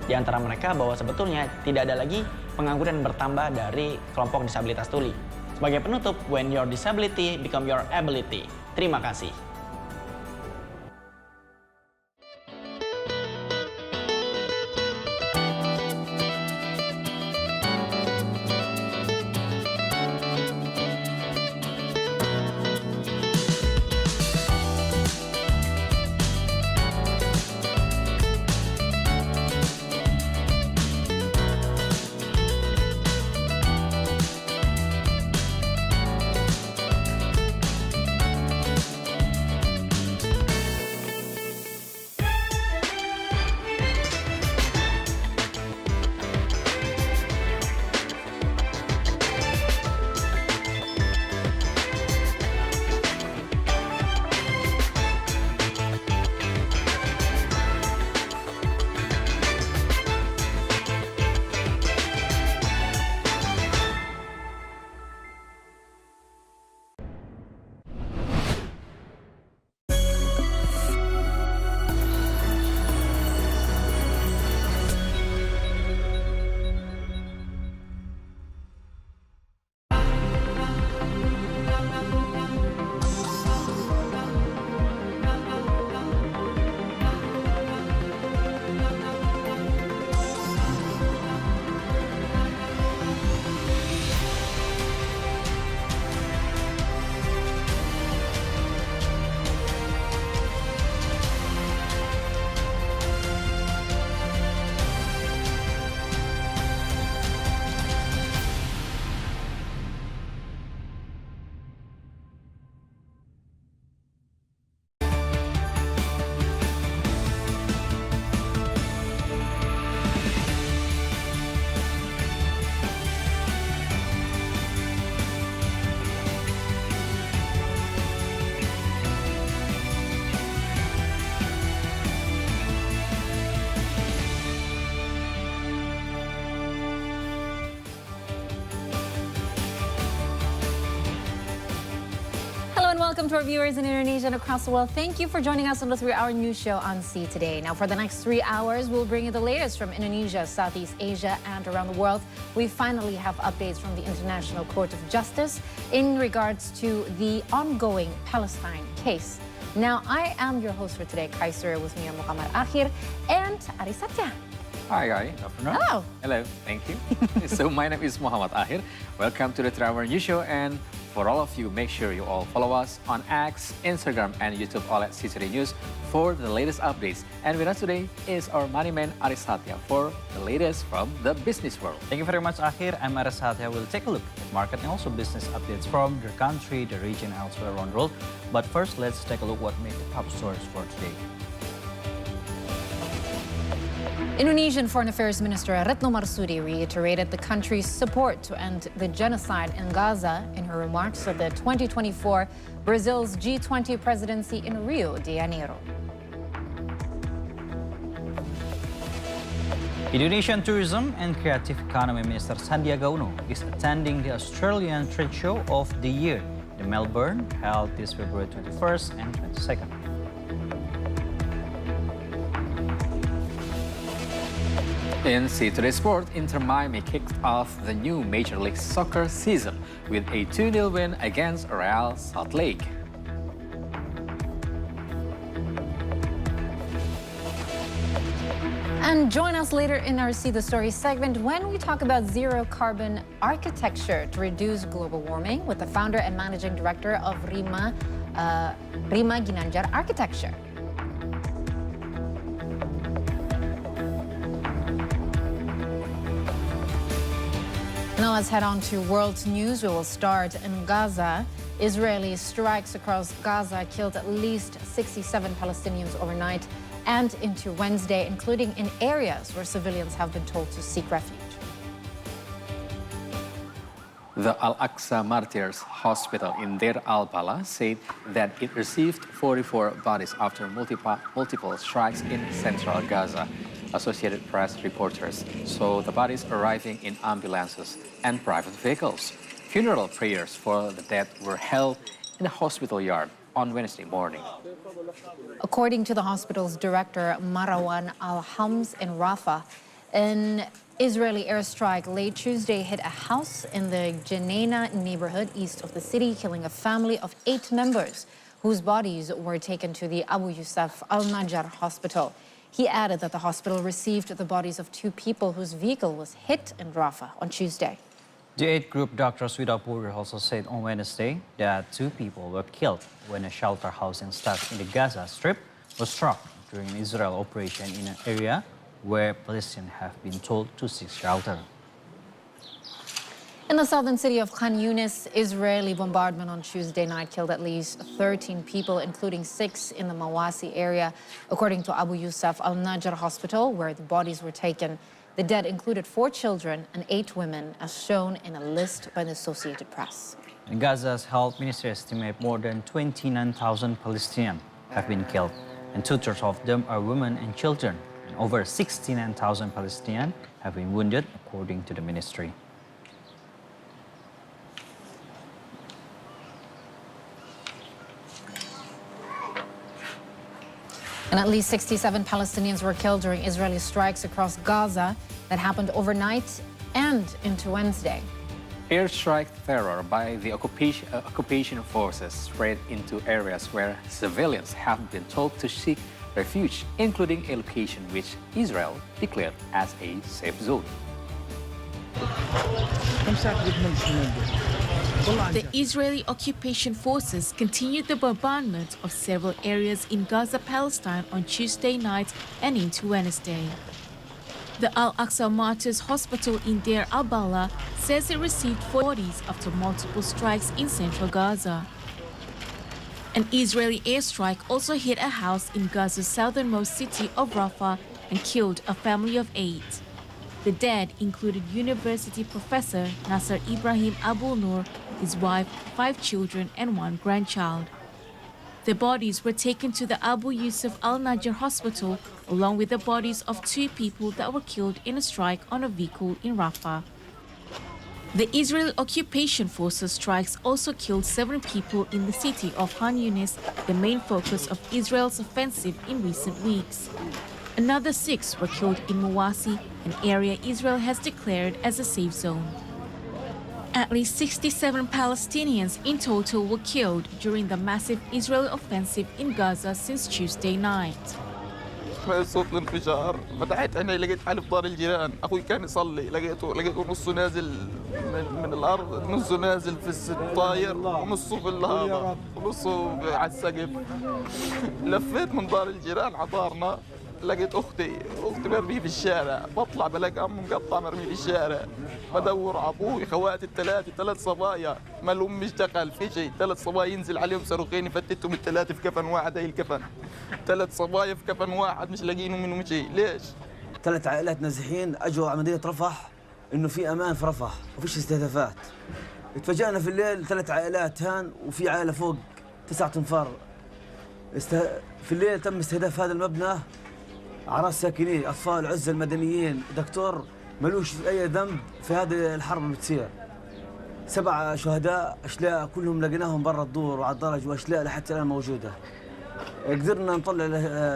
Di antara mereka bahwa sebetulnya tidak ada lagi pengangguran bertambah dari kelompok disabilitas tuli. Sebagai penutup, when your disability become your ability. Terima kasih. Welcome to our viewers in Indonesia and across the world. Thank you for joining us on the 3-hour news show on C Today. Now, for the next 3 hours, we'll bring you the latest from Indonesia, Southeast Asia, and around the world. We finally have updates from the International Court of Justice in regards to the ongoing Palestine case. Now, I am your host for today, Kaiser, with me are Muhammad Akhir and Aris Satya. Hi, guys. Good afternoon. Hello. Hello. Thank you. So my name is Muhammad Akhir. Welcome to the 3-hour news show. And for all of you, make sure you all follow us on X, Instagram, and YouTube, all at C Today News for the latest updates. And with us today is our money man, Aris Satya, for the latest from the business world. Thank you very much, Akhir. I'm Aris Satya. We'll take a look at market and also business updates from the country, the region, and elsewhere around the world. But first, let's take a look what made the top stories for today. Indonesian Foreign Affairs Minister Retno Marsudi reiterated the country's support to end the genocide in Gaza in her remarks at the 2024 Brazil's G20 presidency in Rio de Janeiro. Indonesian Tourism and Creative Economy Minister Sandiaga Uno is attending the Australian Trade Show of the Year in Melbourne, held this February 21st and 22nd. In C Today Sport, Inter Miami kicked off the new Major League Soccer season with a 2-0 win against Real Salt Lake. And join us later in our See the Story segment when we talk about zero-carbon architecture to reduce global warming with the founder and managing director of Rima Ginanjar Architecture. Now let's head on to world news. We will start in Gaza. Israeli strikes across Gaza killed at least 67 Palestinians overnight and into Wednesday, including in areas where civilians have been told to seek refuge. The Al-Aqsa Martyrs Hospital in Deir al-Balah said that it received 44 bodies after multiple strikes in central Gaza. Associated Press reporters saw the bodies arriving in ambulances and private vehicles. Funeral prayers for the dead were held in the hospital yard on Wednesday morning. According to the hospital's director, Marwan Al-Hams in Rafah, An Israeli airstrike late Tuesday hit a house in the Jenaina neighborhood east of the city, killing a family of 8 members whose bodies were taken to the Abu Yusuf Al-Najjar hospital. He added that the hospital received the bodies of 2 people whose vehicle was hit in Rafah on Tuesday. The aid group Doctors Without Borders also said on Wednesday that 2 people were killed when a shelter housing staff in the Gaza Strip was struck during an Israel operation in an area where Palestinians have been told to seek shelter. In the southern city of Khan Yunis, Israeli bombardment on Tuesday night killed at least 13 people, including 6 in the Mawasi area, according to Abu Yusuf Al-Najjar hospital, where the bodies were taken. The dead included 4 children and 8 women, as shown in a list by the Associated Press. Gaza's health ministry estimates more than 29,000 Palestinians have been killed, and 2/3 of them are women and children. And over 69,000 Palestinians have been wounded, according to the ministry. And at least 67 Palestinians were killed during Israeli strikes across Gaza that happened overnight and into Wednesday. Airstrike terror by the occupation forces spread into areas where civilians have been told to seek refuge, including a location which Israel declared as a safe zone. The Israeli occupation forces continued the bombardment of several areas in Gaza, Palestine on Tuesday night and into Wednesday. The Al-Aqsa Martyrs Hospital in Deir al-Balah says it received 4 bodies after multiple strikes in central Gaza. An Israeli airstrike also hit a house in Gaza's southernmost city of Rafah and killed a family of 8. The dead included university professor Nasser Ibrahim Abu Nur, his wife, 5 children, and 1 grandchild. The bodies were taken to the Abu Yusuf Al-Najjar hospital, along with the bodies of 2 people that were killed in a strike on a vehicle in Rafah. The Israeli occupation forces strikes also killed 7 people in the city of Khan Yunis, the main focus of Israel's offensive in recent weeks. Another 6 were killed in Mawasi, an area Israel has declared as a safe zone. At least 67 Palestinians in total were killed during the massive Israeli offensive in Gaza since Tuesday night. صوت الانفجار فتحت عيني لقيت حالي في دار الجيران اخوي كان يصلي لقيته نصه نازل من الارض نصه نازل في الطاير ونصه في الهواء ونصه على السقف لفيت من دار الجيران على دارنا لقيت اختي مرميه في الشارع بطلع بلاقي امه مقطع مرميه في الشارع بدور على ابوي خواتي 3 صبايا ما لهم اشتغل في شيء 3 صبايا ينزل عليهم صاروخين فتتهم ال3 في كفن واحد هي الكفن 3 صبايا في كفن واحد مش لاقيين منهم شيء ليش 3 عائلات نازحين اجوا على مدينه رفح انه في امان في رفح وفيش استهدافات اتفاجئنا في الليل 3 عائلات هان وفي عائله فوق 9 انفار في الليل تم استهداف هذا المبنى أعراض ساكنين أطفال عزة المدنيين دكتور ملوش أي ذنب في هذه الحرب اللي بتصير 7 شهداء أشلاء كلهم لقيناهم برا الدور وعلى الدرج وأشلاء لحتى الآن موجودة قدرنا نطلع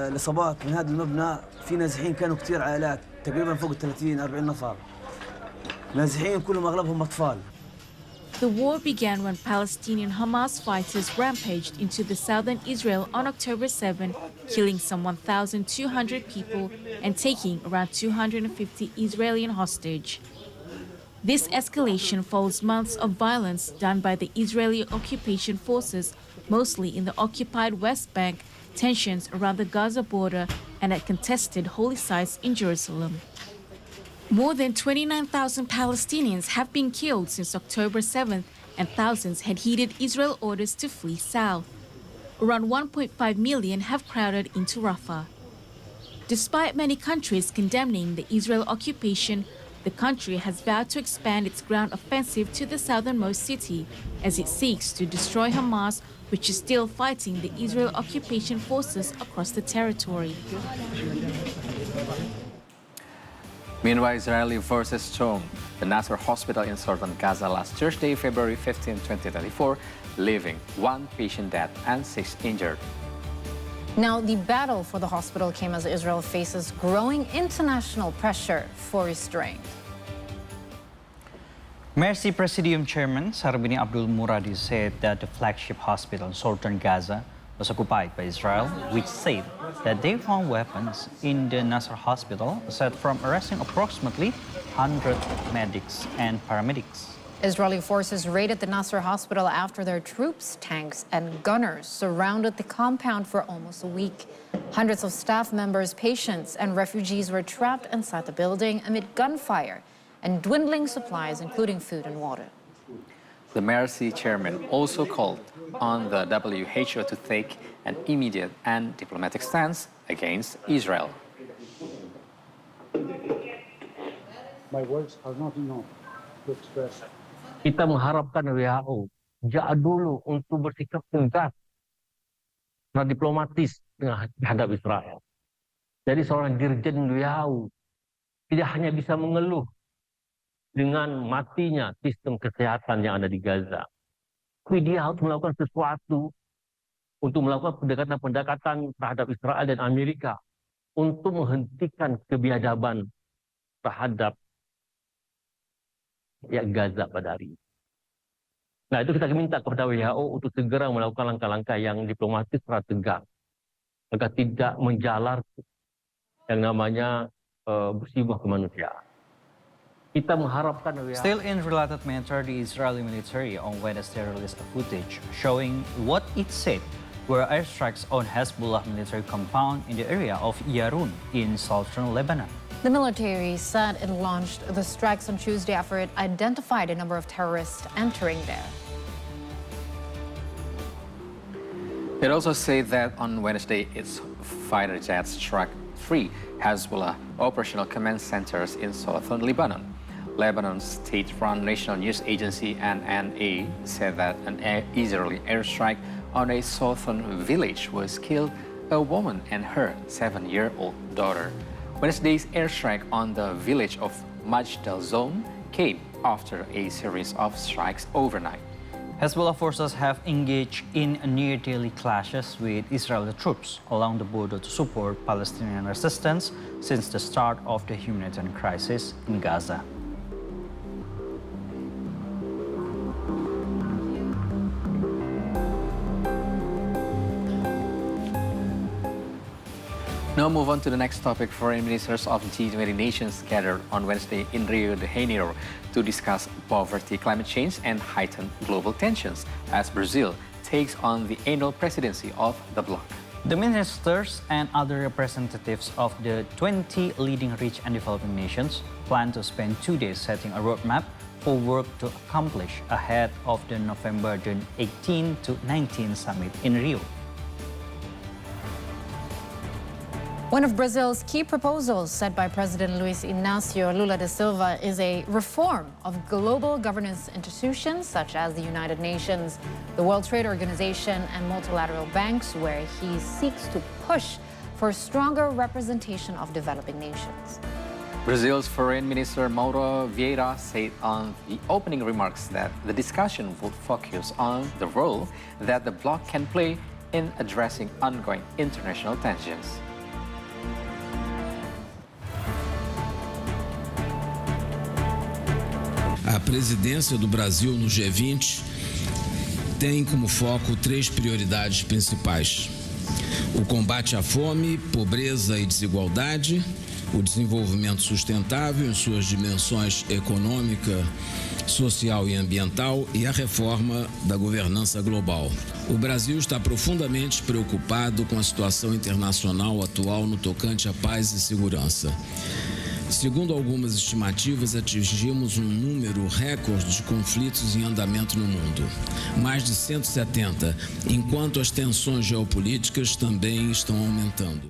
الإصابات من هذا المبنى في نازحين كانوا كثير عائلات تقريبا فوق 30-40 نفر نازحين كلهم أغلبهم أطفال. The war began when Palestinian Hamas fighters rampaged into the southern Israel on October 7, killing some 1,200 people and taking around 250 Israeli hostage. This escalation follows months of violence done by the Israeli occupation forces, mostly in the occupied West Bank, tensions around the Gaza border, and at contested holy sites in Jerusalem. More than 29,000 Palestinians have been killed since October 7th, and thousands had heeded Israel orders to flee south. Around 1.5 million have crowded into Rafah. Despite many countries condemning the Israel occupation, the country has vowed to expand its ground offensive to the southernmost city as it seeks to destroy Hamas, which is still fighting the Israel occupation forces across the territory. Meanwhile, Israeli forces stormed the Nasser hospital in southern Gaza last Thursday, February 15, 2024, leaving 1 patient dead and 6 injured. Now, the battle for the hospital came as Israel faces growing international pressure for restraint. Mercy Presidium Chairman Sarbini Abdul Muradi said that the flagship hospital in southern Gaza was occupied by Israel, which said that they found weapons in the Nasser hospital aside from arresting approximately 100 medics and paramedics. Israeli forces raided the Nasser hospital after their troops, tanks, and gunners surrounded the compound for almost a week. Hundreds of staff members, patients, and refugees were trapped inside the building amid gunfire and dwindling supplies, including food and water. The Mercy chairman also called on the WHO to take an immediate and diplomatic stance against Israel. My words are not enough to express. Kita mengharapkan WHO sejak dulu untuk bersikap tegas dan diplomatis terhadap Israel. Jadi seorang dirjen WHO tidak hanya bisa mengeluh dengan matinya sistem kesehatan yang ada di Gaza. Tapi dia harus melakukan sesuatu untuk melakukan pendekatan-pendekatan terhadap Israel dan Amerika untuk menghentikan kebiadaban terhadap Gaza pada hari ini. Nah, itu kita minta kepada WHO untuk segera melakukan langkah-langkah yang diplomatis secara tegas agar tidak menjalar yang namanya musibah kemanusiaan. Kita mengharapkan WHO. Still in related matter, the Israeli military on Wednesday released a footage showing what it said were airstrikes on Hezbollah military compound in the area of Yarun in southern Lebanon. The military said it launched the strikes on Tuesday after it identified a number of terrorists entering there. It also said that on Wednesday, its fighter jets struck 3 Hezbollah operational command centers in southern Lebanon. Lebanon's state-run national news agency NNA said that an Israeli airstrike on a southern village was killed a woman and her 7-year-old daughter. Wednesday's airstrike on the village of Majdal Zone came after a series of strikes overnight. Hezbollah forces have engaged in near-daily clashes with Israeli troops along the border to support Palestinian resistance since the start of the humanitarian crisis in Gaza. Now move on to the next topic. Foreign ministers of G20 nations gathered on Wednesday in Rio de Janeiro to discuss poverty, climate change, and heightened global tensions as Brazil takes on the annual presidency of the bloc. The ministers and other representatives of the 20 leading rich and developing nations plan to spend 2 days setting a roadmap for work to accomplish ahead of the November 18 to 19 summit in Rio. One of Brazil's key proposals set by President Luiz Inácio Lula da Silva is a reform of global governance institutions such as the United Nations, the World Trade Organization, and multilateral banks, where he seeks to push for stronger representation of developing nations. Brazil's Foreign Minister Mauro Vieira said on the opening remarks that the discussion would focus on the role that the bloc can play in addressing ongoing international tensions. A presidência do Brasil no G20 tem como foco 3 prioridades principais: o combate à fome, pobreza e desigualdade, o desenvolvimento sustentável em suas dimensões econômica, social e ambiental e a reforma da governança global. O Brasil está profundamente preocupado com a situação internacional atual no tocante à paz e segurança. Segundo algumas estimativas, atingimos um número recorde de conflitos em andamento no mundo, mais de 170, enquanto as tensões geopolíticas também estão aumentando.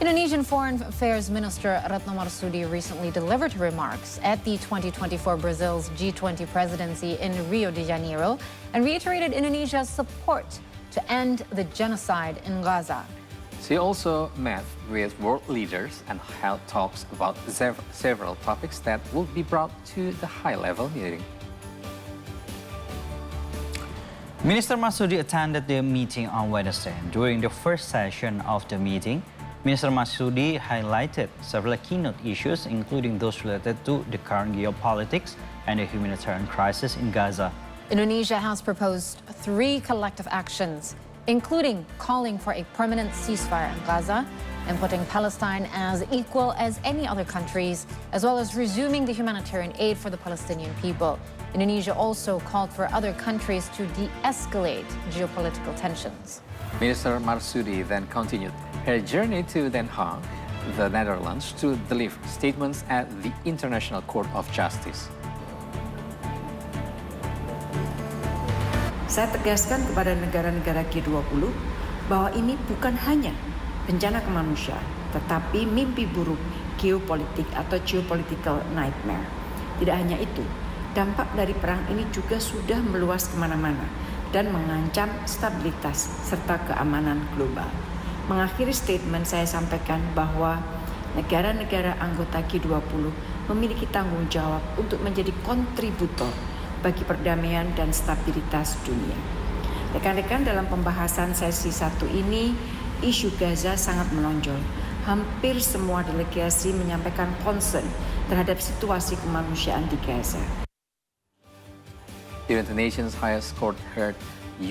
Indonesian Foreign Affairs Minister Retno Marsudi recently delivered remarks at the 2024 Brazil's G20 presidency in Rio de Janeiro and reiterated Indonesia's support to end the genocide in Gaza. She also met with world leaders and held talks about several topics that will be brought to the high-level meeting. Minister Marsudi attended the meeting on Wednesday. During the first session of the meeting, Minister Marsudi highlighted several keynote issues, including those related to the current geopolitics and the humanitarian crisis in Gaza. Indonesia has proposed 3 collective actions, including calling for a permanent ceasefire in Gaza and putting Palestine as equal as any other countries, as well as resuming the humanitarian aid for the Palestinian people. Indonesia also called for other countries to de-escalate geopolitical tensions. Minister Marsudi then continued her journey to Den Haag, the Netherlands, to deliver statements at the International Court of Justice. Saya tegaskan kepada negara-negara G20 bahwa ini bukan hanya bencana kemanusiaan, tetapi mimpi buruk geopolitik atau geopolitical nightmare. Tidak hanya itu, dampak dari perang ini juga sudah meluas kemana-mana dan mengancam stabilitas serta keamanan global. Mengakhiri statement saya sampaikan bahwa negara-negara anggota G20 memiliki tanggung jawab untuk menjadi kontributor bagi perdamaian dan stabilitas dunia. Rekan-rekan, dalam pembahasan sesi 1 ini, isu Gaza sangat menonjol. Hampir semua delegasi menyampaikan concern terhadap situasi kemanusiaan di Gaza. The United Nations highest court heard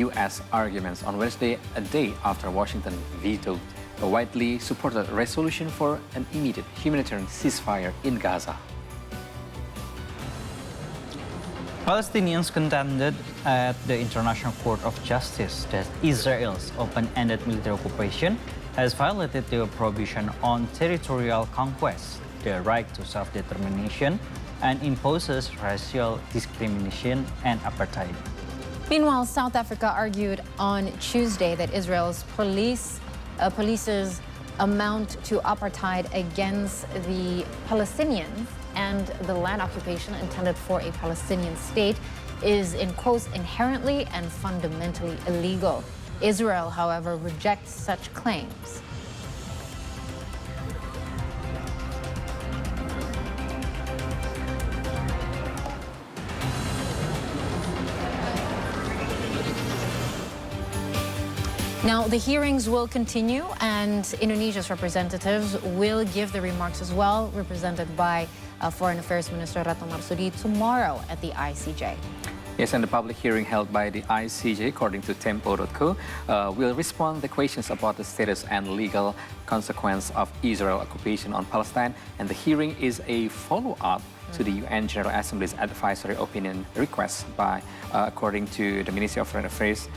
U.S. arguments on Wednesday, a day after Washington vetoed a widely supported resolution for an immediate humanitarian ceasefire in Gaza. Palestinians contended at the International Court of Justice that Israel's open-ended military occupation has violated the prohibition on territorial conquest, the right to self-determination, and imposes racial discrimination and apartheid. Meanwhile, South Africa argued on Tuesday that Israel's police's amount to apartheid against the Palestinians and the land occupation intended for a Palestinian state is, in quotes, inherently and fundamentally illegal. Israel, however, rejects such claims. Now, the hearings will continue, and Indonesia's representatives will give their remarks as well, represented by Foreign Affairs Minister Retno Marsudi tomorrow at the ICJ. Yes, and the public hearing held by the ICJ, according to Tempo.co, will respond to questions about the status and legal consequence of Israel occupation on Palestine, and the hearing is a follow-up to the UN General Assembly's advisory opinion request by, according to the Ministry of Foreign Affairs,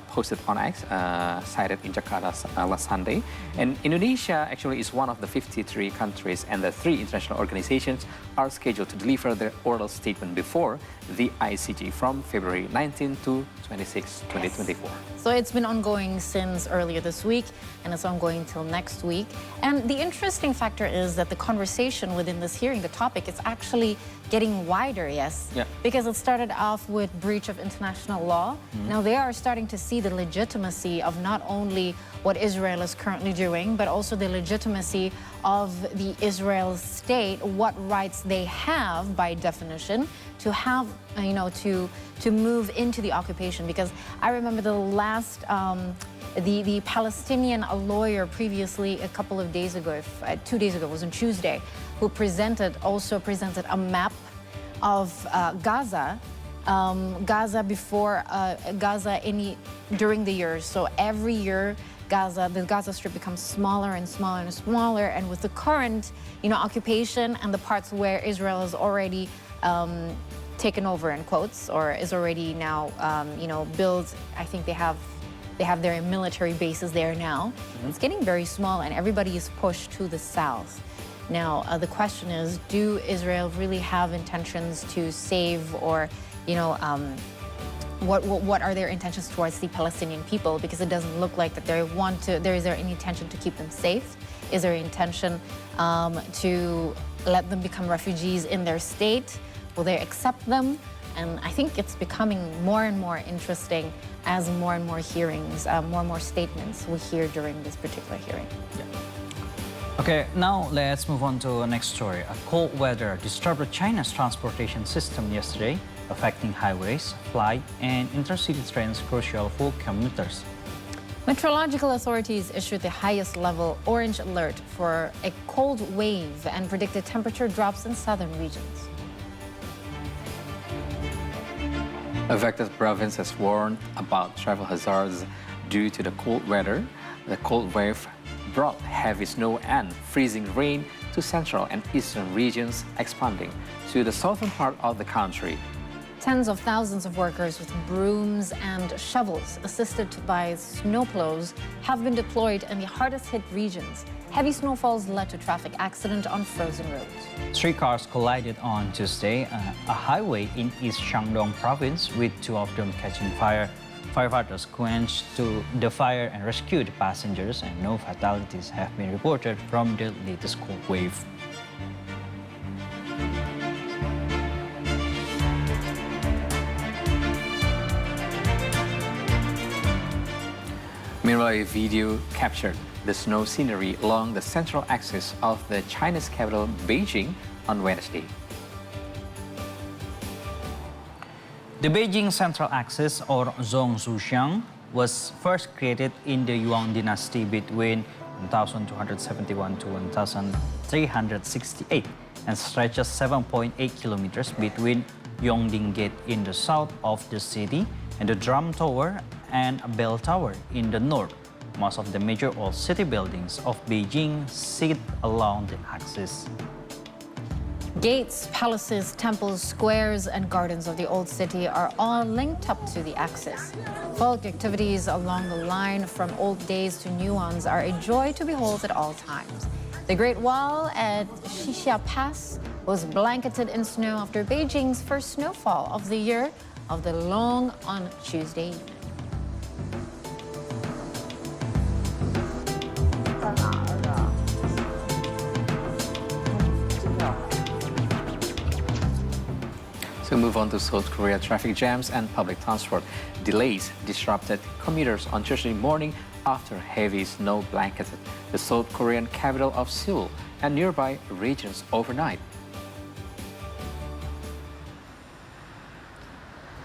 posted on X, cited in Jakarta last Sunday. And Indonesia actually is one of the 53 countries, and the 3 international organizations are scheduled to deliver their oral statement before the ICJ from February 19 to 26, 2024. So it's been ongoing since earlier this week, and it's ongoing till next week. And the interesting factor is that the conversation within this hearing, the topic, is actually getting wider, yes? Yeah. Because it started off with breach of international law. Now they are starting to see the legitimacy of not only what Israel is currently doing, but also the legitimacy of the Israel state, what rights they have by definition to have, to move into the occupation. Because I remember the last, the Palestinian lawyer previously, a couple of days ago, 2 days ago, it was on Tuesday, who also presented a map of Gaza, during the years. So every year, the Gaza Strip becomes smaller and smaller and smaller, and with the current, occupation and the parts where Israel has already taken over, in quotes, or is already now, built. I think they have their military bases there now. It's getting very small, and everybody is pushed to the south. Now, the question is, do Israel really have intentions to save, or, what are their intentions towards the Palestinian people? Because it doesn't look like that is there any intention to keep them safe? Is there intention to let them become refugees in their state? Will they accept them? And I think it's becoming more and more interesting as more and more hearings, more and more statements we hear during this particular hearing. Yeah. Okay, now let's move on to the next story. A cold weather disturbed China's transportation system yesterday, affecting highways, flight, and intercity trains crucial for commuters. Meteorological authorities issued the highest level orange alert for a cold wave and predicted temperature drops in southern regions. Affected provinces warned about travel hazards due to the cold weather. The cold wave brought heavy snow and freezing rain to central and eastern regions, expanding to the southern part of the country. Tens of thousands of workers with brooms and shovels, assisted by snowplows, have been deployed in the hardest-hit regions. Heavy snowfalls led to traffic accident on frozen roads. 3 cars collided on Tuesday, a highway in East Shandong province, with 2 of them catching fire. Firefighters quenched the fire and rescued passengers, and no fatalities have been reported from the latest cold wave. Meanwhile, a video captured the snow scenery along the central axis of the Chinese capital, Beijing, on Wednesday. The Beijing Central Axis, or Zhongzhuxiang, was first created in the Yuan dynasty between 1271 to 1368 and stretches 7.8 kilometers between Yongding Gate in the south of the city and the Drum Tower and a Bell Tower in the north. Most of the major old city buildings of Beijing sit along the axis. Gates, palaces, temples, squares, and gardens of the old city are all linked up to the axis. Folk activities along the line from old days to new ones are a joy to behold at all times. The Great Wall at Xixia Pass was blanketed in snow after Beijing's first snowfall of the year of the Long on Tuesday evening. So move on to South Korea. Traffic jams and public transport delays disrupted commuters on Tuesday morning after heavy snow blanketed the South Korean capital of Seoul and nearby regions overnight.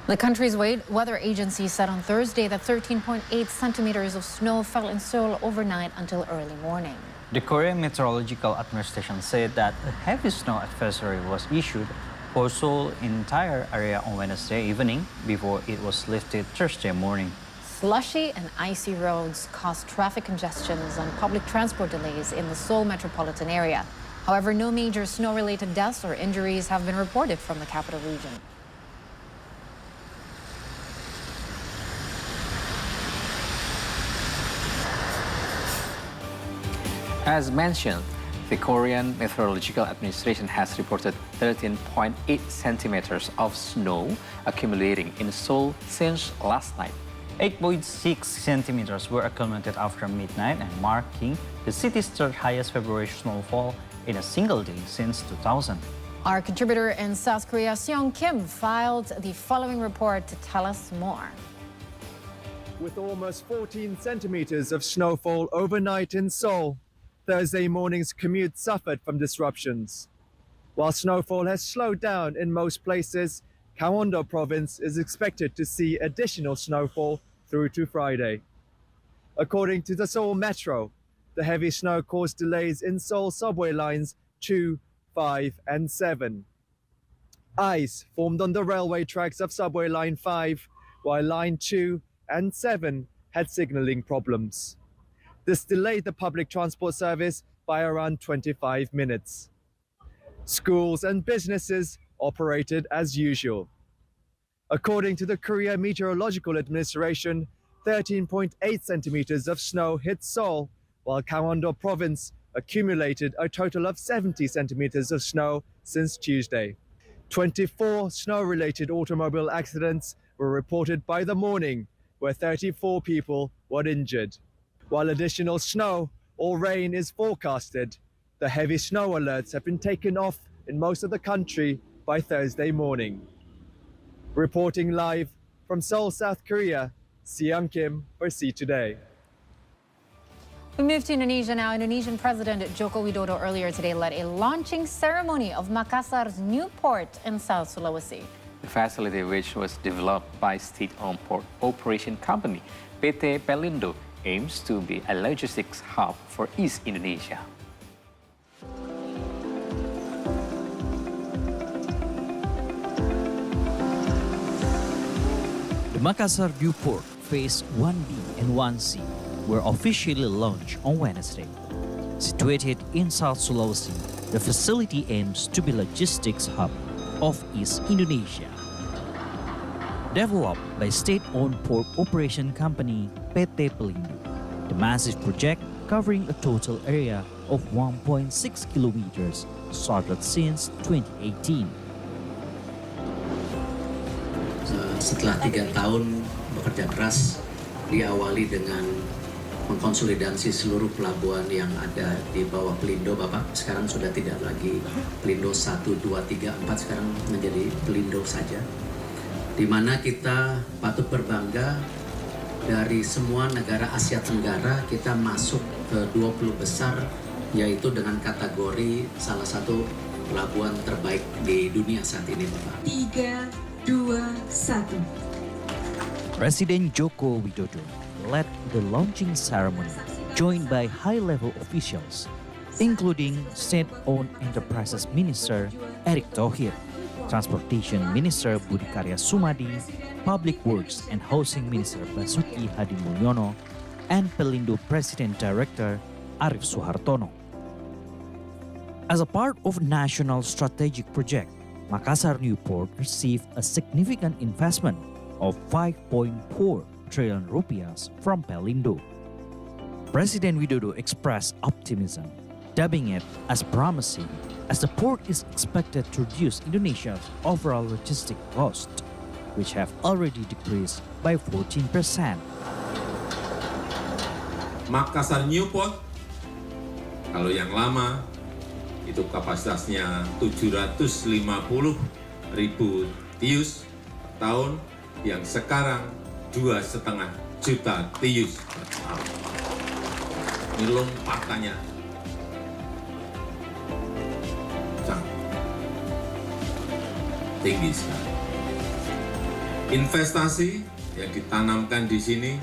The country's weather agency said on Thursday that 13.8 centimeters of snow fell in Seoul overnight until early morning. The Korean Meteorological Administration said that a heavy snow advisory was issued for Seoul's entire area on Wednesday evening before it was lifted Thursday morning. Slushy and icy roads caused traffic congestions and public transport delays in the Seoul metropolitan area. However, no major snow-related deaths or injuries have been reported from the capital region. As mentioned, the Korean Meteorological Administration has reported 13.8 centimeters of snow accumulating in Seoul since last night. 8.6 centimeters were accumulated after midnight and marking the city's third highest February snowfall in a single day since 2000. Our contributor in South Korea, Seong Kim, filed the following report to tell us more. With almost 14 centimeters of snowfall overnight in Seoul, Thursday morning's commute suffered from disruptions. While snowfall has slowed down in most places, Gangwon-do province is expected to see additional snowfall through to Friday. According to the Seoul Metro, the heavy snow caused delays in Seoul subway lines 2, 5, and 7. Ice formed on the railway tracks of subway line 5, while line 2 and 7 had signaling problems. This delayed the public transport service by around 25 minutes. Schools and businesses operated as usual. According to the Korea Meteorological Administration, 13.8 centimeters of snow hit Seoul, while Gangwon-do province accumulated a total of 70 centimeters of snow since Tuesday. 24 snow-related automobile accidents were reported by the morning, where 34 people were injured. While additional snow or rain is forecasted, the heavy snow alerts have been taken off in most of the country by Thursday morning. Reporting live from Seoul, South Korea, Seong Kim for See Today. We move to Indonesia now. Indonesian President Joko Widodo earlier today led a launching ceremony of Makassar's new port in South Sulawesi. The facility, which was developed by state-owned port operation company PT Pelindo, aims to be a logistics hub for East Indonesia. The Makassar New Port Phase 1B and 1C were officially launched on Wednesday. Situated in South Sulawesi, the facility aims to be logistics hub of East Indonesia. Developed by state-owned port operation company PT Pelindo, the massive project covering a total area of 1.6 kilometers started since 2018. Setelah 3 tahun bekerja keras, diawali dengan mengkonsolidasi seluruh pelabuhan yang ada di bawah Pelindo, Bapak. Sekarang sudah tidak lagi Pelindo 1, 2, 3, 4, sekarang menjadi Pelindo saja. Di mana kita patut berbangga dari semua negara Asia Tenggara, kita masuk ke 20 besar, yaitu dengan kategori salah satu pelabuhan terbaik di dunia saat ini, Bapak. 3, 2, 1. Presiden Joko Widodo led the launching ceremony, joined by high-level officials, including State-Owned Enterprises Minister Erick Thohir, Transportation Minister Budi Karya Sumadi, Public Works and Housing Minister Basuki Hadi Mulyono, and Pelindo President Director Arif Suhartono. As a part of national strategic project, Makassar New Port received a significant investment of 5.4 trillion rupiah from Pelindo. President Widodo expressed optimism, dubbing it as promising, as the port is expected to reduce Indonesia's overall logistic cost, which have already decreased by 14%. Makassar New Port, kalau yang lama itu kapasitasnya 750.000 TEUs per tahun, yang sekarang 2,5 juta TEUs per tahun. Ini lompatannya sangat tinggi sekali. Investasi yang ditanamkan di sini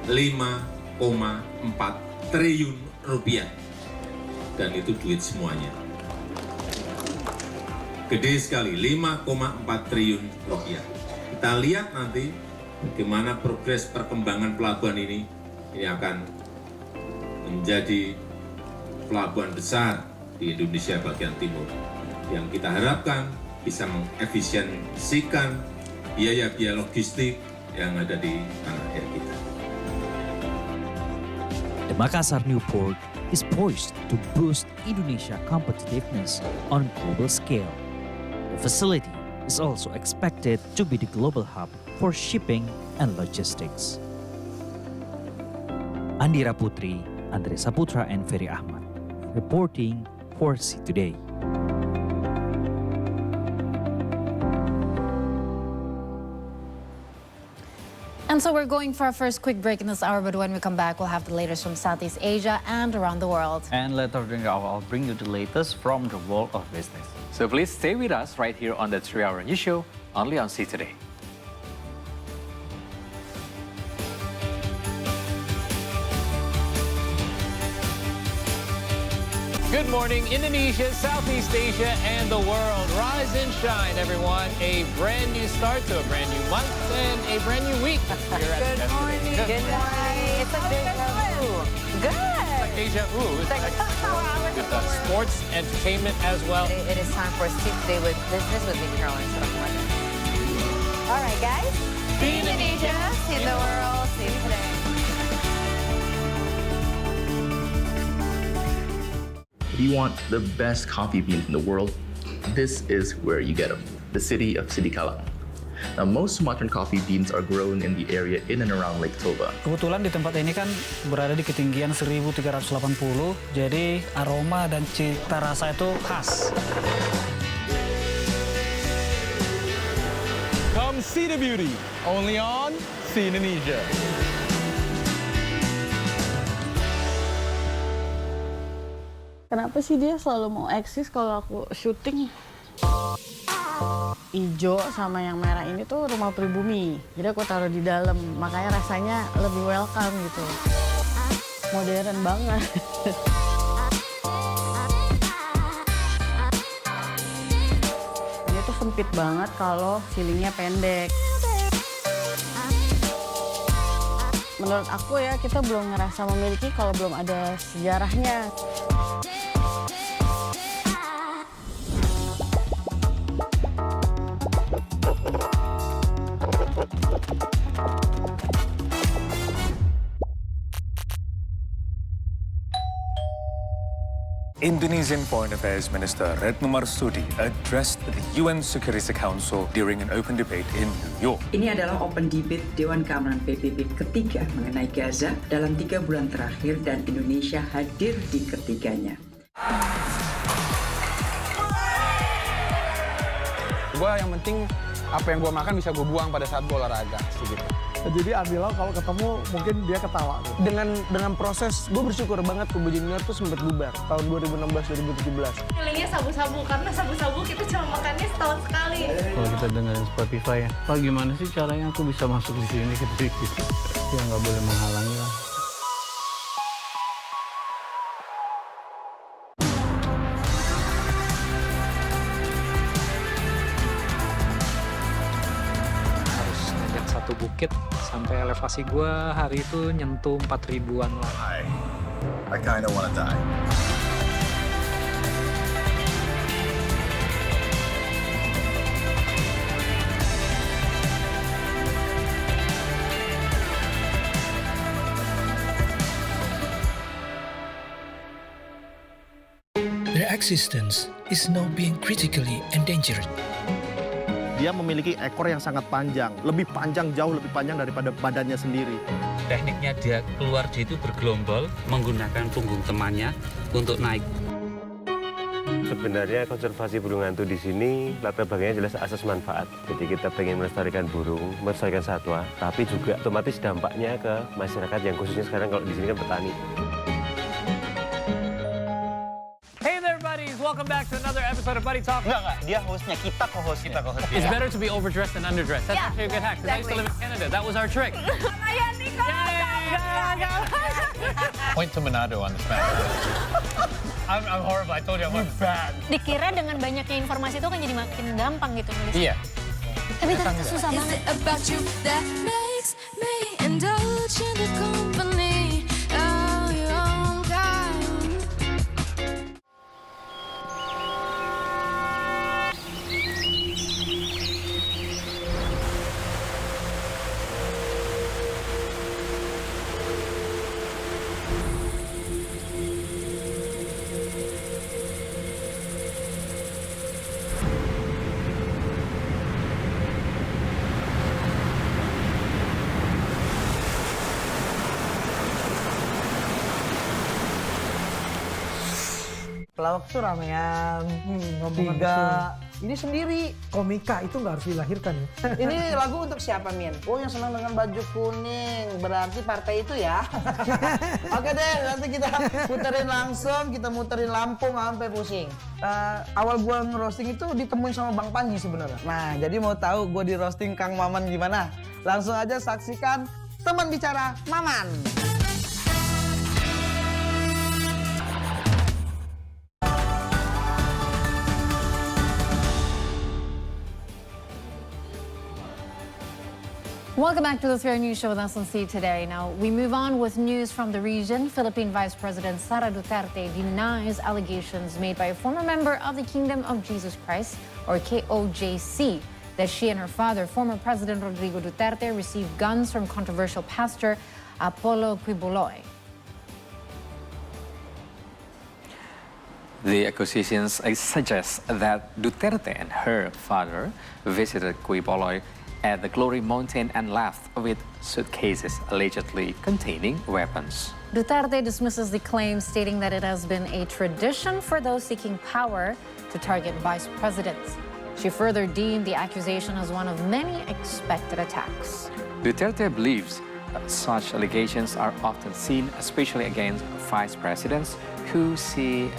5,4 triliun rupiah, dan itu duit semuanya. Gede sekali, 5,4 triliun rupiah. Kita lihat nanti bagaimana progres perkembangan pelabuhan ini akan menjadi pelabuhan besar di Indonesia bagian timur, yang kita harapkan bisa mengefisiensikan biaya-biaya logistik yang ada di tanah air kita. The Makassar New Port is poised to boost Indonesia competitiveness on a global scale. The facility is also expected to be the global hub for shipping and logistics. Andira Putri, Andre Saputra, and Ferry Ahmad reporting for C Today. And so we're going for our first quick break in this hour, but when we come back, we'll have the latest from Southeast Asia and around the world. And later during the hour, I'll bring you the latest from the world of business. So please stay with us right here on the 3-Hour News Show, only on C Today. Good morning, Indonesia, Southeast Asia, and the world. Rise and shine, everyone. A brand new start to a brand new month and a brand new week here at Good morning. Good morning. It's a deja vu. Good. It's like deja vu. It's like with sports, entertainment as well. It is time for See Today with Business with me, Caroline. All right, guys. See Indonesia, see the world, see today. If you want the best coffee beans in the world, this is where you get them, the city of Sidikalang. Now, most Sumatran coffee beans are grown in the area in and around Lake Toba. Kebetulan di tempat ini kan berada di ketinggian 1380, jadi aroma dan cita rasa itu khas. Come see the beauty, only on See Indonesia. Kenapa sih dia selalu mau eksis kalau aku syuting? hijau sama yang merah ini tuh rumah pribumi. Jadi aku taruh di dalam, makanya rasanya lebih welcome gitu. Modern banget. Dia tuh sempit banget kalau ceilingnya pendek. Menurut aku ya, kita belum ngerasa memiliki kalau belum ada sejarahnya. Indonesian Foreign Affairs Minister Retno Marsudi addressed the UN Security Council during an open debate in New York. Ini adalah open debate Dewan Keamanan PBB ketiga mengenai Gaza dalam 3 bulan terakhir dan Indonesia hadir di ketiganya. Gue yang penting apa yang gue makan bisa gue buang pada saat gue olahraga gitu. Jadi Adila kalau ketemu mungkin dia ketawa. Gitu. Dengan proses, gue bersyukur banget Kubu Junior tuh sempat bubar tahun 2016-2017. Feelingnya sabu-sabu, karena sabu-sabu kita cuma makannya setahun sekali. Kalau kita dengerin Spotify ya, Pak gimana sih caranya aku bisa masuk di sini gitu. Ya nggak boleh menghalangi lah. Bukit sampai elevasi gua hari itu nyentuh 4.000-an lah. I kinda wanna die. Their existence is now being critically endangered. Dia memiliki ekor yang sangat panjang, jauh lebih panjang daripada badannya sendiri. Tekniknya dia keluar di itu bergelombol, menggunakan punggung temannya untuk naik. Sebenarnya konservasi burung hantu di sini latar belakangnya jelas asas manfaat. Jadi kita pengen melestarikan burung, melestarikan satwa, tapi juga otomatis dampaknya ke masyarakat yang khususnya sekarang kalau di sini kan petani. Welcome back to another episode of Buddy Talk. Enggak, dia hostnya, kita co-host. It's better to be overdressed than underdressed. That's actually a good hack. Because I used to live in Canada. That was our trick. Point to Manado on the smash. I'm horrible. I told you I'm bad. Dikira dengan banyaknya informasi itu kan jadi makin gampang gitu nulis. Iya. Tapi ternyata susah banget. Pelawak tuh ramean, tiga. Ini sendiri. Komika itu nggak harus dilahirkan ya. Ini lagu untuk siapa, Min? Oh, yang senang dengan baju kuning. Berarti partai itu ya. Oke deh, nanti kita puterin langsung. Kita muterin Lampung sampai pusing. Awal gua ngerosting itu ditemuin sama Bang Panji sebenarnya. Nah, jadi mau tahu gua di roasting Kang Maman gimana? Langsung aja saksikan Teman Bicara Maman. Welcome back to the 3 News Show with us on C Today. Now, we move on with news from the region. Philippine Vice President Sara Duterte denies allegations made by a former member of the Kingdom of Jesus Christ, or KOJC, that she and her father, former President Rodrigo Duterte, received guns from controversial pastor Apollo Quiboloy. The accusations suggest that Duterte and her father visited Quiboloy at the Glory Mountain and left with suitcases allegedly containing weapons. Duterte dismisses the claim, stating that it has been a tradition for those seeking power to target vice presidents. She further deemed the accusation as one of many expected attacks. Duterte believes that such allegations are often seen, especially against vice presidents who she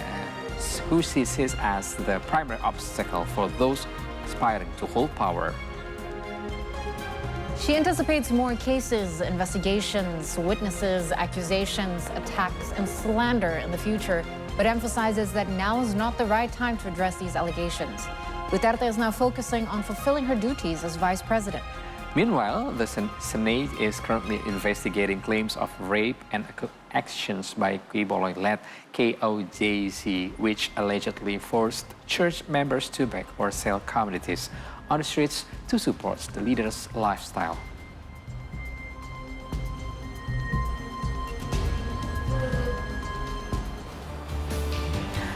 sees as the primary obstacle for those aspiring to hold power. She anticipates more cases, investigations, witnesses, accusations, attacks, and slander in the future, but emphasizes that now is not the right time to address these allegations. Duterte is now focusing on fulfilling her duties as vice president. Meanwhile, the Senate is currently investigating claims of rape and actions by Quiboloy-led KOJC, which allegedly forced church members to beg or sell commodities on the streets to support the leader's lifestyle.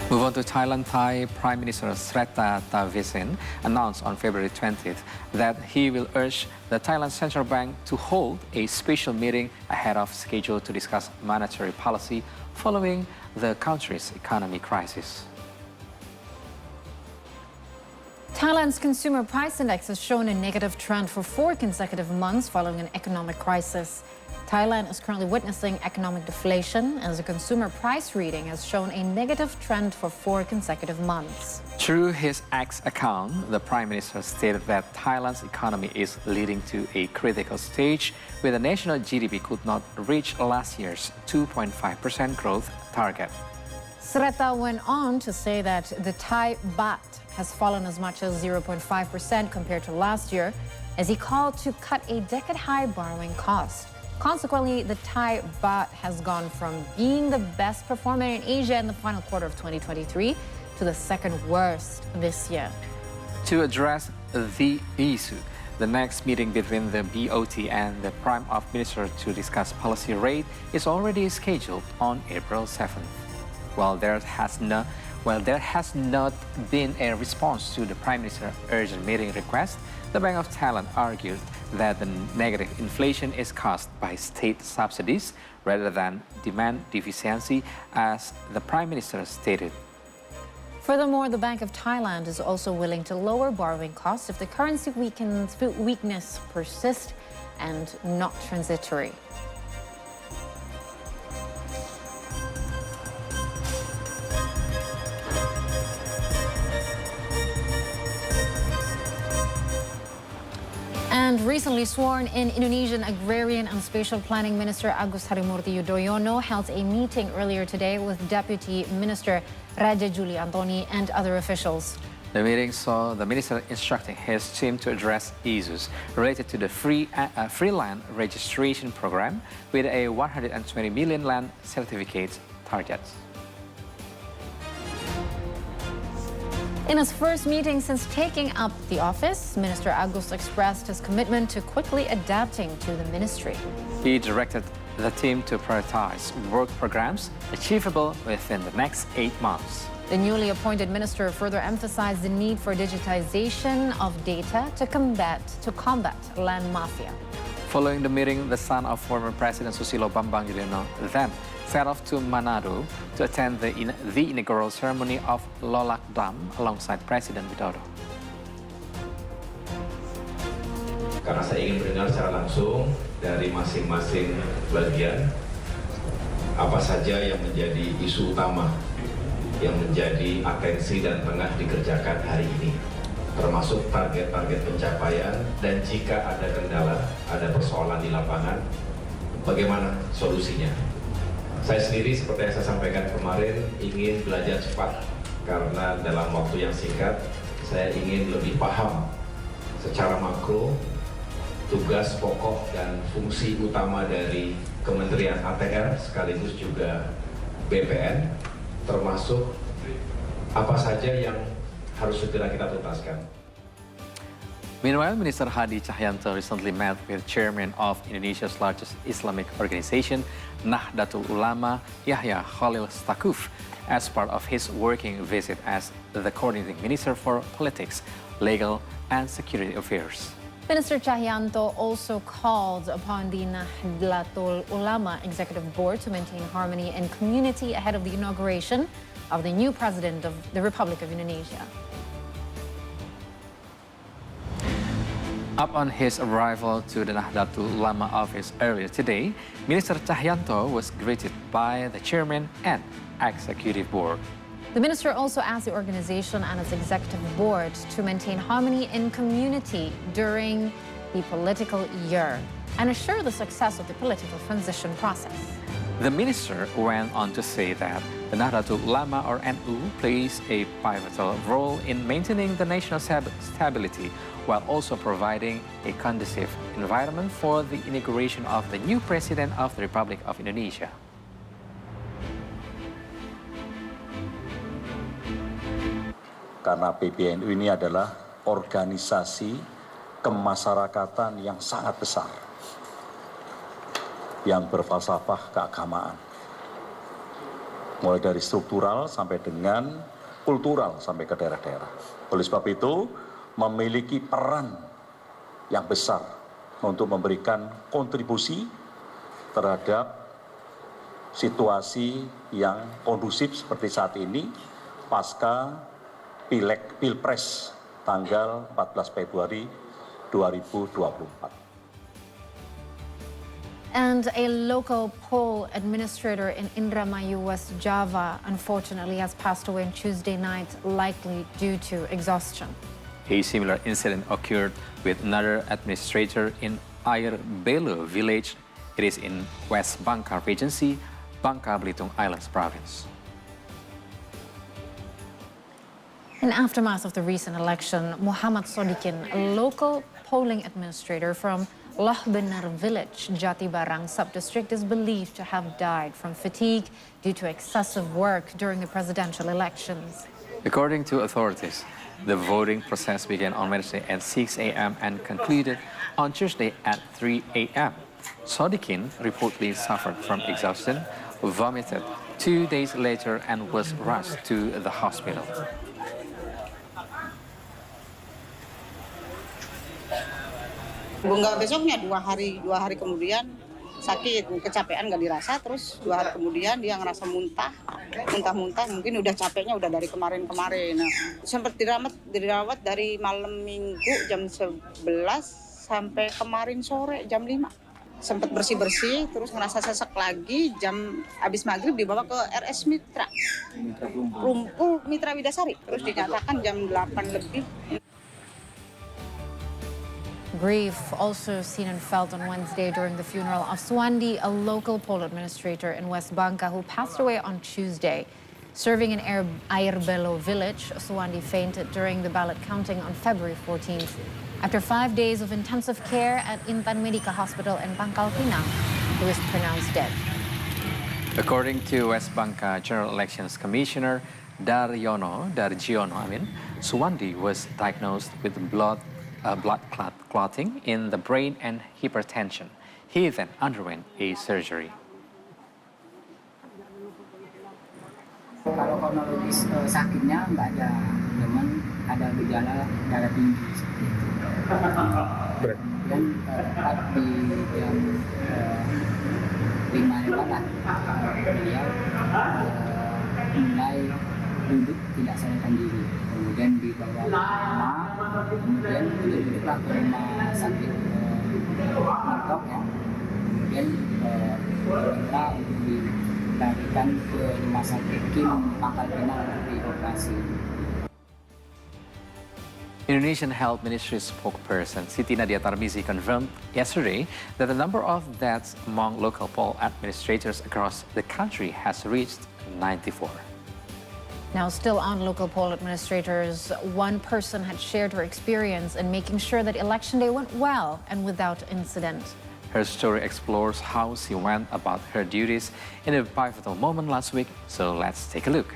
Move on to Thailand. Thai Prime Minister Srettha Thavisin announced on February 20th that he will urge the Thailand Central Bank to hold a special meeting ahead of schedule to discuss monetary policy following the country's economic crisis. Thailand's consumer price index has shown a negative trend for 4 consecutive months following an economic crisis. Thailand is currently witnessing economic deflation as the consumer price reading has shown a negative trend for 4 consecutive months. Through his X account, the Prime Minister stated that Thailand's economy is leading to a critical stage where the national GDP could not reach last year's 2.5% growth target. Srettha went on to say that the Thai baht has fallen as much as 0.5% compared to last year, as he called to cut a decade-high borrowing cost. Consequently, the Thai baht has gone from being the best performer in Asia in the final quarter of 2023 to the second worst this year. To address the issue, the next meeting between the BOT and the Prime Minister to discuss policy rate is already scheduled on April 7th. While there has not been a response to the Prime Minister's urgent meeting request, the Bank of Thailand argued that the negative inflation is caused by state subsidies rather than demand deficiency, as the Prime Minister stated. Furthermore, the Bank of Thailand is also willing to lower borrowing costs if the currency weakness persists and not transitory. And recently sworn in Indonesian Agrarian and Spatial Planning Minister Agus Harimurti Yudhoyono held a meeting earlier today with Deputy Minister Raja Juli Antoni and other officials. The meeting saw the minister instructing his team to address issues related to the free land registration program with a 120 million land certificates target. In his first meeting since taking up the office, Minister Agus expressed his commitment to quickly adapting to the ministry. He directed the team to prioritize work programs achievable within the next 8 months. The newly appointed minister further emphasized the need for digitization of data to combat land mafia. Following the meeting, the son of former President Susilo Bambang Yudhoyono then set off to Manado to attend the inaugural ceremony of Lolak Dam alongside President Widodo. Karena saya ingin mendengar secara langsung dari masing-masing bagian apa saja yang menjadi isu utama yang menjadi atensi dan tengah dikerjakan hari ini, termasuk target-target pencapaian, dan jika ada kendala, ada persoalan di lapangan, bagaimana solusinya. Saya sendiri seperti yang saya sampaikan kemarin ingin belajar cepat karena dalam waktu yang singkat saya ingin lebih paham secara makro tugas pokok dan fungsi utama dari Kementerian ATR sekaligus juga BPN, termasuk apa saja yang harus segera kita tuntaskan. Meanwhile, Minister Hadi Cahyanto recently met with Chairman of Indonesia's largest Islamic organization, Nahdlatul Ulama, Yahya Khalil Stakuf, as part of his working visit as the Coordinating Minister for Politics, Legal and Security Affairs. Minister Cahyanto also called upon the Nahdlatul Ulama Executive Board to maintain harmony and community ahead of the inauguration of the new President of the Republic of Indonesia. Upon his arrival to the Nahdlatul Ulama office earlier today, Minister Cahyanto was greeted by the Chairman and Executive Board. The minister also asked the organization and its executive board to maintain harmony in community during the political year and assure the success of the political transition process. The minister went on to say that the Nahdlatul Ulama or NU plays a pivotal role in maintaining the national stability while also providing a conducive environment for the inauguration of the new President of the Republic of Indonesia. Karena PBNU ini adalah organisasi kemasyarakatan yang sangat besar, yang berfalsafah keagamaan, mulai dari struktural sampai dengan kultural sampai ke daerah-daerah. Oleh sebab itu, memiliki peran yang besar untuk memberikan kontribusi terhadap situasi yang kondusif seperti saat ini pasca Pilpres tanggal 14 Februari 2024. And a local poll administrator in Indramayu, West Java, unfortunately has passed away on Tuesday night, likely due to exhaustion. A similar incident occurred with another administrator in Air Belo village. It is in West Bangka Regency, Bangka Belitung Islands province. In aftermath of the recent election, Muhammad Sodikin, a local polling administrator from Loh Benar village, Jati Barang sub-district, is believed to have died from fatigue due to excessive work during the presidential elections. According to authorities, the voting process began on Wednesday at 6 a.m. and concluded on Tuesday at 3 a.m. Sodikin reportedly suffered from exhaustion, vomited 2 days later, and was rushed to the hospital. Enggak, besoknya dua hari kemudian sakit, kecapean nggak dirasa, terus 2 hari kemudian dia ngerasa muntah, mungkin udah capeknya udah dari kemarin. Nah, sempat dirawat dari malam Minggu jam 11 sampai kemarin sore jam 5. Sempat bersih-bersih, terus ngerasa sesek lagi, habis maghrib dibawa ke RS Mitra, Rumpul Mitra Widasari, terus dinyatakan jam 8 lebih. Grief also seen and felt on Wednesday during the funeral of Suwandi, a local poll administrator in West Bangka who passed away on Tuesday. Serving in Air Belo village, Suwandi fainted during the ballot counting on February 14th. After 5 days of intensive care at Intan Medica Hospital in Pangkal Pinang, he was pronounced dead. According to West Bangka General Elections Commissioner Dargiono, Suwandi was diagnosed with blood clotting in the brain and hypertension. He then underwent a surgery. Kalau kronologis sakitnya nggak ada, cuman ada gejala darah tinggi seperti itu. Dan tepat di jam 5 lewat beliau mulai duduk tidak sadarkan diri. Kemudian dibawa ke rumah, kemudian duduklah ke rumah sakit Martok ya. Kemudian diminta untuk dilarikan ke rumah sakit Kim Pangkal Pinang untuk dioperasi. Indonesian Health Ministry spokesperson Siti Nadia Tarmizi confirmed yesterday that the number of deaths among local poll administrators across the country has reached 94. Now, still on local poll administrators, one person had shared her experience in making sure that election day went well and without incident. Her story explores how she went about her duties in a pivotal moment last week, so let's take a look.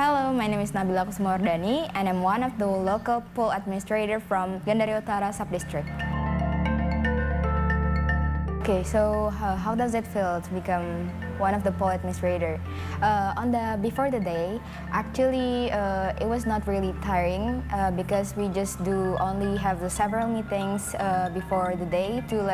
Hello, my name is Nabila Kusumawardani, and I'm one of the local poll administrator from Gandaria Utara Subdistrict. Okay, so how does it feel to become one of the poll administrator? Before the day, actually, it was not really tiring because we just only have the several meetings before the day to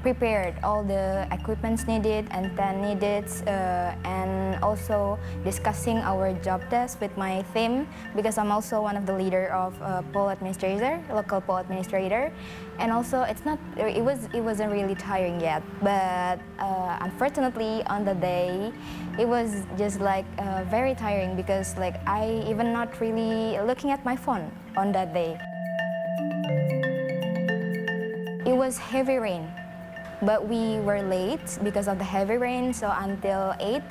prepared all the equipments needed and then needed, and also discussing our job desk with my team, because I'm also one of the leader of poll administrator, local poll administrator, and also it wasn't really tiring yet, but unfortunately on the day it was just like very tiring, because like I even not really looking at my phone on that day. It was heavy rain, but we were late because of the heavy rain, so until 8,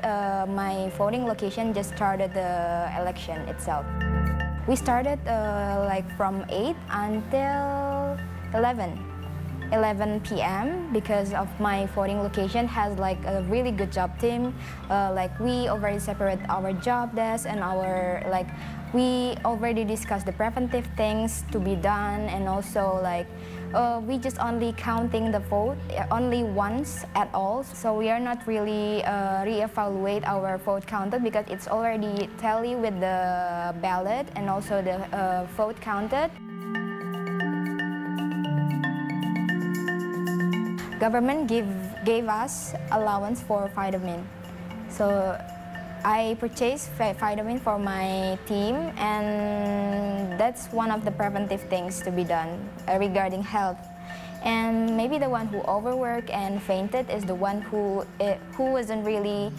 my voting location just started the election itself. We started like from 8 until 11 p.m. because of my voting location has like a really good job team. Like we already separate our job desk and we already discussed the preventive things to be done, and also like we just only counting the vote only once at all. So we are not really re-evaluate our vote counted because it's already tally with the ballot and also the vote counted. Government gave us allowance for vitamin. So I purchased vitamin for my team, and that's one of the preventive things to be done regarding health. And maybe the one who overworked and fainted is the one who wasn't really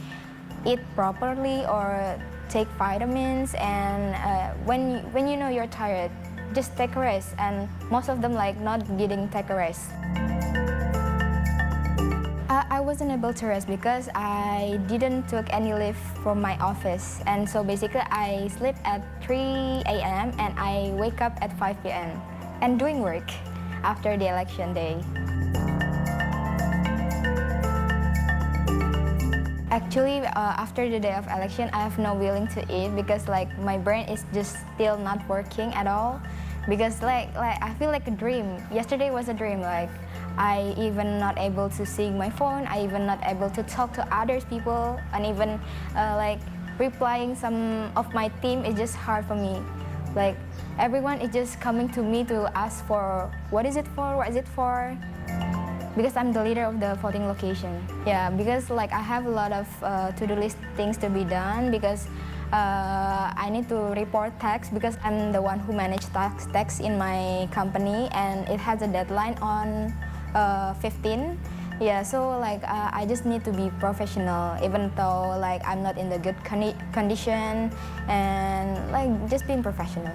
eat properly or take vitamins. And when you know you're tired, just take a rest. And most of them like not getting take a rest. I wasn't able to rest because I didn't took any leave from my office, and so basically I sleep at 3 a.m. and I wake up at 5 p.m. and doing work after the election day. Actually, after the day of election, I have no willing to eat because like my brain is just still not working at all. Because like I feel like a dream. Yesterday was a dream. Like I even not able to see my phone. I even not able to talk to other people, and even like replying some of my team is just hard for me. Like everyone is just coming to me to ask for what is it for, what is it for? Because I'm the leader of the voting location. Yeah, because like I have a lot of to-do list things to be done, because I need to report tax because I'm the one who manages tax in my company, and it has a deadline on 15. Yeah, so like I just need to be professional, even though like I'm not in the good condition, and like just being professional.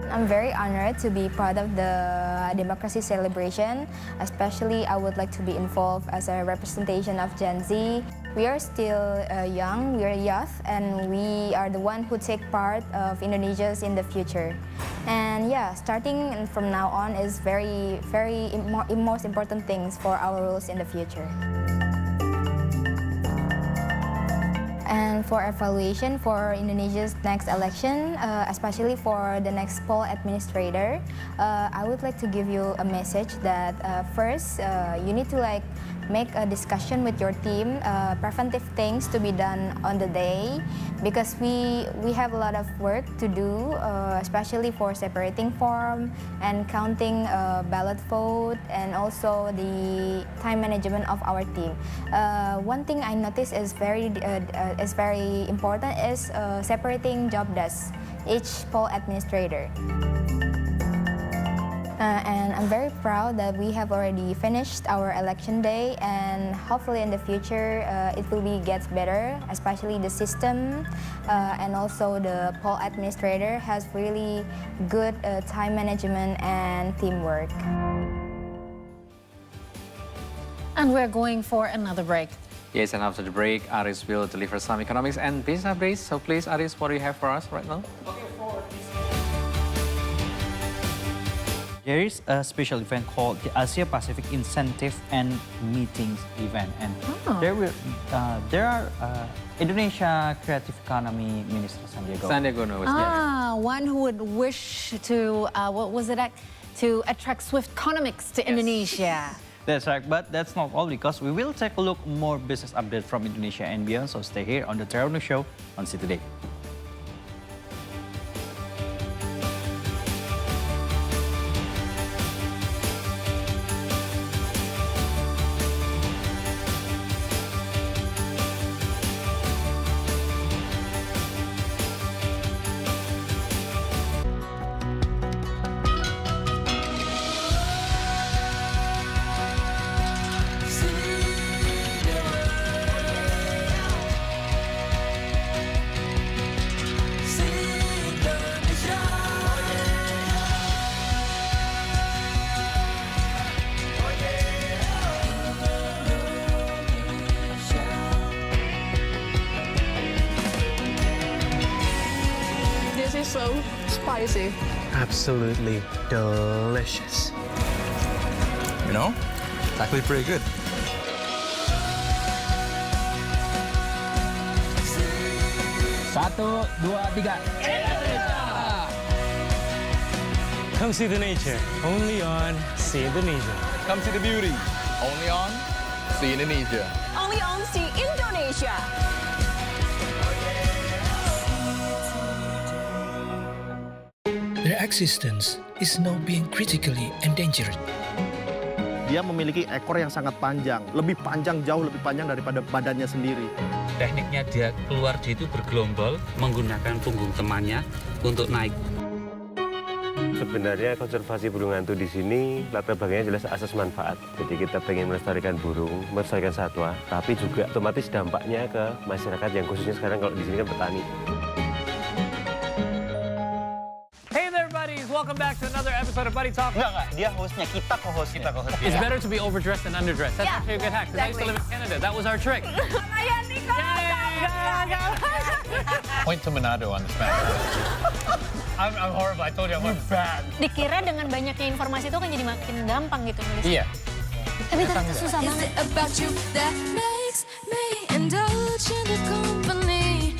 I'm very honored to be part of the democracy celebration. Especially, I would like to be involved as a representation of Gen Z. We are still young, we are youth, and we are the one who take part of Indonesia's in the future. And yeah, starting from now on is very most important things for our rules in the future. And for evaluation for Indonesia's next election, especially for the next poll administrator, I would like to give you a message that first, you need to like make a discussion with your team, preventive things to be done on the day, because we have a lot of work to do, especially for separating form and counting ballot vote, and also the time management of our team. One thing I noticed is very important is separating job desks, each poll administrator. And I'm very proud that we have already finished our election day, and hopefully in the future it will gets better, especially the system, and also the poll administrator has really good time management and teamwork. And we're going for another break. Yes, and after the break, Aris will deliver some economics and business updates. So please, Aris, what do you have for us right now? There is a special event called the Asia Pacific Incentive and Meetings event, and there are Indonesia Creative Economy Minister Sandiaga. Sandiaga Uno, yes. One who would wish to to attract swift economics to Indonesia. That's right, but that's not all, because we will take a look more business update from Indonesia and beyond. So stay here on the Terra News Show on See Today. spicy. Absolutely delicious. You know, it's actually pretty good. Satu, dua, tiga. Come see the nature, only on See Indonesia. Come see the beauty. Only on See Indonesia. Only on See Indonesia. Their existence is now being critically endangered. Dia memiliki ekor yang sangat panjang, lebih panjang, jauh lebih panjang daripada badannya sendiri. Tekniknya dia keluar dia itu bergelombol menggunakan punggung temannya untuk naik. Sebenarnya konservasi burung hantu di sini latar belakangnya jelas asas manfaat. Jadi kita pengen melestarikan burung, melestarikan satwa, tapi juga otomatis dampaknya ke masyarakat yang khususnya sekarang kalau di sini kan petani. Hey there, buddies! Welcome back to another episode of Buddy Talk. Enggak. Dia hostnya, kita co-hostnya. It's better to be overdressed than underdressed. That's Yeah, actually a good hack, because I used to live in Canada. That was our trick. Point to Manado on this map. I'm horrible. I told you I'm bad. Dikira dengan banyaknya informasi itu kan jadi makin gampang gitu nulis. Iya. Tapi ternyata susah banget. About you that makes me indulge in the company.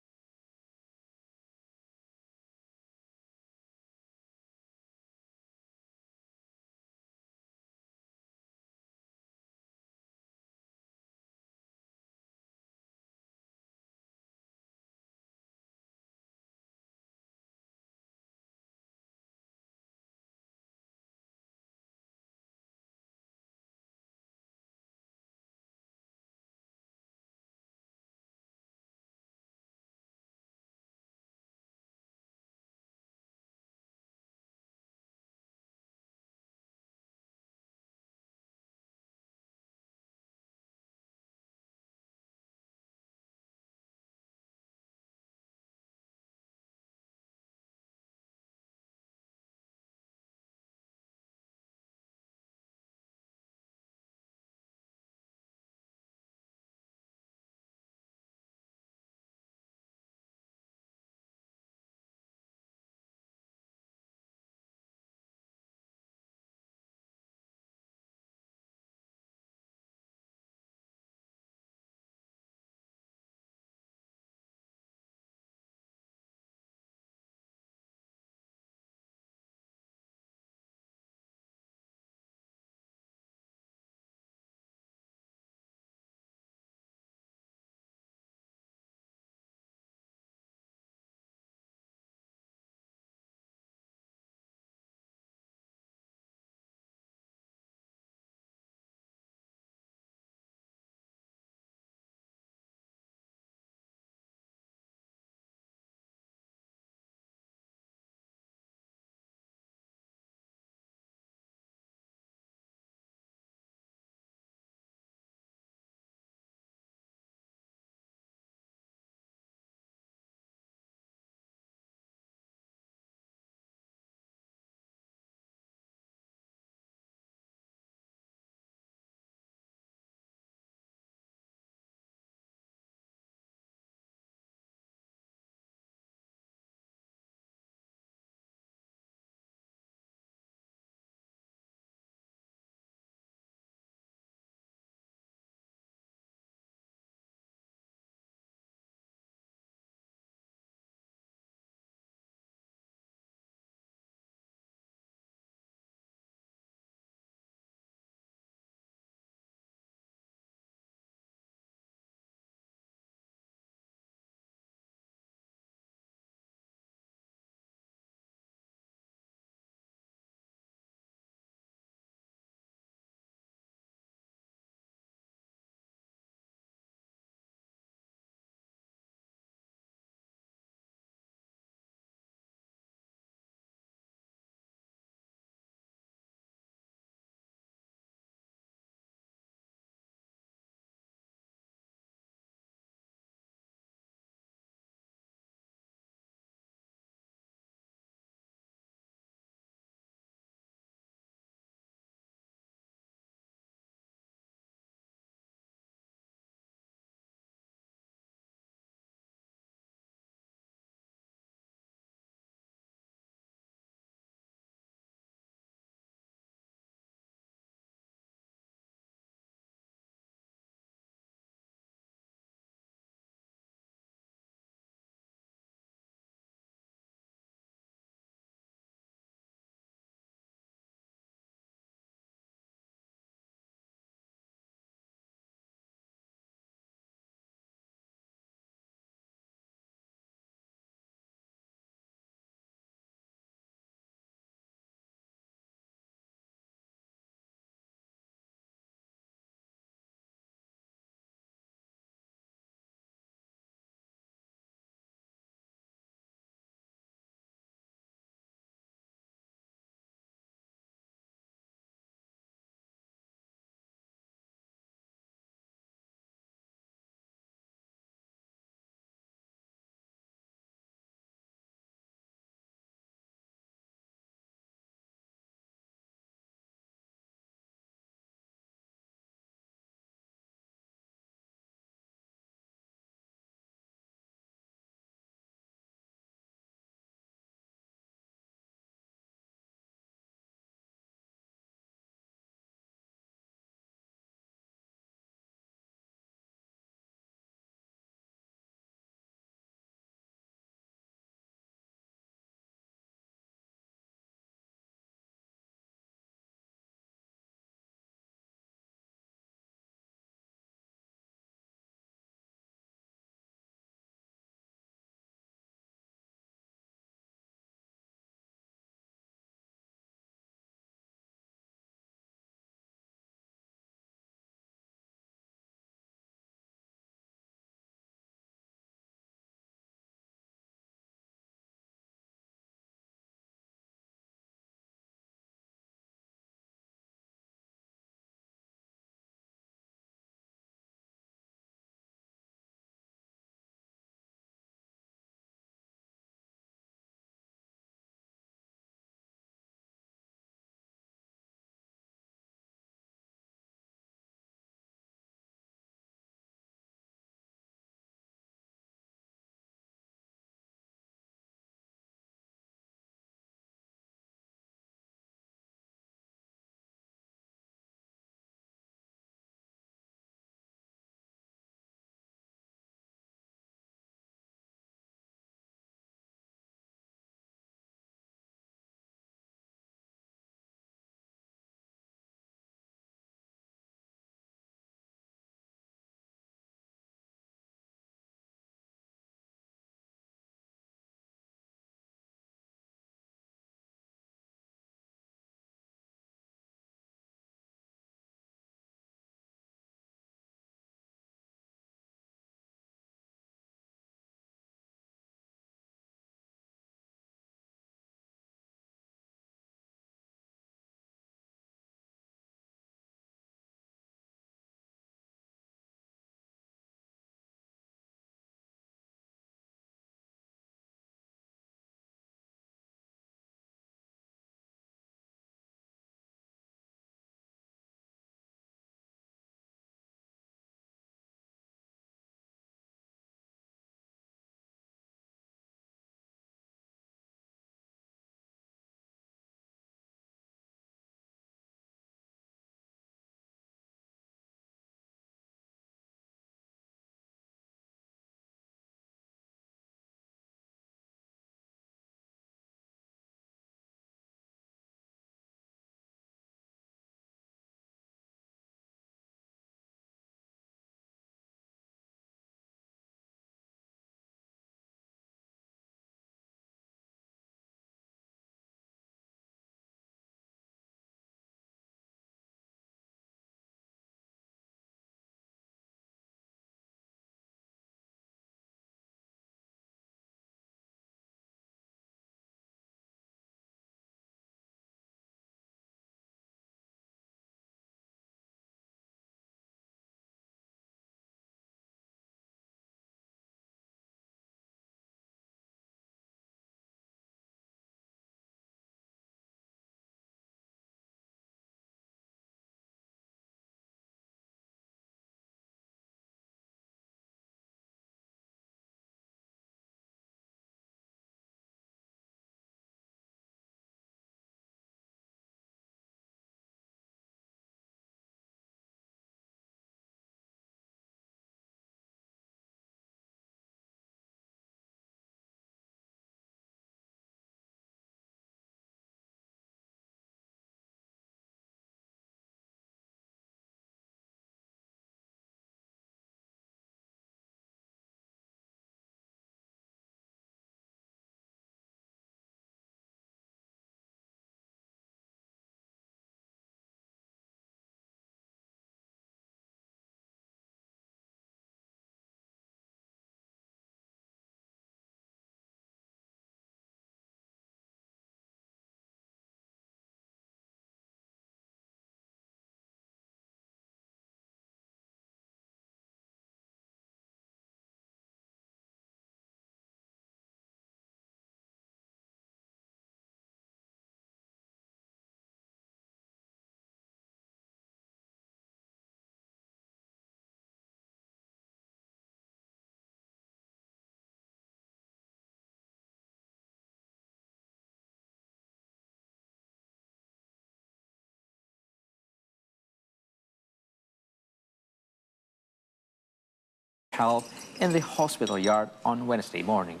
held in the hospital yard on Wednesday morning.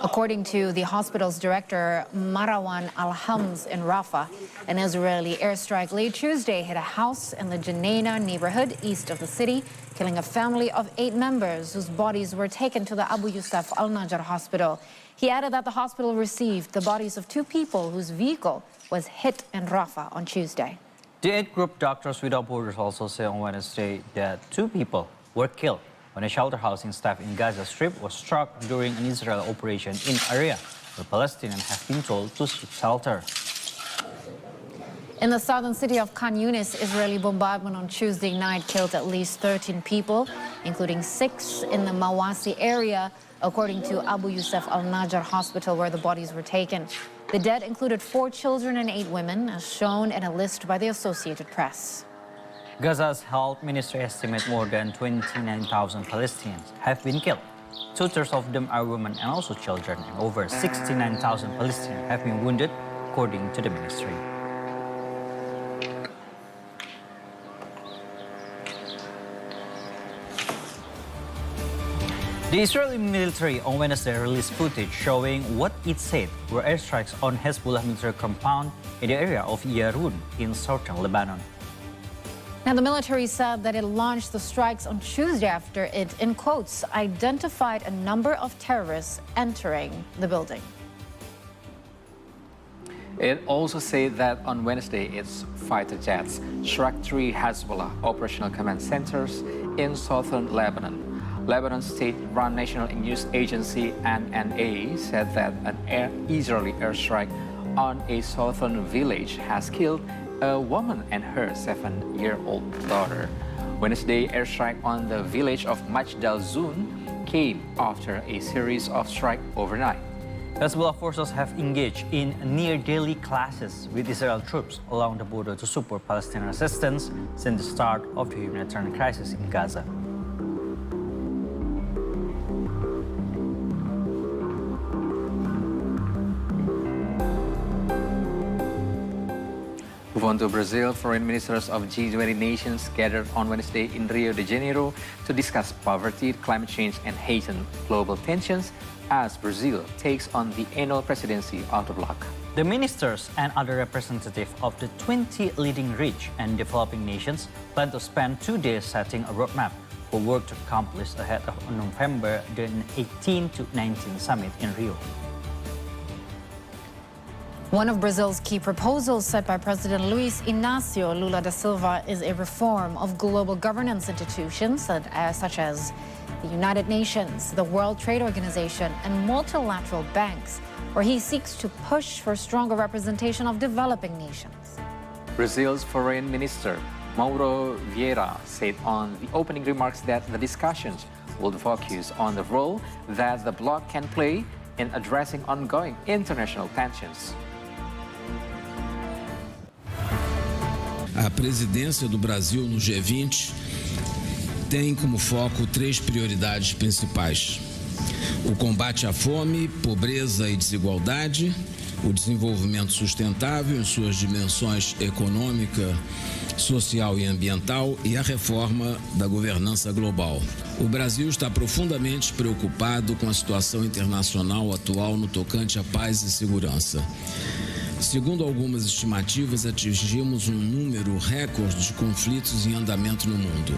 According to the hospital's director, Marwan Al-Hams in Rafah, an Israeli airstrike late Tuesday hit a house in the Jenaina neighborhood east of the city, killing a family of 8 members whose bodies were taken to the Abu Yusuf Al-Najjar hospital. He added that the hospital received the bodies of 2 people whose vehicle was hit in Rafah on Tuesday. The aid group Doctors Without Borders also said on Wednesday that 2 people were killed when a shelter housing staff in Gaza Strip was struck during an Israeli operation in an area where Palestinians have been told to seek shelter. In the southern city of Khan Yunis, Israeli bombardment on Tuesday night killed at least 13 people, including 6 in the Mawasi area, according to Abu Yusuf Al-Najjar hospital where the bodies were taken. The dead included 4 children and 8 women, as shown in a list by the Associated Press. Gaza's health ministry estimates more than 29,000 Palestinians have been killed. 2/3 of them are women and also children, and over 69,000 Palestinians have been wounded, according to the ministry. The Israeli military on Wednesday released footage showing what it said were airstrikes on Hezbollah military compound in the area of Yarun in southern Lebanon. Now, the military said that it launched the strikes on Tuesday after it, in quotes, identified a number of terrorists entering the building. It also said that on Wednesday, its fighter jets struck 3 Hezbollah operational command centers in southern Lebanon. Lebanon's state-run national news agency NNA said that an Israeli airstrike on a southern village has killed a woman and her 7-year-old daughter. Wednesday airstrike on the village of Majdal Zun came after a series of strikes overnight. Hezbollah forces have engaged in near-daily clashes with Israel troops along the border to support Palestinian resistance since the start of the humanitarian crisis in Gaza. Move on to Brazil. Foreign ministers of G20 nations gathered on Wednesday in Rio de Janeiro to discuss poverty, climate change, and heightened global tensions as Brazil takes on the annual presidency of the bloc. The ministers and other representatives of the 20 leading rich and developing nations plan to spend 2 days setting a roadmap for work to accomplish ahead of November the 18 to 19 summit in Rio. One of Brazil's key proposals set by President Luiz Inácio Lula da Silva is a reform of global governance institutions such as the United Nations, the World Trade Organization, and multilateral banks, where he seeks to push for stronger representation of developing nations. Brazil's Foreign Minister Mauro Vieira said on the opening remarks that the discussions will focus on the role that the bloc can play in addressing ongoing international tensions. A presidência do Brasil no G20 tem como foco 3 prioridades principais: o combate à fome, pobreza e desigualdade, o desenvolvimento sustentável em suas dimensões econômica, social e ambiental e a reforma da governança global. O Brasil está profundamente preocupado com a situação internacional atual no tocante à paz e segurança. Segundo algumas estimativas, atingimos um número recorde de conflitos em andamento no mundo,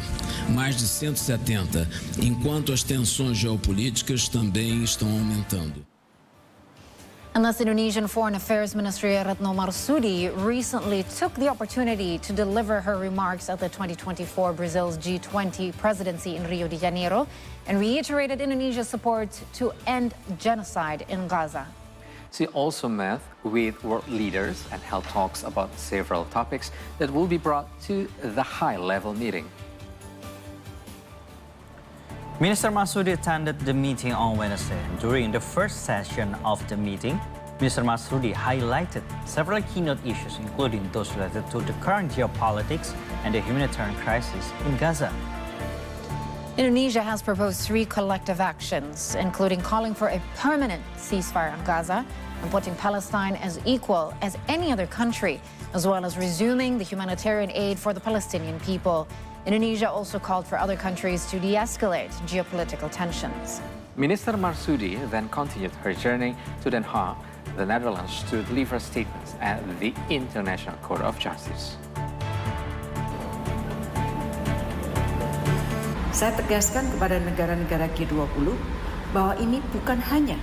mais de 170, enquanto as tensões geopolíticas também estão aumentando. And thus, Indonesian Foreign Affairs Minister Retno Marsudi recently took the opportunity to deliver her remarks at the 2024 Brazil's G20 presidency in Rio de Janeiro and reiterated Indonesia's support to end genocide in Gaza. She also met with world leaders and held talks about several topics that will be brought to the high-level meeting. Minister Marsudi attended the meeting on Wednesday. During the first session of the meeting, Minister Marsudi highlighted several keynote issues, including those related to the current geopolitics and the humanitarian crisis in Gaza. Indonesia has proposed 3 collective actions, including calling for a permanent ceasefire in Gaza and putting Palestine as equal as any other country, as well as resuming the humanitarian aid for the Palestinian people. Indonesia also called for other countries to de-escalate geopolitical tensions. Minister Marsudi then continued her journey to Den Haag, the Netherlands, to deliver statements at the International Court of Justice. Saya tegaskan kepada negara-negara G20 bahwa ini bukan hanya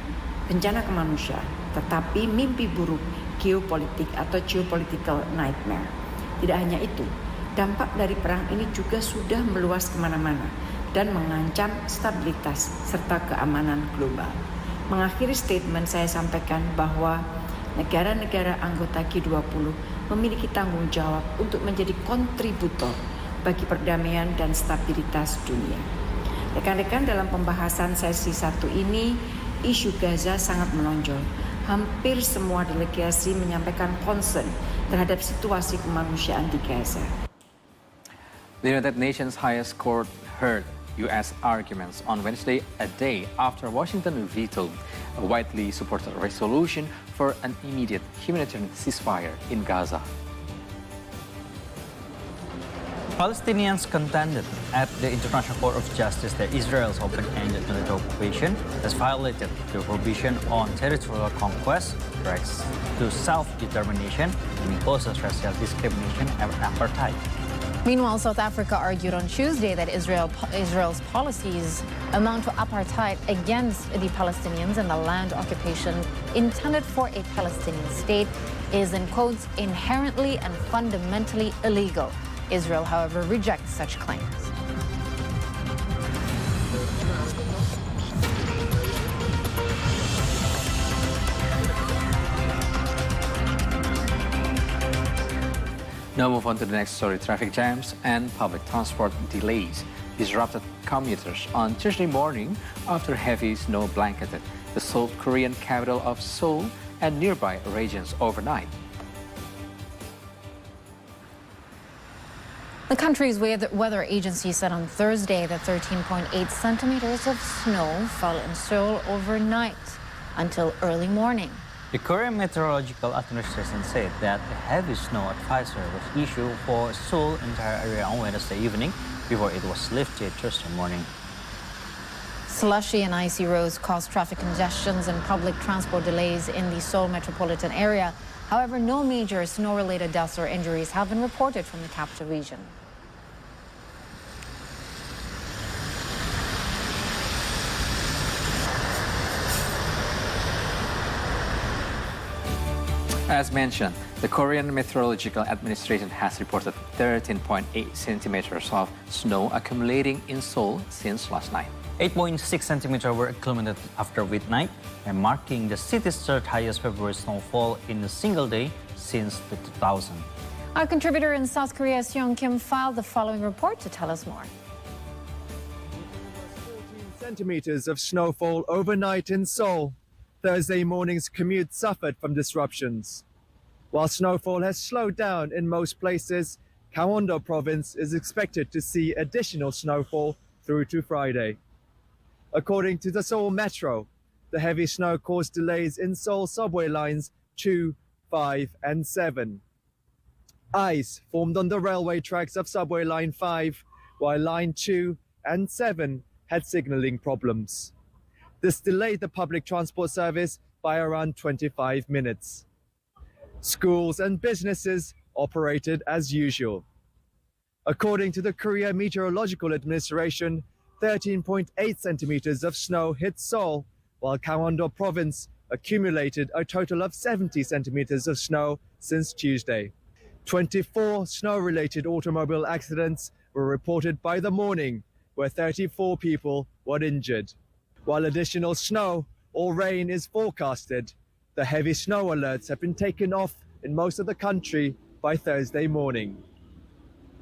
bencana kemanusiaan, tetapi mimpi buruk geopolitik atau geopolitical nightmare. Tidak hanya itu, dampak dari perang ini juga sudah meluas kemana-mana dan mengancam stabilitas serta keamanan global. Mengakhiri statement saya sampaikan bahwa negara-negara anggota G20 memiliki tanggung jawab untuk menjadi kontributor bagi perdamaian dan stabilitas dunia. Rekan-rekan, dalam pembahasan sesi 1 ini, isu Gaza sangat menonjol. Hampir semua delegasi menyampaikan concern terhadap situasi kemanusiaan di Gaza. The United Nations highest court heard U.S. arguments on Wednesday, a day after Washington vetoed a widely supported resolution for an immediate humanitarian ceasefire in Gaza. Palestinians contended at the International Court of Justice that Israel's open-ended military occupation has violated the provision on territorial conquest, rights to self-determination, and imposes racial discrimination and apartheid. Meanwhile, South Africa argued on Tuesday that Israel's policies amount to apartheid against the Palestinians, and the land occupation intended for a Palestinian state is, in quotes, inherently and fundamentally illegal. Israel, however, rejects such claims. Now move on to the next story. Traffic jams and public transport delays disrupted commuters on Tuesday morning after heavy snow blanketed the South Korean capital of Seoul and nearby regions overnight. The country's weather agency said on Thursday that 13.8 centimeters of snow fell in Seoul overnight until early morning. The Korean Meteorological Administration said that a heavy snow advisory was issued for Seoul entire area on Wednesday evening before it was lifted Thursday morning. Slushy and icy roads caused traffic congestions and public transport delays in the Seoul metropolitan area. However, no major snow-related deaths or injuries have been reported from the capital region. As mentioned, the Korean Meteorological Administration has reported 13.8 centimeters of snow accumulating in Seoul since last night. 8.6 centimeters were accumulated after midnight, and marking the city's third highest February snowfall in a single day since the 2000. Our contributor in South Korea, Seong Kim, filed the following report to tell us more. 14 centimeters of snowfall overnight in Seoul. Thursday morning's commute suffered from disruptions. While snowfall has slowed down in most places, Gangwon-do province is expected to see additional snowfall through to Friday. According to the Seoul Metro, the heavy snow caused delays in Seoul subway lines 2, 5 and 7. Ice formed on the railway tracks of subway line 5, while line 2 and 7 had signaling problems. This delayed the public transport service by around 25 minutes. Schools and businesses operated as usual. According to the Korea Meteorological Administration, 13.8 centimeters of snow hit Seoul, while Gangwon-do province accumulated a total of 70 centimeters of snow since Tuesday. 24 snow-related automobile accidents were reported by the morning, where 34 people were injured. While additional snow or rain is forecasted, the heavy snow alerts have been taken off in most of the country by Thursday morning.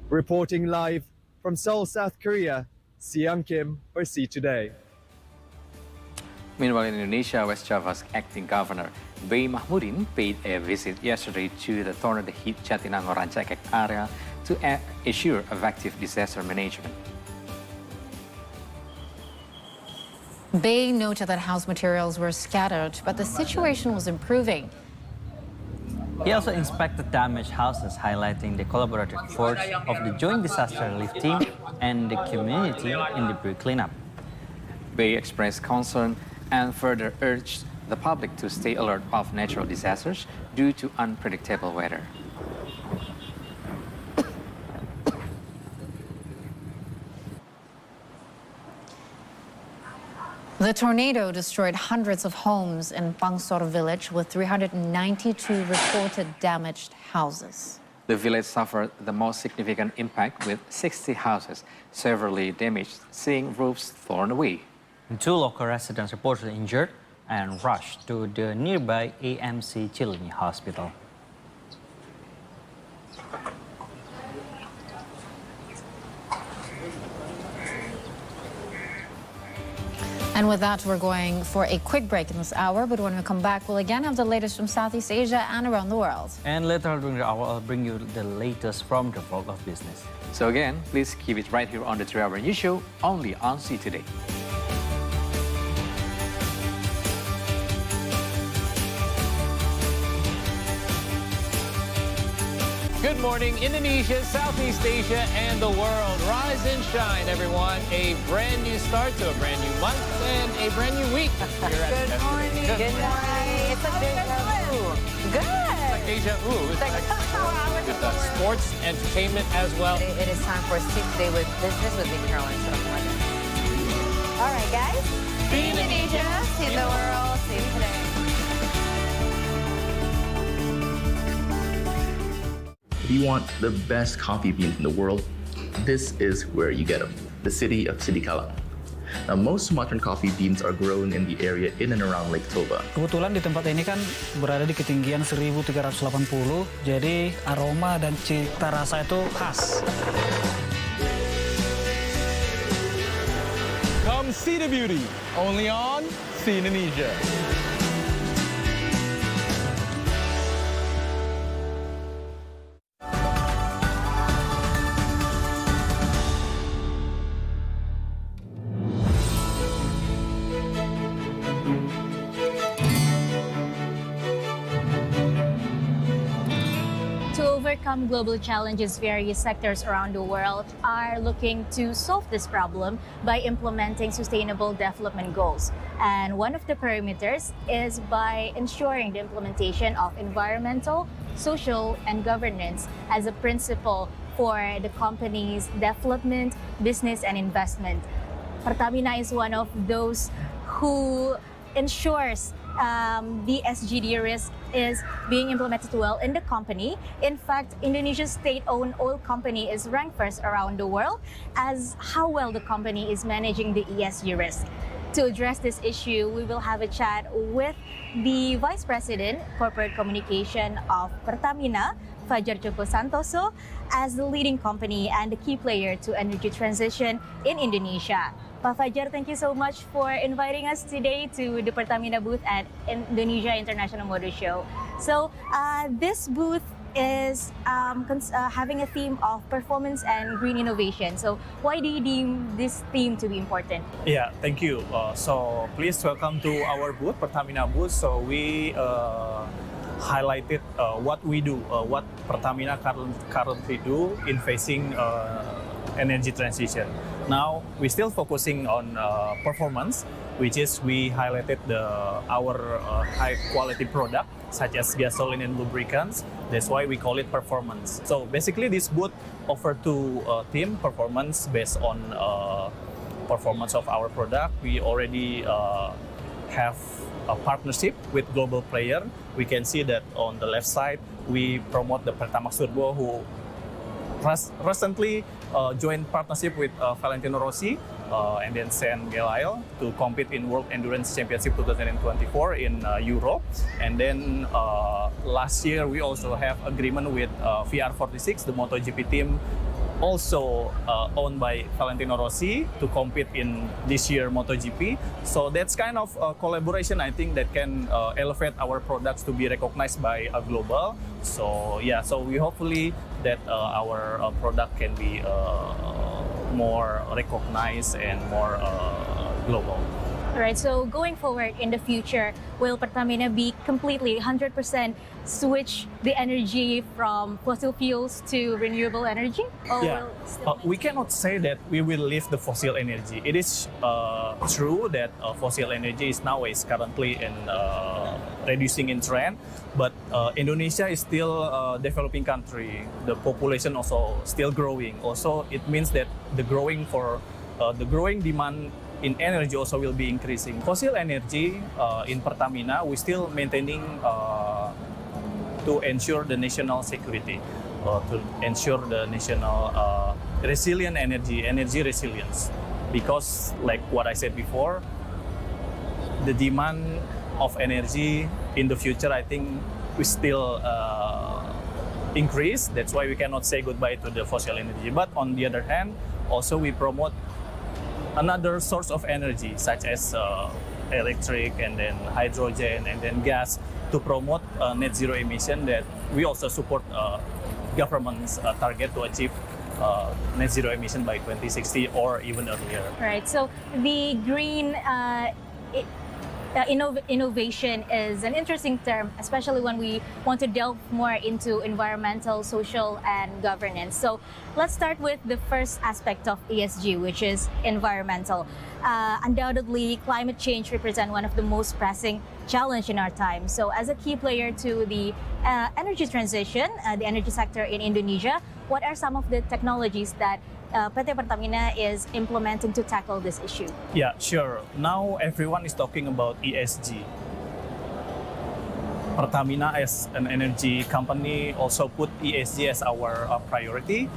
Reporting live from Seoul, South Korea, Seong Kim for See Today. Meanwhile, in Indonesia, West Java's acting governor, B. Mahmudin, paid a visit yesterday to the tornado-hit Jatinangor Rancaikek area to assure effective disaster management. Bay noted that house materials were scattered, but the situation was improving. He also inspected damaged houses, highlighting the collaborative efforts of the Joint Disaster Relief Team and the community in debris cleanup. Bay expressed concern and further urged the public to stay alert of natural disasters due to unpredictable weather. The tornado destroyed hundreds of homes in Pangsor village with 392 reported damaged houses. The village suffered the most significant impact with 60 houses severely damaged, seeing roofs torn away. 2 local residents reportedly injured and rushed to the nearby AMC Cileunyi Hospital. And with that, we're going for a quick break in this hour. But when we come back, we'll again have the latest from Southeast Asia and around the world. And later during the hour, I'll bring you the latest from the world of business. So again, please keep it right here on the 3-Hour News Show, only on See Today. Good morning, Indonesia, Southeast Asia, and the world. Rise and shine, everyone. A brand new start to a brand new month and a brand new week. Good morning. Good morning. It's like deja vu. Good. It's like deja vu. It's like with sports, entertainment as well. It is time for See Today with Business with me, Caroline. All right, guys. See Indonesia, see the world, see today. If you want the best coffee beans in the world, this is where you get them, the city of Sidikalang. Now, most Sumatran coffee beans are grown in the area in and around Lake Toba. Kebetulan di tempat ini kan berada di ketinggian 1380, jadi aroma dan cita rasa itu khas. Come see the beauty, only on See Indonesia. Global challenges, various sectors around the world are looking to solve this problem by implementing sustainable development goals. And one of the parameters is by ensuring the implementation of environmental, social, and governance as a principle for the company's development, business, and investment. Pertamina is one of those who ensures the SGD risk is being implemented well in the company. In fact, Indonesia's state-owned oil company is ranked first around the world as how well the company is managing the ESG risk. To address this issue, we will have a chat with the Vice President, Corporate Communication of Pertamina, Fajar Joko Santoso, as the leading company and the key player to energy transition in Indonesia. Pak Fajar, thank you so much for inviting us today to the Pertamina booth at Indonesia International Motor Show. So this booth is having a theme of performance and green innovation. So why do you deem this theme to be important? Yeah, thank you. So please welcome to our booth, Pertamina booth. So we highlighted what we do, what Pertamina currently do in facing energy transition. Now we're still focusing on performance, which is we highlighted our high quality product such as gasoline and lubricants. That's why we call it performance. So basically this booth offer two theme, performance based on performance of our product. We already have a partnership with global player. We can see that on the left side, we promote the Pertamax Turbo, who recently joined partnership with Valentino Rossi and then Saint Gelael to compete in World Endurance Championship 2024 in Europe. And then last year we also have agreement with VR46, the MotoGP team, also owned by Valentino Rossi, to compete in this year MotoGP. So that's kind of collaboration, I think, that can elevate our products to be recognized by a global. So yeah, so we hopefully that our product can be more recognized and more global. Right, so going forward in the future, will Pertamina be completely 100% switch the energy from fossil fuels to renewable energy? Or will still we cannot say that we will leave the fossil energy. It is true that fossil energy is nowadays currently in reducing in trend, but Indonesia is still a developing country. The population also still growing. Also, it means that the growing demand in energy also will be increasing. Fossil energy in Pertamina, we still maintaining to ensure the national security, to ensure the national resilient energy resilience. Because like what I said before, the demand of energy in the future, I think we still increase. That's why we cannot say goodbye to the fossil energy. But on the other hand, also we promote another source of energy, such as electric and then hydrogen and then gas, to promote net zero emission. That we also support government's target to achieve net zero emission by 2060 or even earlier. Right, so the green innovation is an interesting term, especially when we want to delve more into environmental, social, and governance. So let's start with the first aspect of ESG, which is environmental. Undoubtedly, climate change represents one of the most pressing challenges in our time. So as a key player to the energy transition, the energy sector in Indonesia, what are some of the technologies that PT Pertamina is implementing to tackle this issue? Yeah, sure. Now everyone is talking about ESG. Pertamina as an energy company also put ESG as our priority.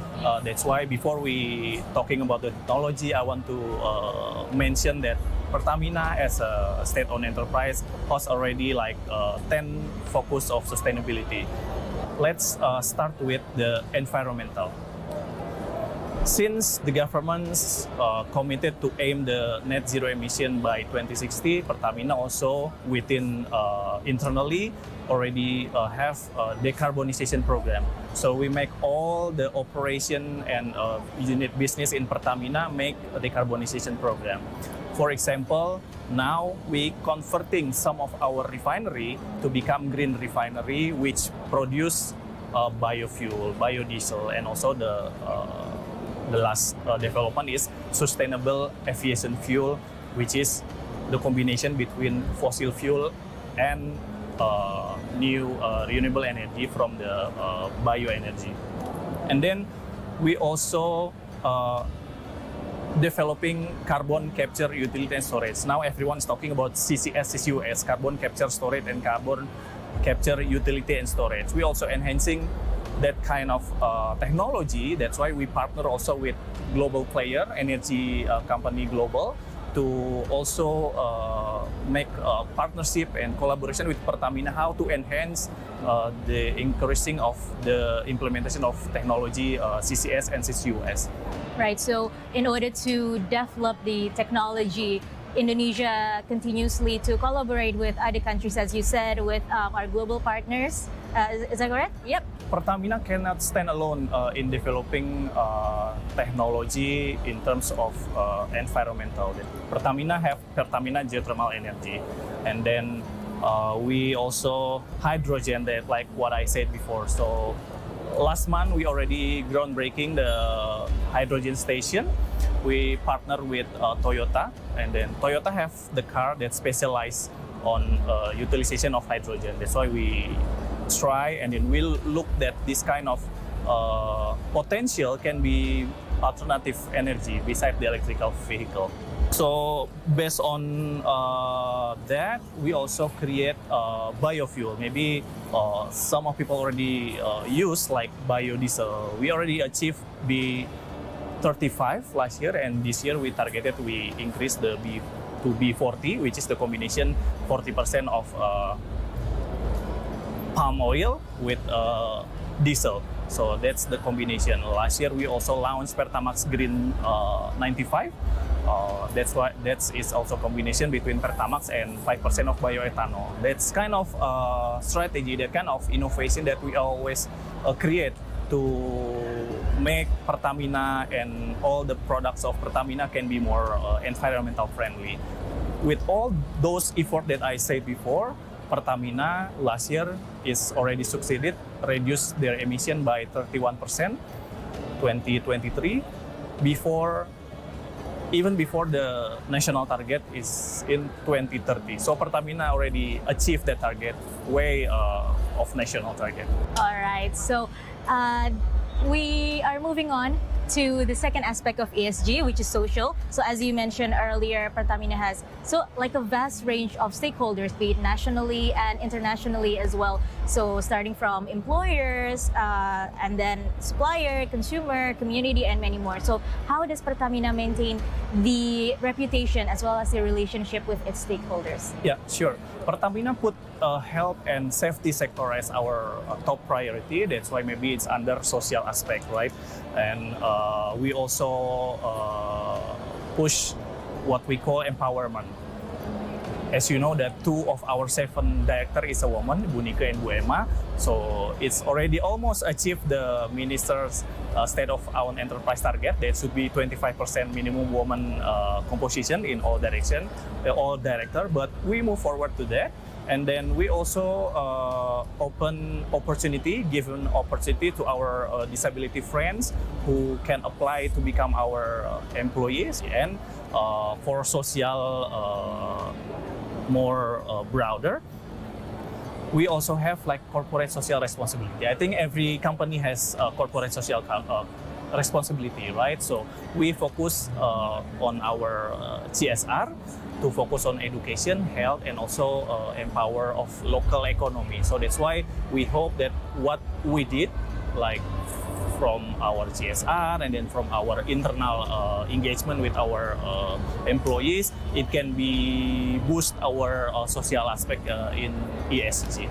That's why before we talking about the technology, I want to mention that Pertamina as a state-owned enterprise has already like 10 focus of sustainability. Let's start with the environmental. Since the government's committed to aim the net zero emission by 2060, Pertamina also within internally already have a decarbonization program. So we make all the operation and unit business in Pertamina make a decarbonization program. For example, now we converting some of our refinery to become green refinery, which produce biofuel, biodiesel, and also the last development is sustainable aviation fuel, which is the combination between fossil fuel and new renewable energy from the bioenergy. And then we also developing carbon capture, utility and storage. Now everyone's talking about CCS, CCUS, carbon capture, storage and carbon capture, utility and storage. We also enhancing that kind of technology. That's why we partner also with global player, energy company global, to also make a partnership and collaboration with Pertamina how to enhance the increasing of the implementation of technology CCS and CCUS. Right, so in order to develop the technology, Indonesia continuously to collaborate with other countries, as you said, with our global partners. Is that correct? Yep. Pertamina cannot stand alone in developing technology in terms of environmental. Pertamina have Pertamina geothermal energy, and then we also hydrogen, that like what I said before. So last month we already groundbreaking the hydrogen station. We partner with Toyota, and then Toyota have the car that specialize on utilization of hydrogen. That's why we try, and then we'll look that this kind of potential can be alternative energy beside the electrical vehicle. So based on that, we also create biofuel. Maybe some of people already use like biodiesel. We already achieved B35 last year, and this year we targeted, we increased the B to B40, which is the combination 40% of palm oil with diesel. So that's the combination. Last year we also launched Pertamax Green 95. That's why that is also combination between Pertamax and 5% of bioethanol. That's kind of strategy, that kind of innovation that we always create to make Pertamina and all the products of Pertamina can be more environmental friendly. with all those effort that I said before, Pertamina last year is already succeeded, reduced their emission by 31%, 2023, even before the national target is in 2030. So Pertamina already achieved that target way of national target. All right, so we are moving on to the second aspect of ESG, which is social. So as you mentioned earlier, Pertamina has a vast range of stakeholders, be it nationally and internationally as well. So starting from employers, and then supplier, consumer, community, and many more. So how does Pertamina maintain the reputation as well as the relationship with its stakeholders? Yeah, sure. Pertamina put health and safety sector as our top priority. That's why maybe it's under social aspect, right? And we also push what we call empowerment. As you know, that 2 of our 7 directors is a woman, Bu Nika and Bu Emma. So it's already almost achieved the minister's state-of-owned enterprise target. That should be 25% minimum woman composition in all direction, all director. But we move forward to that. And then we also given opportunity to our disability friends who can apply to become our employees, and for social more broader. We also have like corporate social responsibility. I think every company has corporate social responsibility, right? So we focus on our CSR to focus on education, health, and also empower of local economy. So that's why we hope that what we did, like from our CSR and then from our internal engagement with our employees, it can be boost our social aspect in ESG.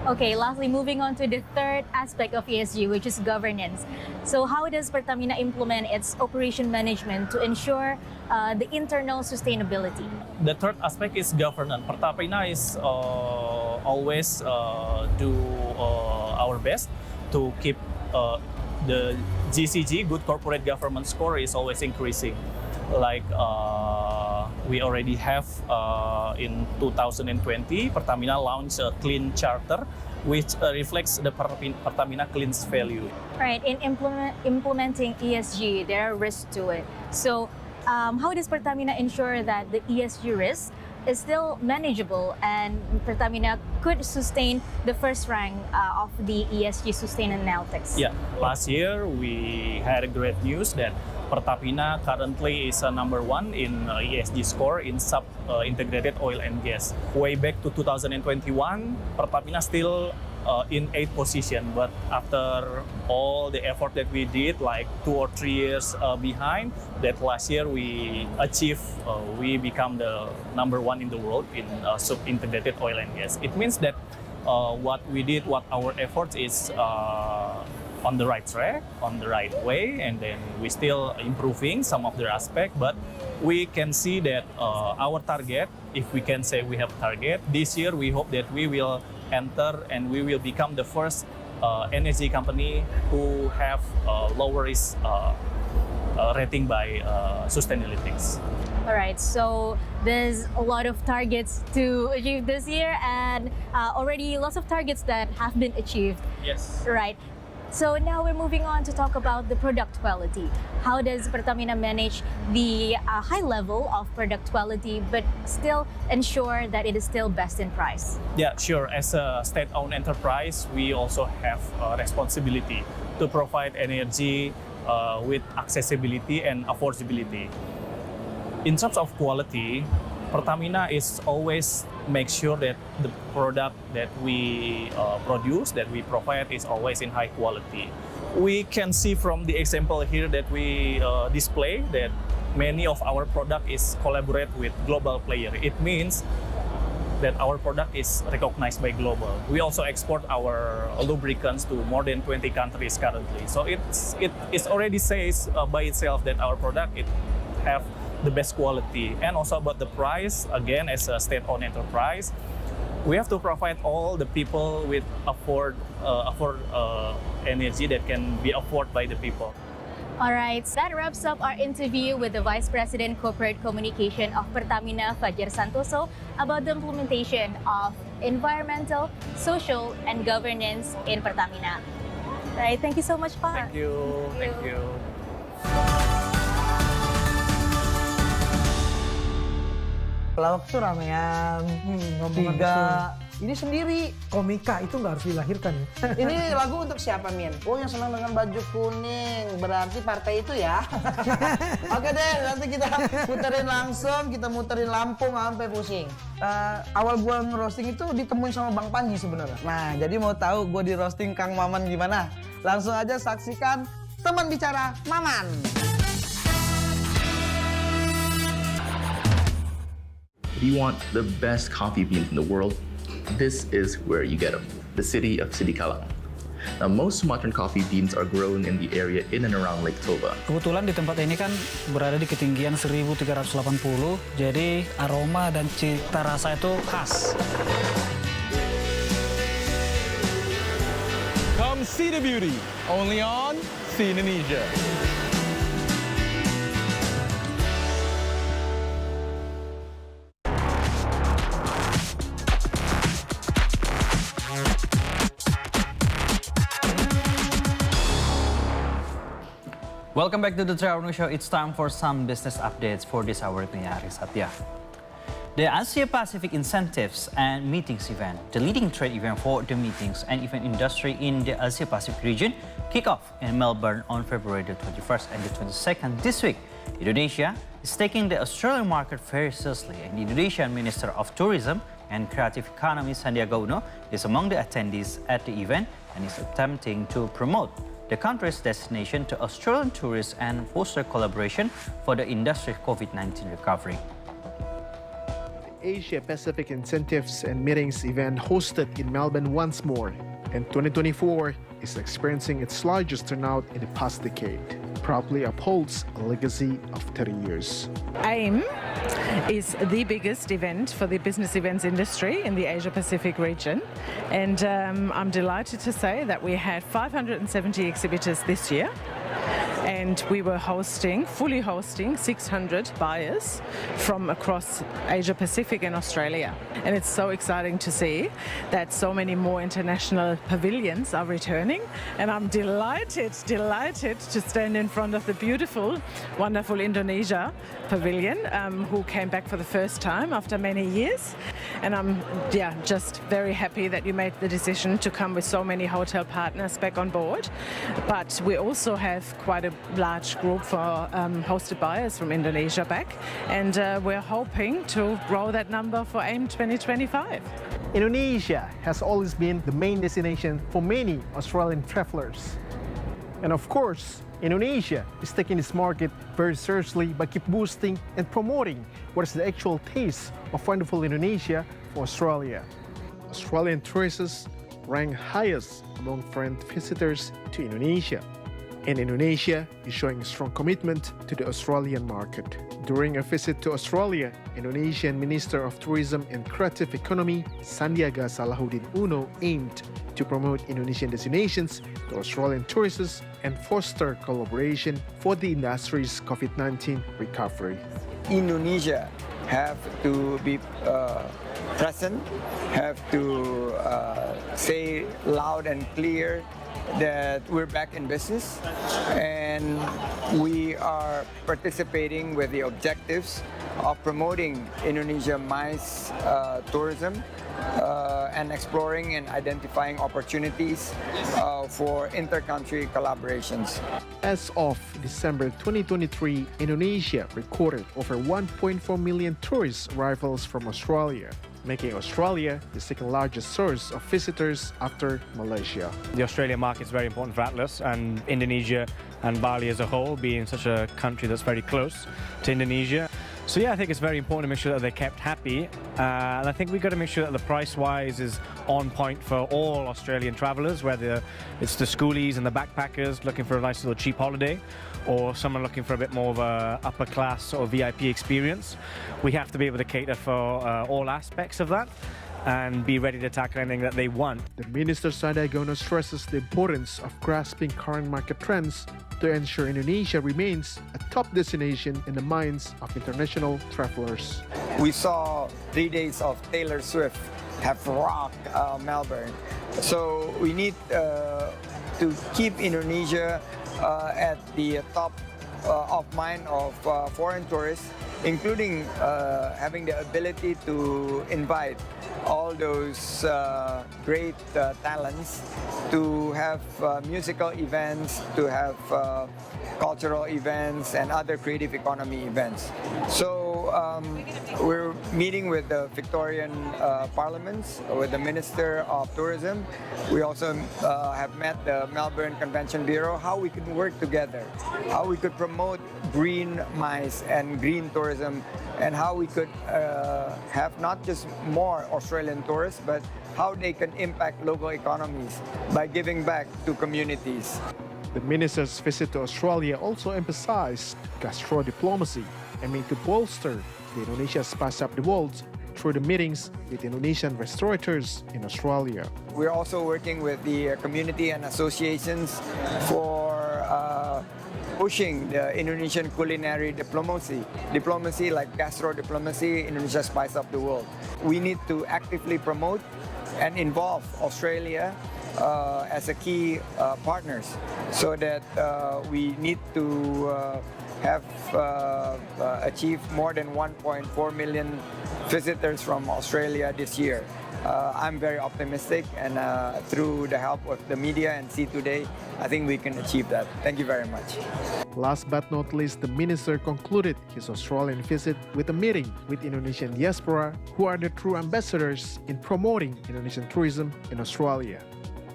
Okay, lastly, moving on to the third aspect of ESG, which is governance. So how does Pertamina implement its operation management to ensure the internal sustainability? The third aspect is governance. Pertamina is always do our best to keep the GCG, Good Corporate Governance score, is always increasing. Like we already have in 2020, Pertamina launched a clean charter, which reflects the Pertamina clean's value. Right, in implementing ESG, there are risks to it. So how does Pertamina ensure that the ESG risk is still manageable and Pertamina could sustain the first rank of the ESG Sustainalytics? Yeah, last year we had a great news that Pertamina currently is number 1 in ESG score in sub-integrated oil and gas. Way back to 2021, Pertamina still in 8th position, but after all the effort that we did, like 2 or 3 years behind, that last year we achieved, we become the number 1 in the world in sub-integrated oil and gas. It means that what we did, what our efforts is on the right track, on the right way, and then we still improving some of the aspect, but we can see that our target, if we can say we have target, this year we hope that we will enter and we will become the first energy company who have lower risk rating by Sustainalytics. All right, so there's a lot of targets to achieve this year, and already lots of targets that have been achieved. Yes. Right. So now we're moving on to talk about the product quality. How does Pertamina manage the high level of product quality but still ensure that it is still best in price? Yeah, sure. As a state-owned enterprise, we also have a responsibility to provide energy with accessibility and affordability. In terms of quality, Pertamina is always make sure that the product that we produce, that we provide, is always in high quality. We can see from the example here that we display that many of our product is collaborate with global player. It means that our product is recognized by global. We also export our lubricants to more than 20 countries currently. So it already says by itself that our product have the best quality. And also about the price, again, as a state-owned enterprise, we have to provide all the people with afford energy that can be afforded by the people. All right, so that wraps up our interview with the Vice President Corporate Communication of Pertamina, Fajar Santoso, about the implementation of environmental, social, and governance in Pertamina. All right, thank you so much, Pa. Thank you. Thank you. Pelawak itu ramean, tiga. Ini sendiri. Komika itu nggak harus dilahirkan ya. Ini lagu untuk siapa, Min? Oh, yang senang dengan baju kuning. Berarti partai itu ya. Oke deh, nanti kita muterin langsung. Kita muterin Lampung sampai pusing. Awal gua ngerosting itu ditemuin sama Bang Panji sebenarnya. Nah, jadi mau tahu gua di roasting Kang Maman gimana? Langsung aja saksikan Teman Bicara Maman. If you want the best coffee beans in the world, this is where you get them, the city of Sidikalang. Now, most Sumatran coffee beans are grown in the area in and around Lake Toba. Kebetulan di tempat ini kan berada di ketinggian 1380, jadi aroma dan cita rasa itu khas. Come see the beauty, only on See Indonesia. Welcome back to the Travel Show. It's time for some business updates for this hour with Ari Satya. The Asia Pacific Incentives and Meetings event, the leading trade event for the meetings and event industry in the Asia Pacific region, kick off in Melbourne on February the 21st and the 22nd this week. Indonesia is taking the Australian market very seriously, and the Indonesian Minister of Tourism and Creative Economy Sandiaga Uno is among the attendees at the event and is attempting to promote the country's destination to Australian tourists and foster collaboration for the industry's COVID-19 recovery. The Asia Pacific Incentives and Meetings event hosted in Melbourne once more, and 2024 is experiencing its largest turnout in the past decade, proudly upholds a legacy of 30 years. AIM is the biggest event for the business events industry in the Asia Pacific region, and I'm delighted to say that we had 570 exhibitors this year, and we were fully hosting 600 buyers from across Asia Pacific and Australia. And it's so exciting to see that so many more international pavilions are returning, and I'm delighted to stand in front of the beautiful, wonderful Indonesia pavilion, who came back for the first time after many years. And I'm just very happy that you made the decision to come with so many hotel partners back on board. But we also have quite a large group for hosted buyers from Indonesia back, and we're hoping to grow that number for AIM 2025. Indonesia has always been the main destination for many Australian travelers. And of course, Indonesia is taking this market very seriously by keep boosting and promoting what is the actual taste of wonderful Indonesia for Australia. Australian tourists rank highest among foreign visitors to Indonesia. And Indonesia is showing a strong commitment to the Australian market. During a visit to Australia, Indonesian Minister of Tourism and Creative Economy Sandiaga Salahuddin Uno aimed to promote Indonesian destinations to Australian tourists and foster collaboration for the industry's COVID-19 recovery. Indonesia have to be present, have to say loud and clear that we're back in business, and we are participating with the objectives of promoting Indonesia MICE tourism and exploring and identifying opportunities for inter-country collaborations. As of December 2023, Indonesia recorded over 1.4 million tourist arrivals from Australia, making Australia the second largest source of visitors after Malaysia. The Australian market is very important for Atlas, and Indonesia and Bali as a whole, being such a country that's very close to Indonesia. So yeah, I think it's very important to make sure that they're kept happy, and I think we've got to make sure that the price-wise is on point for all Australian travellers, whether it's the schoolies and the backpackers looking for a nice little cheap holiday, or someone looking for a bit more of a upper class or VIP experience. We have to be able to cater for all aspects of that. and be ready to tackle anything that they want. The Minister Sandiaga Uno stresses the importance of grasping current market trends to ensure Indonesia remains a top destination in the minds of international travelers. We saw 3 days of Taylor Swift have rocked Melbourne. So we need to keep Indonesia at the top of mind of foreign tourists, including having the ability to invite all those great talents to have musical events, to have cultural events and other creative economy events. So we're meeting with the Victorian parliaments, with the Minister of Tourism. We also have met the Melbourne Convention Bureau, how we can work together, how we could promote green MICE and green tourism, and how we could have not just more Australian tourists, but how they can impact local economies by giving back to communities. The minister's visit to Australia also emphasized gastro diplomacy, aiming to bolster the Indonesia Spice Up the World through the meetings with Indonesian restaurateurs in Australia. We're also working with the community and associations for pushing the Indonesian culinary diplomacy like gastro diplomacy, Indonesia Spice Up the World. We need to actively promote and involve Australia as a key partners, so that we need to have achieved more than 1.4 million visitors from Australia this year. I'm very optimistic, and through the help of the media and See Today, I think we can achieve that. Thank you very much. Last but not least, the minister concluded his Australian visit with a meeting with Indonesian diaspora, who are the true ambassadors in promoting Indonesian tourism in Australia.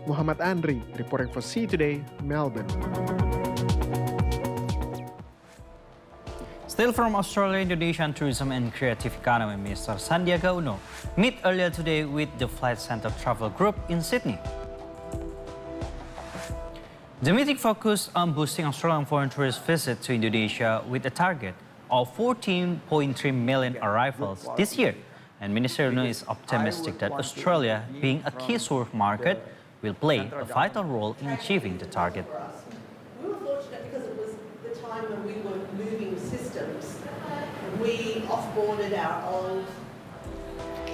Muhammad Andri, reporting for See Today, Melbourne. Still from Australia, Indonesian Tourism and Creative Economy Minister Sandiaga Uno met earlier today with the Flight Centre Travel Group in Sydney. The meeting focused on boosting Australian foreign tourist visits to Indonesia with a target of 14.3 million arrivals this year. And Minister Uno is optimistic that Australia, being a key source market, will play a vital role in achieving the target. We were fortunate because it was the time when we were moving systems. We offboarded our old.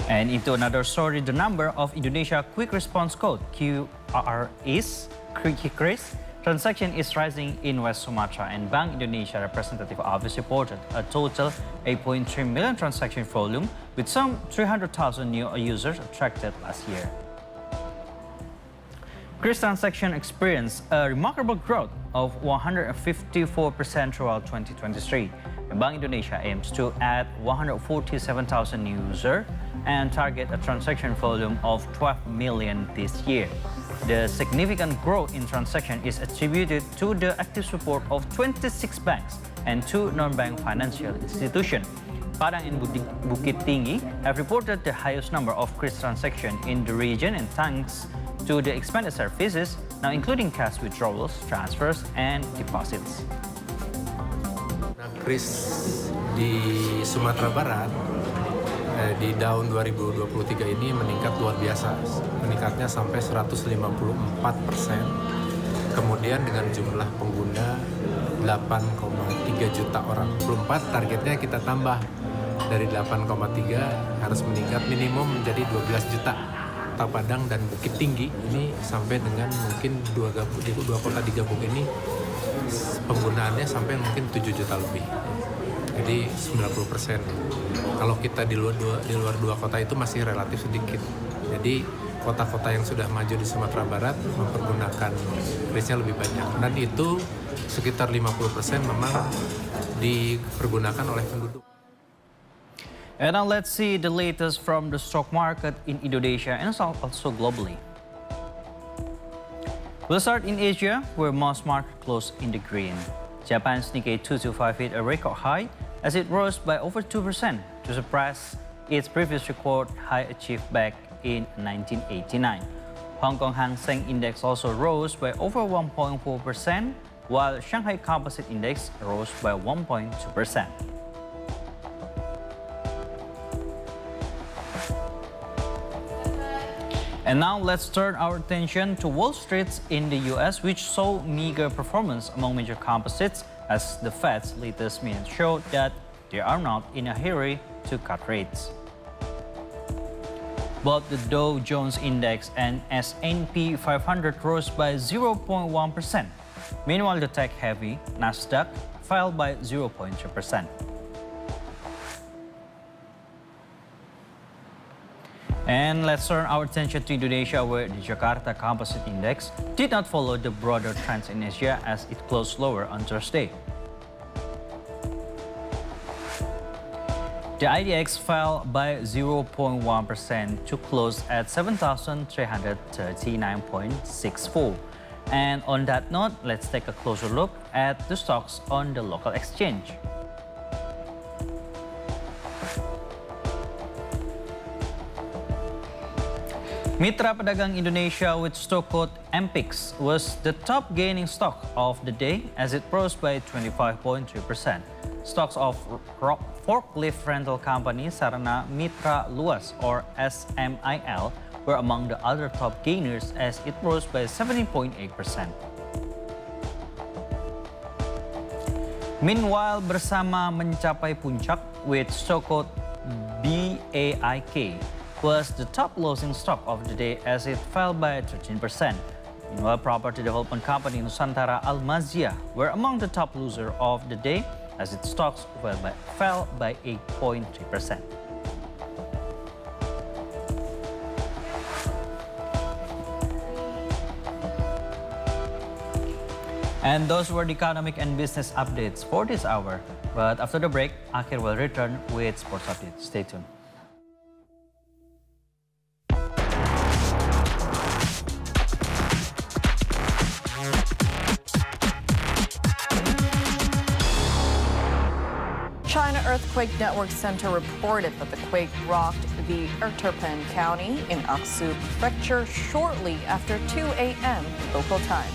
And into another story, the number of Indonesia Quick Response Code QRIS transaction is rising in West Sumatra, and Bank Indonesia representative office reported a total 8.3 million transaction volume, with some 300,000 new users attracted last year. Kris transaction experienced a remarkable growth of 154% throughout 2023. And Bank Indonesia aims to add 147,000 new users and target a transaction volume of 12 million this year. The significant growth in transaction is attributed to the active support of 26 banks and 2 non-bank financial institutions. Padang and Bukit Tinggi have reported the highest number of Kris transactions in the region, and thanks to the expanded services, now including cash withdrawals, transfers, and deposits. Kris di Sumatera Barat di tahun 2023 ini meningkat luar biasa, meningkatnya sampai 154%. Kemudian dengan jumlah pengguna 8,3 juta orang. 24 targetnya kita tambah dari 8,3 harus meningkat minimum menjadi 12 juta. Kota Padang dan Bukit Tinggi ini sampai dengan mungkin dua kota digabung ini penggunaannya sampai mungkin 7 juta lebih. Jadi 90%. Kalau kita di luar dua kota itu masih relatif sedikit. Jadi kota-kota yang sudah maju di Sumatera Barat mempergunakan Krisnya lebih banyak. Dan itu sekitar 50% memang dipergunakan oleh penduduk. And now let's see the latest from the stock market in Indonesia and also globally. We'll start in Asia, where most markets closed in the green. Japan's Nikkei 225 hit a record high as it rose by over 2% to surpass its previous record high achieved back in 1989. Hong Kong Hang Seng Index also rose by over 1.4%, while Shanghai Composite Index rose by 1.2%. And now let's turn our attention to Wall Street in the US, which saw meager performance among major composites as the Fed's latest meeting showed that they are not in a hurry to cut rates. Both the Dow Jones Index and S&P 500 rose by 0.1%. Meanwhile, the tech-heavy Nasdaq fell by 0.2%. And let's turn our attention to Indonesia, where the Jakarta Composite Index did not follow the broader trends in Asia as it closed lower on Thursday. The IDX fell by 0.1% to close at 7,339.64. And on that note, let's take a closer look at the stocks on the local exchange. Mitra Pedagang Indonesia with stock code MPIX was the top gaining stock of the day as it rose by 25.3%. Stocks of forklift rental company Sarana Mitra Luas or SMIL were among the other top gainers as it rose by 17.8%. Meanwhile, Bersama mencapai puncak with stock code BAIK was the top losing stock of the day as it fell by 13%. Meanwhile, property development company Nusantara Almazia were among the top loser of the day as its stocks fell by 8.3%. And those were the economic and business updates for this hour. But after the break, Akhir will return with sports updates. Stay tuned. China Earthquake Network Center reported that the quake rocked the Ertupan County in Aksu Prefecture shortly after 2 a.m. local time.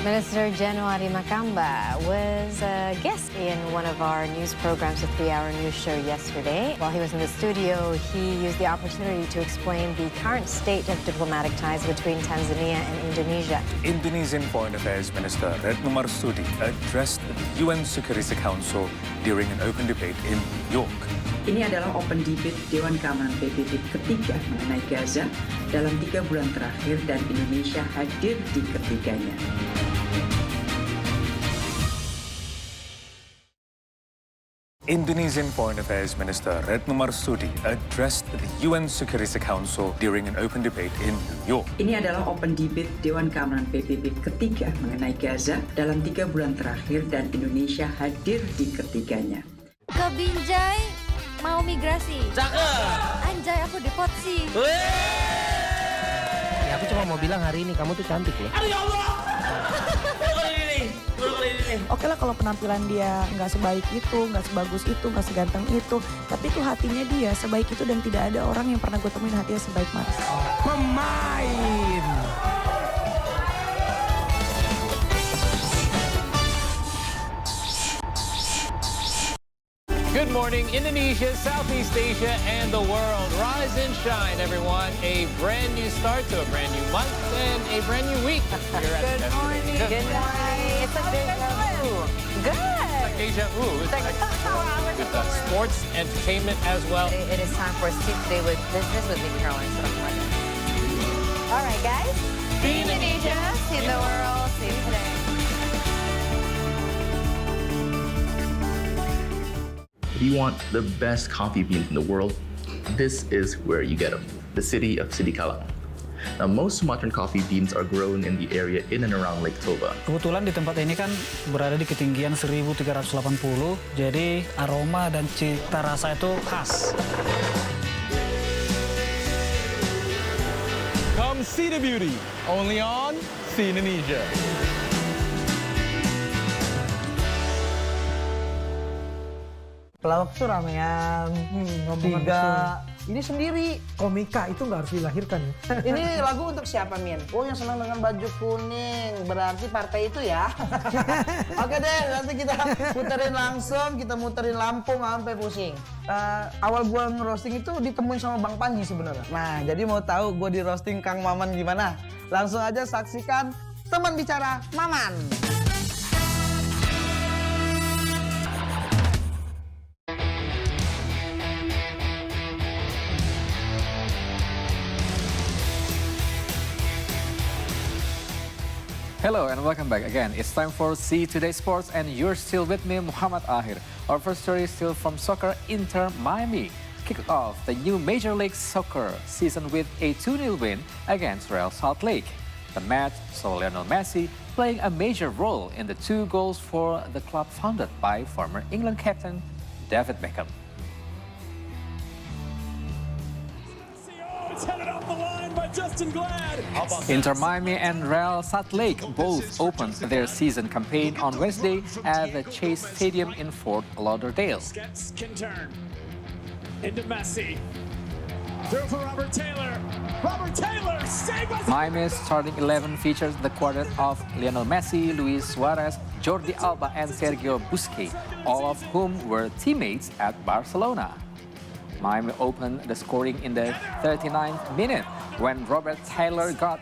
Minister January Makamba was a guest in one of our news programs, the 3-Hour News Show, yesterday. While he was in the studio, he used the opportunity to explain the current state of diplomatic ties between Tanzania and Indonesia. Indonesian Foreign Affairs Minister Retno Marsudi addressed the UN Security Council during an open debate in New York. Ini adalah open debate Dewan Keamanan PBB ketiga mengenai Gaza dalam 3 bulan terakhir dan Indonesia hadir di ketiganya. Indonesian Foreign Affairs Minister Retno Marsudi addressed the UN Security Council during an open debate in New York. Ini adalah open debate Dewan Keamanan PBB ketiga mengenai Gaza dalam 3 bulan terakhir dan Indonesia hadir di ketiganya. Ke Binjai mau migrasi. Cakep. Anjay, aku depotsi. Ya, aku cuma mau bilang hari ini kamu tuh cantik loh. Aduh ya Allah. Oke lah kalau penampilan dia nggak sebaik itu, nggak sebagus itu, nggak seganteng itu, tapi itu hatinya dia sebaik itu dan tidak ada orang yang pernah gue temuin hatinya sebaik Mars. Pemain. Good morning, Indonesia, Southeast Asia, and the world. Rise and shine, everyone. A brand new start to a brand new month and a brand new week. Good morning. Good morning. It's a deja vu. Good. It's like deja vu. It's like with sports, entertainment as well. It is time for Steve Today with Business with me, Caroline. All right, guys. See Indonesia. See the world. See you today. If you want the best coffee beans in the world, this is where you get them, the city of Sidikalang. Now, most Sumatran coffee beans are grown in the area in and around Lake Toba. Kebetulan di tempat ini kan berada di ketinggian 1380, jadi aroma dan cita rasa itu khas. Come see the beauty, only on See Indonesia. Pelawak tuh ramean, ini sendiri. Komika itu nggak harus dilahirkan ya. Ini lagu untuk siapa, Min? Oh, yang senang dengan baju kuning. Berarti partai itu ya. Oke deh, nanti kita puterin langsung. Kita muterin Lampung sampai pusing. Awal gua ngerosting itu ditemuin sama Bang Panji sebenarnya. Nah, jadi mau tahu gua di roasting Kang Maman gimana? Langsung aja saksikan Teman Bicara Maman. Hello and welcome back again. It's time for See Today Sports and you're still with me, Muhammad Ahir. Our first story is still from soccer. Inter Miami kicked off the new Major League Soccer season with a 2-0 win against Real Salt Lake. The match saw Lionel Messi playing a major role in the 2 goals for the club founded by former England captain David Beckham. It's headed off the line by Justin Glad. Inter Miami and Real Salt Lake both opened their season campaign on Wednesday at the Chase Stadium in Fort Lauderdale. Busquets can turn into Messi. Through for Robert Taylor. Robert Taylor, save us! Miami's starting 11 features the quartet of Lionel Messi, Luis Suarez, Jordi Alba, and Sergio Busquets, all of whom were teammates at Barcelona. Miami opened the scoring in the 39th minute when Robert Taylor got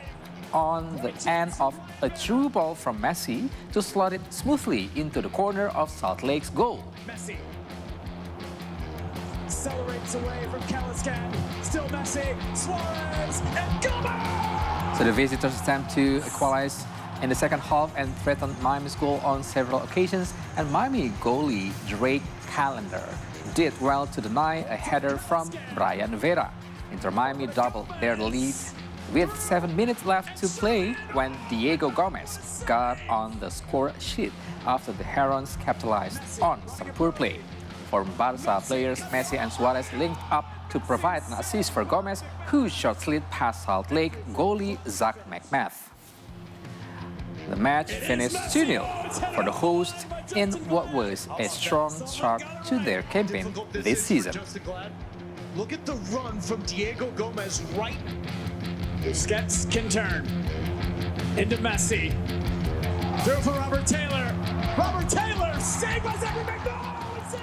on the end of a through ball from Messi to slot it smoothly into the corner of Salt Lake's goal. Messi accelerates away from Kalaskan. Still Messi, Suarez, and Gomez! So the visitors attempt to equalize in the second half and threatened Miami's goal on several occasions, and Miami goalie Drake Callender did well to deny a header from Brian Vera. Inter Miami doubled their lead with 7 minutes left to play when Diego Gomez got on the score sheet after the Herons capitalized on some poor play. Former Barca players Messi and Suarez linked up to provide an assist for Gomez, who shot slid past Salt Lake goalie Zach McMath. The match finished 2-0 for the hosts in what was a strong start to their campaign this season. Look at the run from Diego Gomez right. Busquets can turn into Messi. Through for Robert Taylor. Robert Taylor, save us every McDonald! It's in!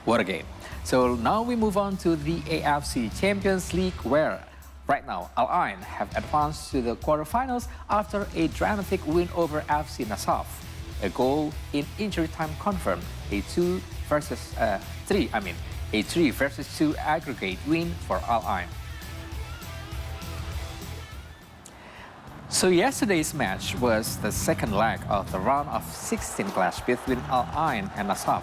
What a game. So now we move on to the AFC Champions League, where right now Al Ain have advanced to the quarterfinals after a dramatic win over FC Nassaf. A goal in injury time confirmed a 3 versus 2 aggregate win for Al Ain. So yesterday's match was the second leg of the round of 16 clash between Al Ain and Nassaf.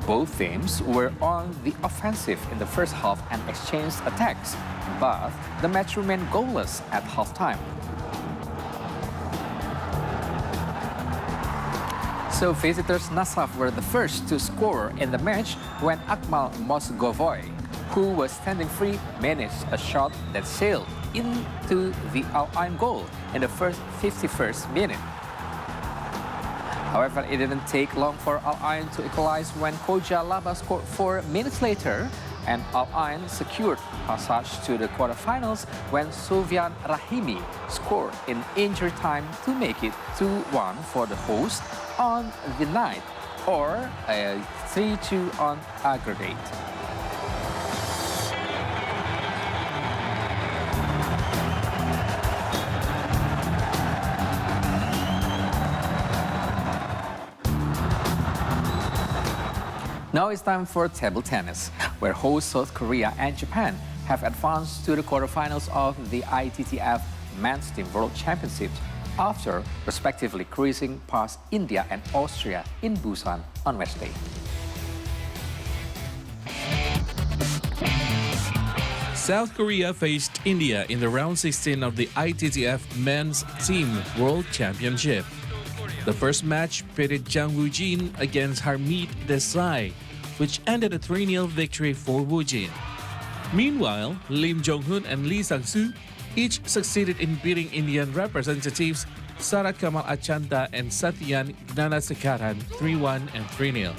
Both teams were on the offensive in the first half and exchanged attacks, but the match remained goalless at halftime. So visitors Nassaf were the first to score in the match when Akmal Mosgovoy, who was standing free, managed a shot that sailed into the Al Ain goal in the first 51st minute. However, it didn't take long for Al Ain to equalize when Koja Laba scored 4 minutes later, and Al Ain secured passage to the quarterfinals when Sufyan Rahimi scored in injury time to make it 2-1 for the hosts on the night, or a 3-2 on aggregate. Now it's time for table tennis, where hosts South Korea and Japan have advanced to the quarterfinals of the ITTF Men's Team World Championships after respectively cruising past India and Austria in Busan on Wednesday. South Korea faced India in the round 16 of the ITTF Men's Team World Championship. The first match pitted Jang Woo-jin against Harmeet Desai, which ended a 3-0 victory for Woo-jin. Meanwhile, Lim Jong-hoon and Lee Sang-soo each succeeded in beating Indian representatives Sarat Kamal Achanta and Satyan Gnanasekaran 3-1 and 3-0.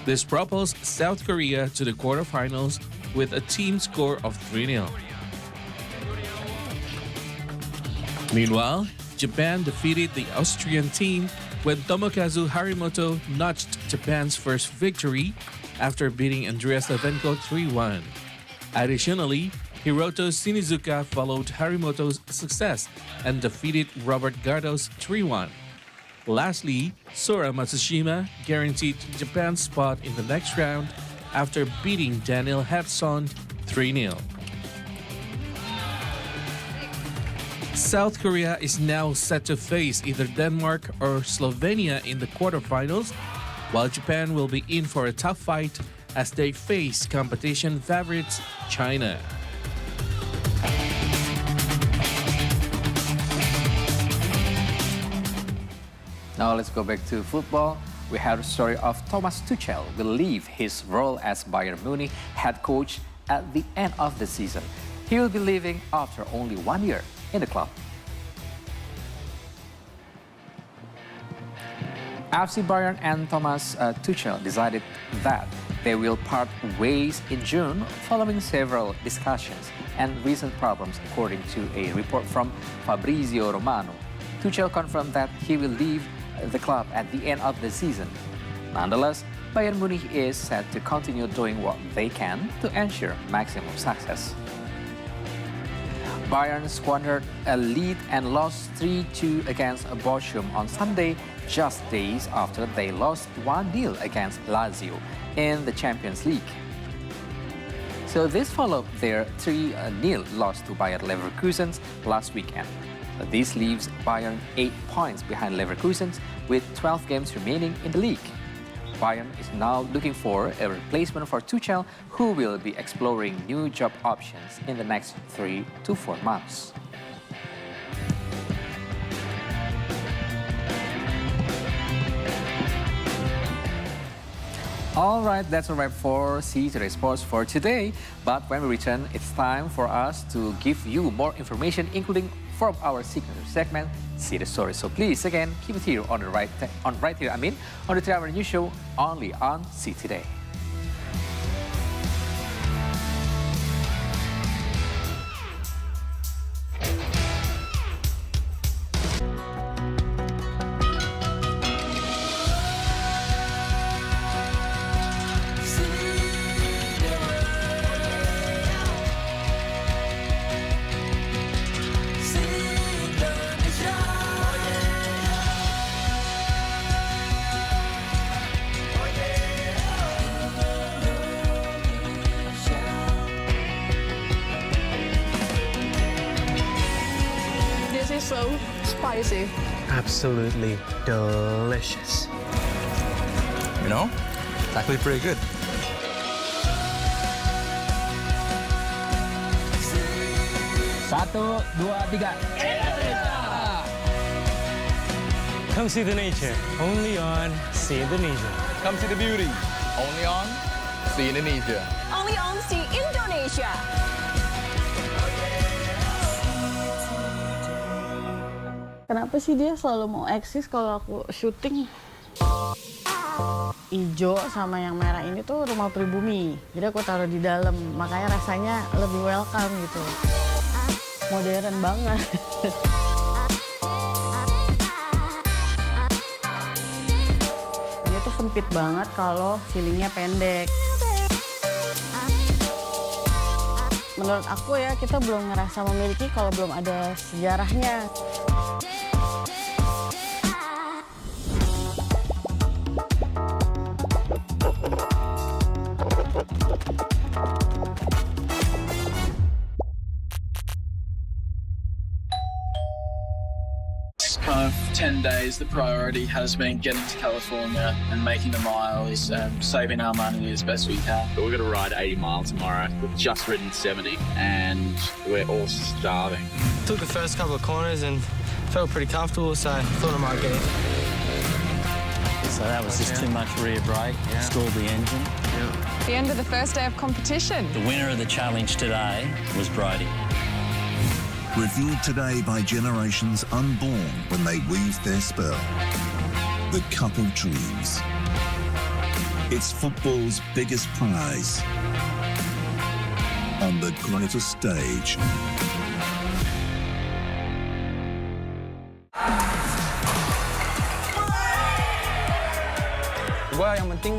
This propels South Korea to the quarterfinals, with a team score of 3-0. Meanwhile, Japan defeated the Austrian team when Tomokazu Harimoto notched Japan's first victory after beating Andreas Levenko 3-1. Additionally, Hiroto Shinizuka followed Harimoto's success and defeated Robert Gardos 3-1. Lastly, Sora Matsushima guaranteed Japan's spot in the next round after beating Daniel Hepson 3-0. South Korea is now set to face either Denmark or Slovenia in the quarterfinals, while Japan will be in for a tough fight as they face competition favorites China. Now let's go back to football. We have the story of Thomas Tuchel will leave his role as Bayern Munich head coach at the end of the season. He will be leaving after only 1 year in the club. FC Bayern and Thomas Tuchel decided that they will part ways in June following several discussions and recent problems, according to a report from Fabrizio Romano. Tuchel confirmed that he will leave the club at the end of the season. Nonetheless, Bayern Munich is set to continue doing what they can to ensure maximum success. Bayern squandered a lead and lost 3-2 against Bochum on Sunday, just days after they lost 1-0 against Lazio in the Champions League. So this followed their 3-0 loss to Bayer Leverkusen last weekend. This leaves Bayern 8 points behind Leverkusen with 12 games remaining in the league. Bayern is now looking for a replacement for Tuchel, who will be exploring new job options in the next 3 to 4 months. All right, that's a wrap for See Today Sports for today. But when we return, it's time for us to give you more information, including from our signature segment, See the Story. So please, again, keep it here on the right here, on the 3-hour news show, only on See Today. So spicy. Absolutely delicious. You know, it's actually pretty good. Satu, dua, tiga. Come see the nature, only on See Indonesia. Come see the beauty, only on See Indonesia. Only on See Indonesia. Kenapa sih dia selalu mau eksis kalau aku syuting? Ijo sama yang merah ini tuh rumah pribumi. Jadi aku taruh di dalam, makanya rasanya lebih welcome gitu. Modern banget. Dia tuh sempit banget kalau ceilingnya pendek. Menurut aku ya, kita belum ngerasa memiliki kalau belum ada sejarahnya. Kind of 10 days, the priority has been getting to California and making the miles and saving our money as best we can. But we're going to ride 80 miles tomorrow. We've just ridden 70 and we're all starving. Took the first couple of corners and felt pretty comfortable, so I thought I might get it. So that was just too much rear brake, stalled the engine. The end of the first day of competition. The winner of the challenge today was Brodie. Reviewed today by generations unborn when they weave their spell. The Cup of Dreams. It's football's biggest prize. on the greater stage. Gue yang penting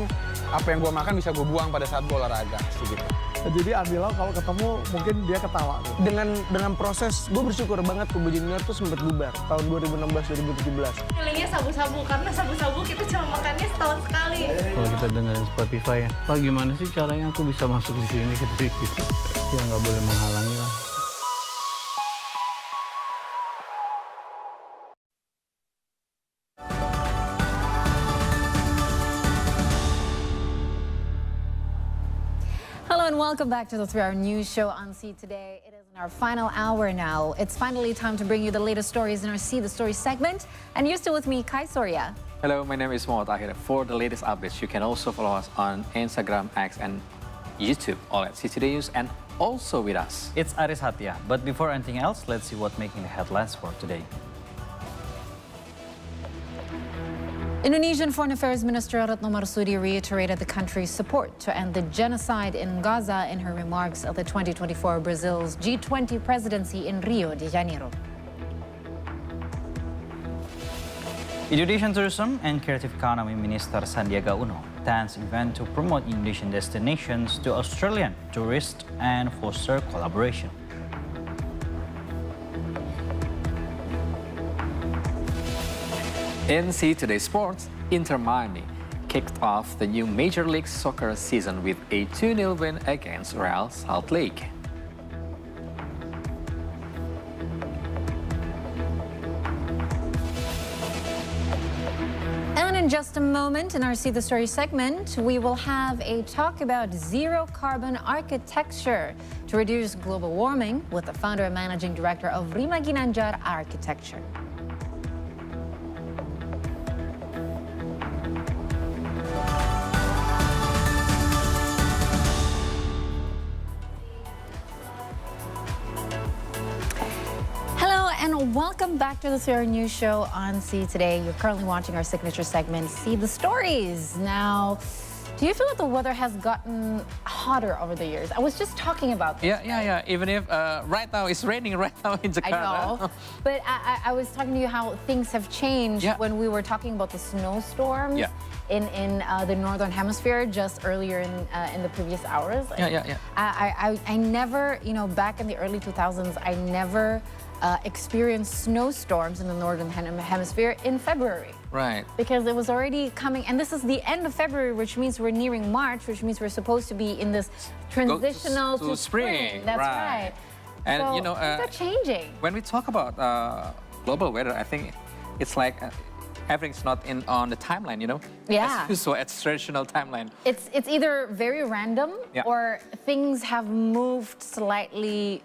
apa yang gue makan bisa gue buang pada saat gue olahraga gitu. Jadi Andila kalau ketemu mungkin dia ketawa. Dengan proses gue bersyukur banget Kubu Junior tuh sempat bubar tahun 2016-2017. Feelingnya sabu-sabu, karena sabu-sabu kita cuma makannya setahun sekali. Kalau kita dengerin Spotify ya, Pak gimana sih caranya aku bisa masuk di sini gitu. Ya nggak boleh menghalangi lah. Hello and welcome back to the 3-Hour News Show on See Today. It is in our final hour now. It's finally time to bring you the latest stories in our See the Story segment. And you're still with me, Kai Soria. Hello, my name is Mohd Tahir. For the latest updates, you can also follow us on Instagram, X, and YouTube, all at See Today News, and also with us. It's Aris Hatia. But before anything else, let's see what's making the headlines for today. Indonesian Foreign Affairs Minister Retno Marsudi reiterated the country's support to end the genocide in Gaza in her remarks at the 2024 Brazil's G20 presidency in Rio de Janeiro. Indonesian Tourism and Creative Economy Minister Sandiaga Uno plans event to promote Indonesian destinations to Australian tourists and foster collaboration. In See Today Sports, Inter Miami kicked off the new Major League Soccer season with a 2-0 win against Real Salt Lake. And in just a moment, in our See the Story segment, we will have a talk about zero-carbon architecture to reduce global warming with the founder and managing director of Rima Ginanjar Architecture. And welcome back to the 3-Hour News Show on See Today. You're currently watching our signature segment, See the Stories. Now, do you feel that the weather has gotten hotter over the years? I was just talking about this. Yeah. Even if right now it's raining right now in Jakarta. I know. But I was talking to you how things have changed when we were talking about the snowstorms in the Northern Hemisphere just earlier in the previous hours. I never, back in the early 2000s, I never experienced snowstorms in the Northern Hemisphere in February. Right. Because it was already coming, and this is the end of February, which means we're nearing March, which means we're supposed to be in this transitional to spring. That's right. And so things are changing. When we talk about global weather, I think it's like everything's not on the timeline, Yeah. So it's traditional timeline. It's either very random or things have moved slightly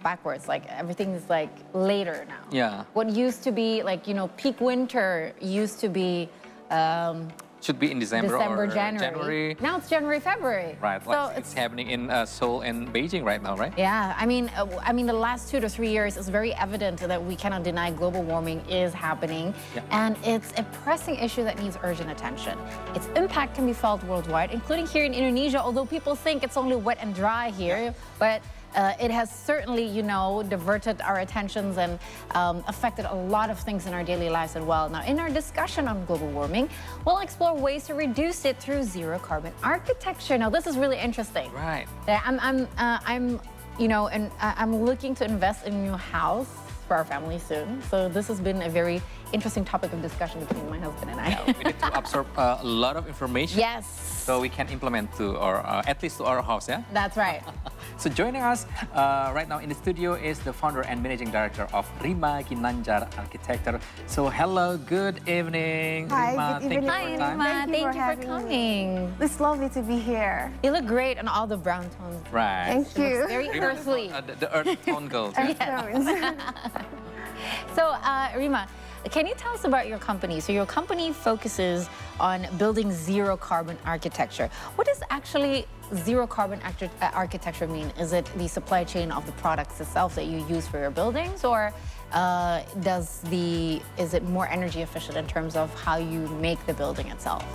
backwards. Like everything is like later now. Yeah. What used to be like, peak winter used to be should be in December or January. Now it's January, February. Right. So like it's happening in Seoul and Beijing right now, right? Yeah. I mean, the last 2 to 3 years is very evident that we cannot deny global warming is happening, and it's a pressing issue that needs urgent attention. Its impact can be felt worldwide, including here in Indonesia. Although people think it's only wet and dry here, but it has certainly, diverted our attentions and affected a lot of things in our daily lives as well. Now, in our discussion on global warming, we'll explore ways to reduce it through zero-carbon architecture. Now, this is really interesting. Right. I'm looking to invest in a new house for our family soon. So this has been a very interesting topic of discussion between my husband and I. We need to absorb a lot of information. Yes. So we can implement to our, at least to our house, yeah? That's right. So joining us right now in the studio is the founder and managing director of Rima Ginanjar Architecture. So hello, good evening, Hi, Rima. good evening. Thank you for your time. Thank you for coming. It's lovely to be here. You look great in all the brown tones. Right. Thank you. Very earthly. The earth tone girl. So, Rima, can you tell us about your company? So your company focuses on building zero-carbon architecture. What does actually zero-carbon architecture mean? Is it the supply chain of the products itself that you use for your buildings, or is it more energy efficient in terms of how you make the building itself?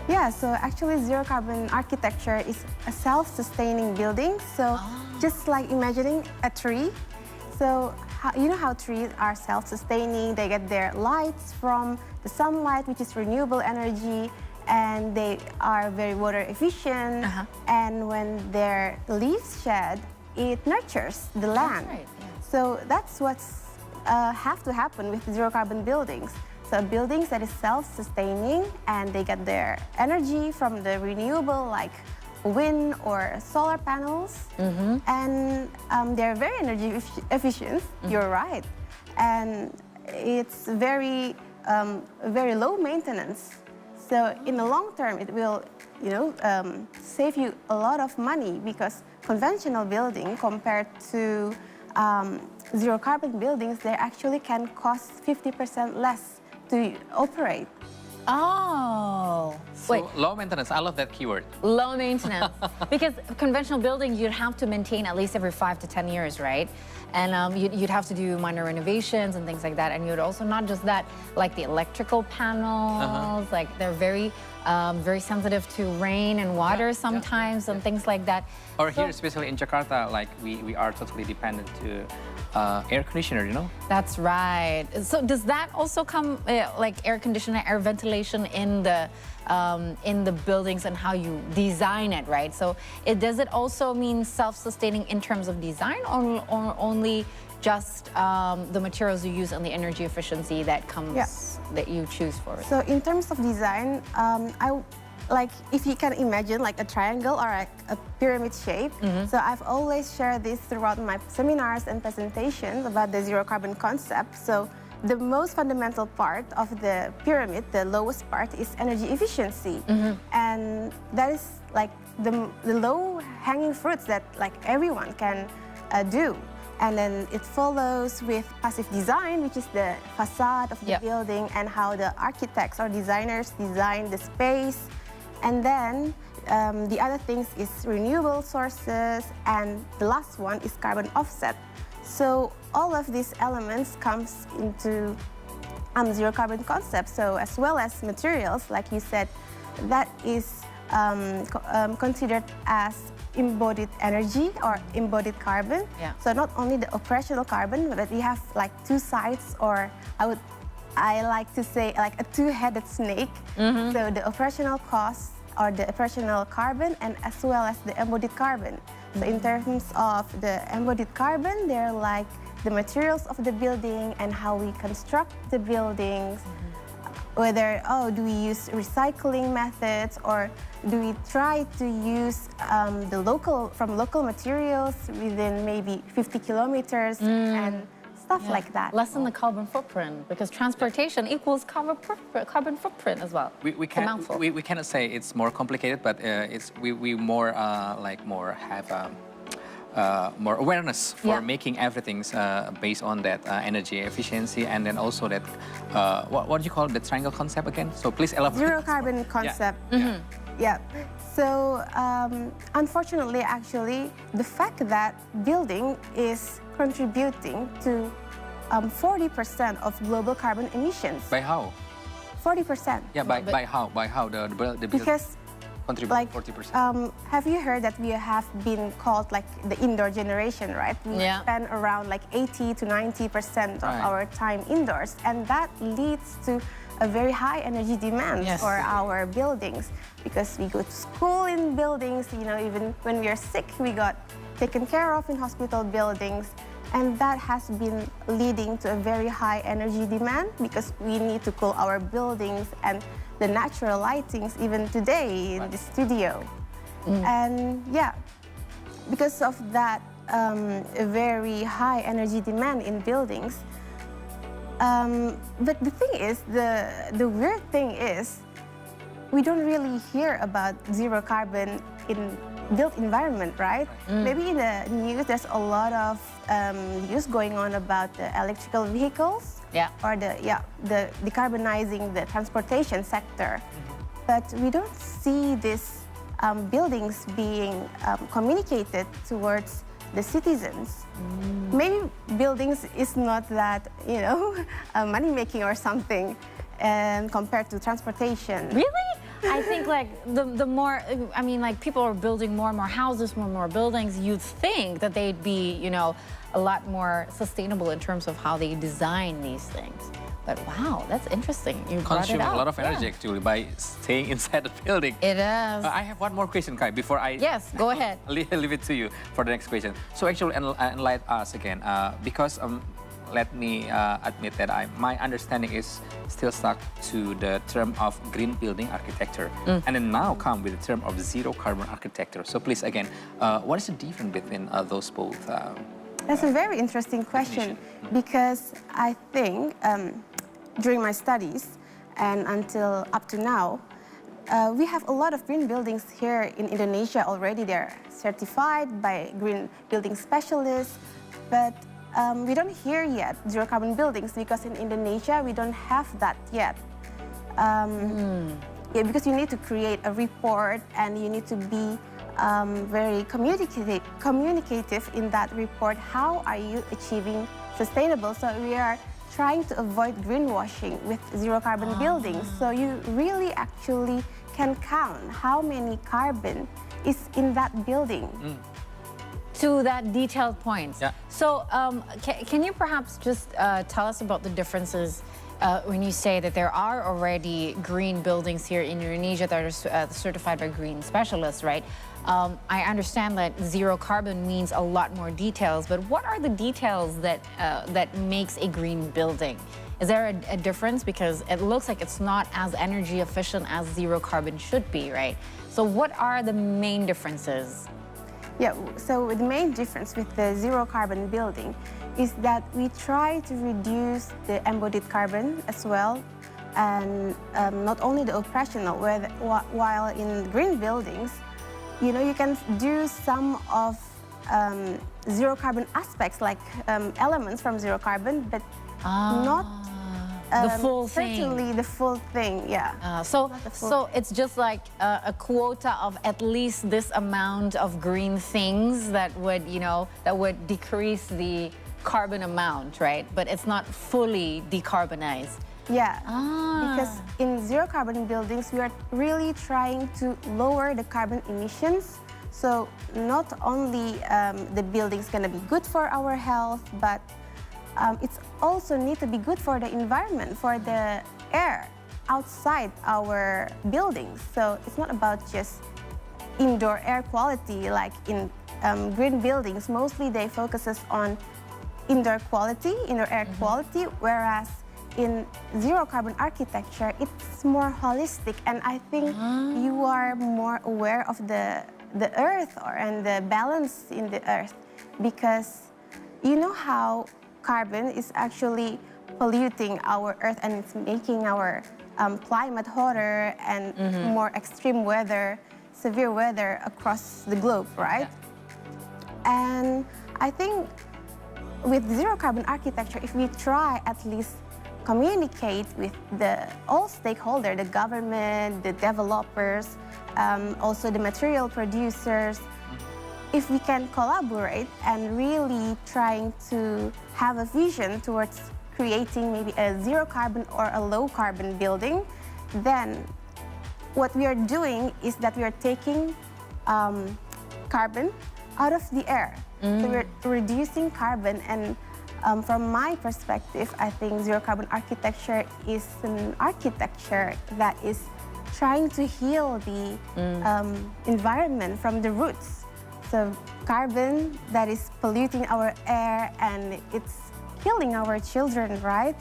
Yeah, so actually zero-carbon architecture is a self-sustaining building. So just like imagining a tree. So you know how trees are self-sustaining, they get their lights from the sunlight, which is renewable energy, and they are very water efficient. And when their leaves shed, it nurtures the land. Right, yeah. So that's what's have to happen with zero carbon buildings. So buildings that is self-sustaining and they get their energy from the renewable like wind or solar panels, and they're very energy efficient. You're right, and it's very low maintenance. So in the long term, it will save you a lot of money because conventional building compared to zero carbon buildings, they actually can cost 50% less to operate. Oh, wait. So low maintenance, I love that keyword. Low maintenance. Because conventional building, you'd have to maintain at least every 5 to 10 years, right? And you'd have to do minor renovations and things like that. And you'd also, not just that, like the electrical panels, like they're very sensitive to rain and water sometimes and things like that. Or here, especially in Jakarta, like we are totally dependent to air conditioner, you know? That's right. So does that also come like air conditioner, air ventilation in the buildings and how you design it, right? So does it also mean self-sustaining in terms of design, or only just the materials you use and the energy efficiency that comes that you choose for it? So in terms of design, like if you can imagine like a triangle or a pyramid shape. So I've always shared this throughout my seminars and presentations about the zero carbon concept. So the most fundamental part of the pyramid, the lowest part, is energy efficiency. And that is like the low hanging fruits that like everyone can do. And then it follows with passive design, which is the facade of the building and how the architects or designers design the space. And then the other things is renewable sources, and the last one is carbon offset. So all of these elements comes into zero carbon concept. So as well as materials, like you said, that is considered as embodied energy or embodied carbon. So not only the operational carbon, but we have like two sides, or I like to say like a two-headed snake. So the operational costs or the operational carbon, and as well as the embodied carbon. So in terms of the embodied carbon, they're like the materials of the building and how we construct the buildings. Whether, do we use recycling methods, or do we try to use from local materials within maybe 50 kilometers and stuff like that. Lessen the carbon footprint, because transportation equals carbon footprint as well. We cannot say it's more complicated, but we more have more awareness for making everything based on that energy efficiency, and then also that what do you call the triangle concept again? So please elaborate. Zero carbon concept. Yeah. So unfortunately, actually, the fact that building is contributing to 40% of global carbon emissions. By how? 40%. Yeah, by how? By how the building contribute like 40%? Have you heard that we have been called like the indoor generation, right? We spend around like 80 to 90% of our time indoors, and that leads to a very high energy demand for our buildings, because we go to school in buildings, even when we are sick, we got taken care of in hospital buildings. And that has been leading to a very high energy demand, because we need to cool our buildings and the natural lightings even today in the studio. And because of that a very high energy demand in buildings. But the thing is, the weird thing is, we don't really hear about zero carbon in built environment, right? Maybe in the news there's a lot of news going on about the electrical vehicles, or the decarbonizing the transportation sector. But we don't see these buildings being communicated towards the citizens. Maybe buildings is not that, money making or something compared to transportation. Really? I think like the more, I mean, like people are building more and more houses, more and more buildings. You'd think that they'd be, you know, a lot more sustainable in terms of how they design these things. But wow, that's interesting. You brought it Consume up. a lot of energy Yeah. actually by staying inside the building. It is. I have one more question, Kai, before I Yes, go ahead. leave it to you for the next question. So actually, enlighten us again, because let me admit that my understanding is still stuck to the term of green building architecture, and then now come with the term of zero carbon architecture. So please, again, what is the difference between those both? That's a very interesting question because I think during my studies and until up to now, we have a lot of green buildings here in Indonesia already. They're certified by green building specialists, but we don't hear yet zero carbon buildings because in Indonesia we don't have that yet. Yeah, because you need to create a report and you need to be very communicative in that report. How are you achieving sustainable? So we are trying to avoid greenwashing with zero carbon buildings. So you really actually can count how many carbon is in that building. To that detailed point. Yeah. So can you perhaps just tell us about the differences when you say that there are already green buildings here in Indonesia that are certified by green specialists, right? I understand that zero carbon means a lot more details, but what are the details that that makes a green building? Is there a difference? Because it looks like it's not as energy efficient as zero carbon should be, right? So what are the main differences? Yeah, so the main difference with the zero carbon building is that we try to reduce the embodied carbon as well, and not only the operational, while in green buildings, you know, you can do some of zero carbon aspects like elements from zero carbon, but not the full thing. certainly the full thing, yeah. So it's just like a quota of at least this amount of green things that would, you know, that would decrease the carbon amount, right? But it's not fully decarbonized. Yeah, because in zero carbon buildings, we are really trying to lower the carbon emissions. So not only the building's gonna be good for our health, but it's also need to be good for the environment, for the air outside our buildings. So it's not about just indoor air quality, like in green buildings, mostly they focuses on indoor air quality, whereas in zero carbon architecture, it's more holistic, and I think you are more aware of the earth and the balance in the earth, because you know how carbon is actually polluting our earth and it's making our climate hotter and more extreme weather, severe weather across the globe, right? Yeah. And I think with zero carbon architecture, if we try at least communicate with all stakeholders, the government, the developers, also the material producers, if we can collaborate and really trying to have a vision towards creating maybe a zero carbon or a low carbon building, then what we are doing is that we are taking carbon out of the air. So we're reducing carbon, and from my perspective, I think zero carbon architecture is an architecture that is trying to heal the environment from the roots. So carbon that is polluting our air and it's killing our children, right?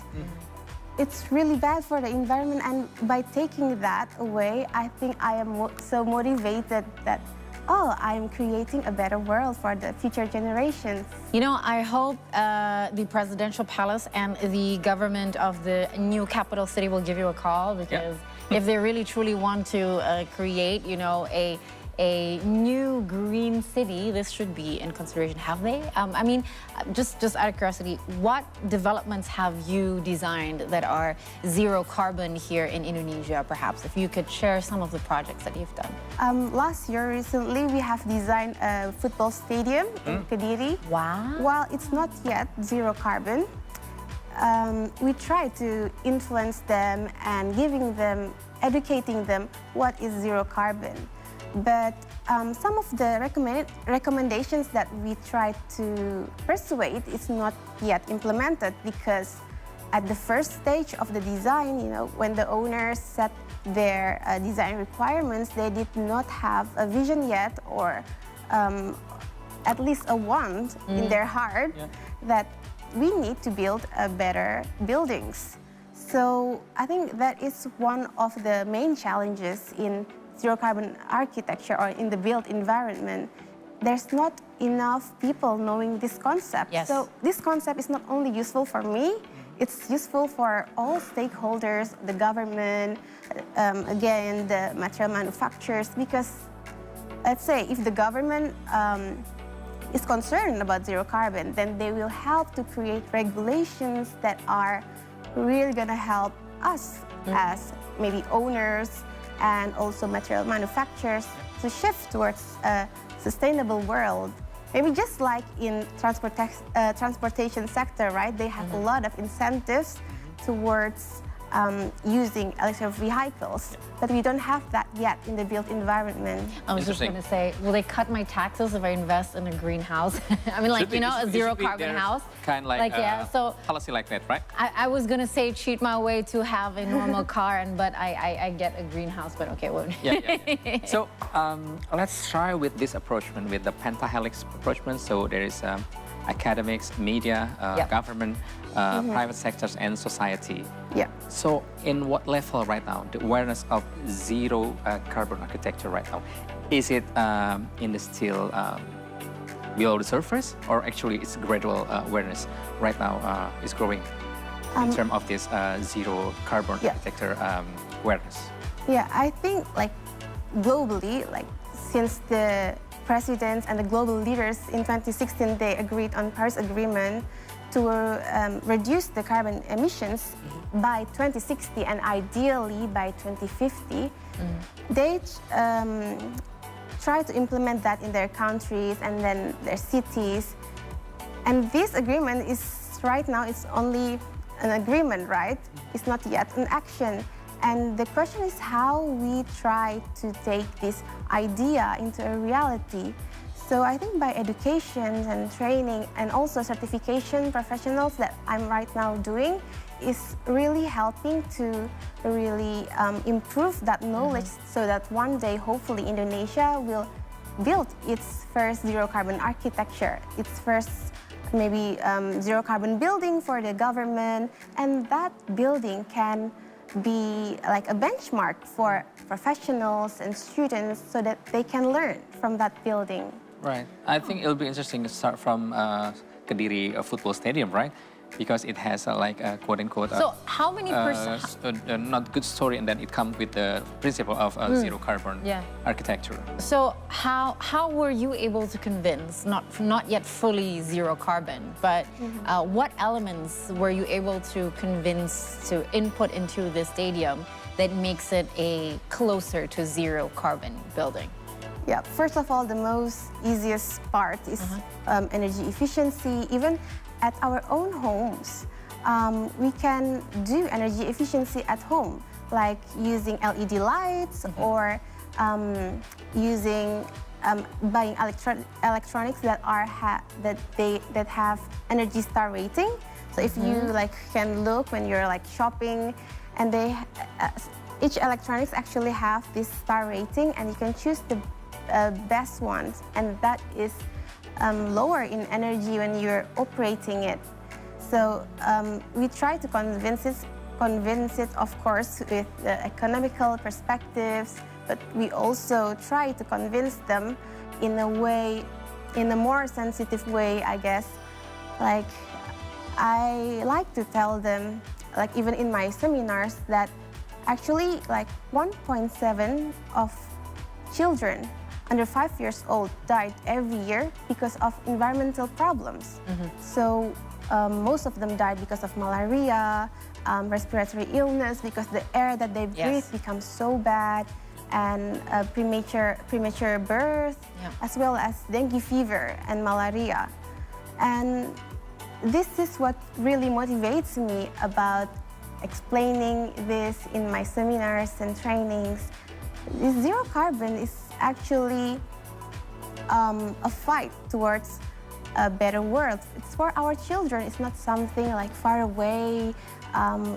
It's really bad for the environment, and by taking that away, I think I am so motivated that I'm creating a better world for the future generations. You know, I hope the presidential palace and the government of the new capital city will give you a call, because if they really truly want to create, you know, a new green city, this should be in consideration. Have they? I mean, just out of curiosity, what developments have you designed that are zero carbon here in Indonesia, perhaps? If you could share some of the projects that you've done. Last year, recently, we have designed a football stadium in Kediri. Wow. While it's not yet zero carbon, we try to influence them and giving them educating them what is zero carbon. But some of the recommendations that we try to persuade is not yet implemented because at the first stage of the design, when the owners set their design requirements, they did not have a vision yet or at least a want in their heart that we need to build better buildings. So I think that is one of the main challenges in zero carbon architecture or in the built environment. There's not enough people knowing this concept. Yes. So this concept is not only useful for me, it's useful for all stakeholders, the government, again, the material manufacturers, because let's say if the government is concerned about zero carbon, then they will help to create regulations that are really going to help us as maybe owners and also material manufacturers to shift towards a sustainable world. Maybe just like in transportation sector, right? They have a lot of incentives towards using electric vehicles, but we don't have that yet in the built environment. I was just going to say, will they cut my taxes if I invest in a greenhouse? I mean, like, a zero carbon house. Kind of like so policy like that, right? I was going to say cheat my way to have a normal car, but I get a greenhouse, but okay, won't. Yeah. So let's try with this approachment, with the pentahelix approachment. So there is academics, media, government, private sectors, and society. Yeah. So in what level right now, the awareness of zero carbon architecture right now? Is it in the still below the surface, or actually it's gradual awareness right now is growing in terms of this zero carbon architecture awareness? Yeah, I think like globally, like since the presidents and the global leaders in 2016, they agreed on Paris Agreement to reduce the carbon emissions by 2060 and ideally by 2050. They try to implement that in their countries and then their cities. And this agreement is right now, it's only an agreement, right? It's not yet an action. And the question is how we try to take this idea into a reality. So I think by education and training and also certification professionals that I'm right now doing is really helping to really improve that knowledge so that one day hopefully Indonesia will build its first zero carbon architecture, its first maybe zero carbon building for the government, and that building can be like a benchmark for professionals and students so that they can learn from that building. Right. I think it'll be interesting to start from Kediri football stadium, right? Because it has like a quote-unquote so how many not good story, and then it comes with the principle of zero carbon architecture. So how were you able to convince, not yet fully zero carbon, but what elements were you able to convince to input into the stadium that makes it a closer to zero carbon building? Yeah, first of all, the most easiest part is energy efficiency. Even at our own homes, we can do energy efficiency at home, like using LED lights or using buying electronics that are that have Energy Star rating. So if you like can look when you're like shopping, and they each electronics actually have this star rating, and you can choose the best ones, and that is lower in energy when you're operating it. So we try to convince it, of course, with the economical perspectives, but we also try to convince them in a way, in a more sensitive way, I guess. Like, I like to tell them, like even in my seminars, that actually like 1.7 of children under 5 years old died every year because of environmental problems. So most of them died because of malaria, respiratory illness, because the air that they breathe becomes so bad, and premature birth, as well as dengue fever and malaria. And this is what really motivates me about explaining this in my seminars and trainings. Zero carbon is actually a fight towards a better world. It's for our children. It's not something like far away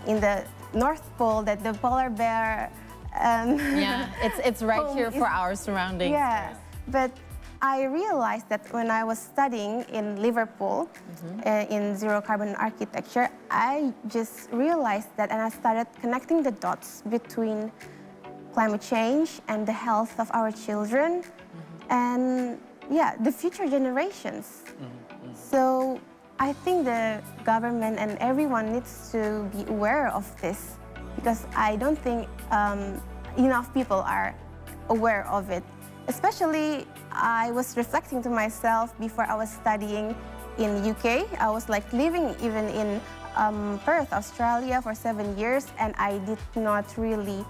in the North Pole that the polar bear. Yeah, it's right here for our surroundings. Yeah, but I realized that when I was studying in Liverpool in zero carbon architecture, I just realized that, and I started connecting the dots between climate change and the health of our children and the future generations. So I think the government and everyone needs to be aware of this, because I don't think enough people are aware of it. Especially, I was reflecting to myself before I was studying in UK. I was like living even in Perth, Australia for 7 years, and I did not really,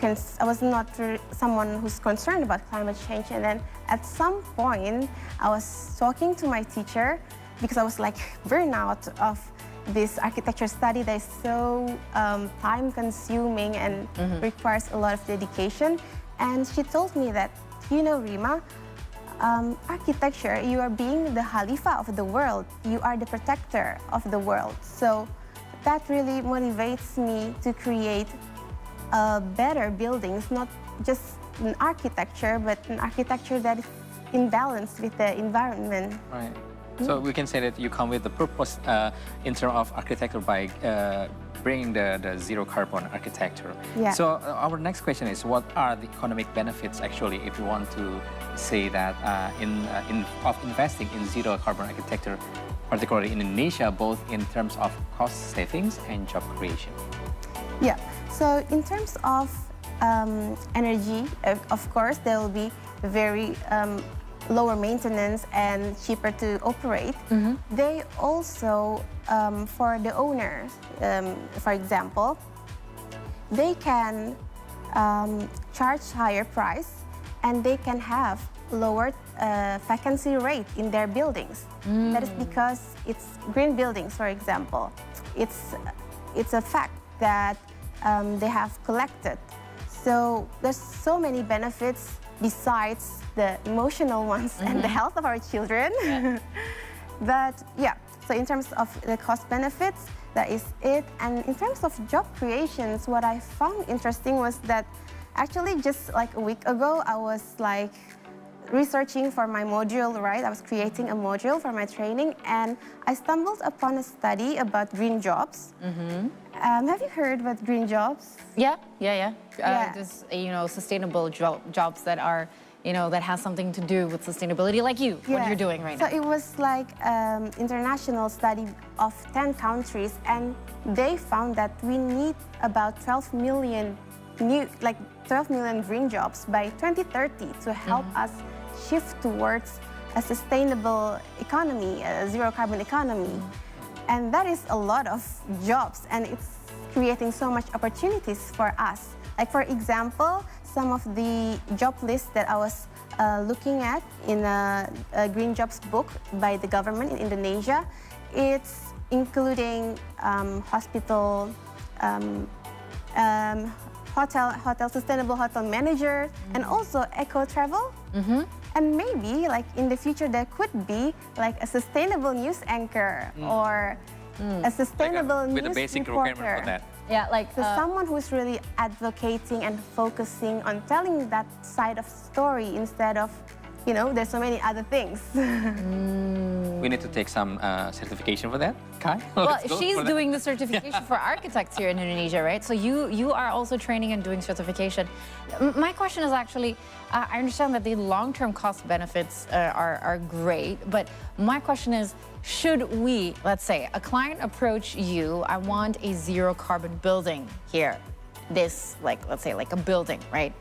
I was not someone who's concerned about climate change. And then at some point, I was talking to my teacher because I was like burnout of this architecture study that is so time-consuming and requires a lot of dedication. And she told me that, you know, Rima, architecture, you are being the Khalifa of the world. You are the protector of the world. So that really motivates me to create better buildings, not just an architecture, but an architecture that is in balance with the environment. Right. So we can say that you come with the purpose in terms of architecture by bringing the zero carbon architecture. Yeah. So our next question is, what are the economic benefits actually, if you want to say that of investing in zero carbon architecture, particularly in Indonesia, both in terms of cost savings and job creation? Yeah. So in terms of energy, of course, there will be very lower maintenance and cheaper to operate. They also, for the owners, for example, they can charge higher price and they can have lower vacancy rate in their buildings. That is because it's green buildings, for example. It's a fact that they have collected. So there's so many benefits besides the emotional ones and the health of our children. But yeah, so in terms of the cost benefits, that is it. And in terms of job creations, what I found interesting was that actually just like a week ago, I was like researching for my module, right? I was creating a module for my training, and I stumbled upon a study about green jobs. Have you heard about green jobs? Yeah. Just, you know, sustainable jobs that are, you know, that has something to do with sustainability, like you, what you're doing right now. So it was like international study of 10 countries, and they found that we need about 12 million green jobs by 2030 to help us shift towards a sustainable economy, a zero carbon economy. And that is a lot of jobs, and it's creating so much opportunities for us. Like, for example, some of the job lists that I was looking at in a Green Jobs book by the government in Indonesia, it's including hospital, hotel, sustainable hotel manager, and also eco-travel. And maybe, like, in the future, there could be like a sustainable news anchor or a sustainable news with a basic reporter. requirement for that. Yeah, like so someone who's really advocating and focusing on telling that side of story instead of, you know, there's so many other things. We need to take some certification for that, Kai? Well, she's doing the certification for architects here in Indonesia, right? So you are also training and doing certification. My question is actually, I understand that the long-term cost benefits are great, but my question is, should we, let's say, a client approach you, I want a zero carbon building here, this, like, let's say, like a building, right?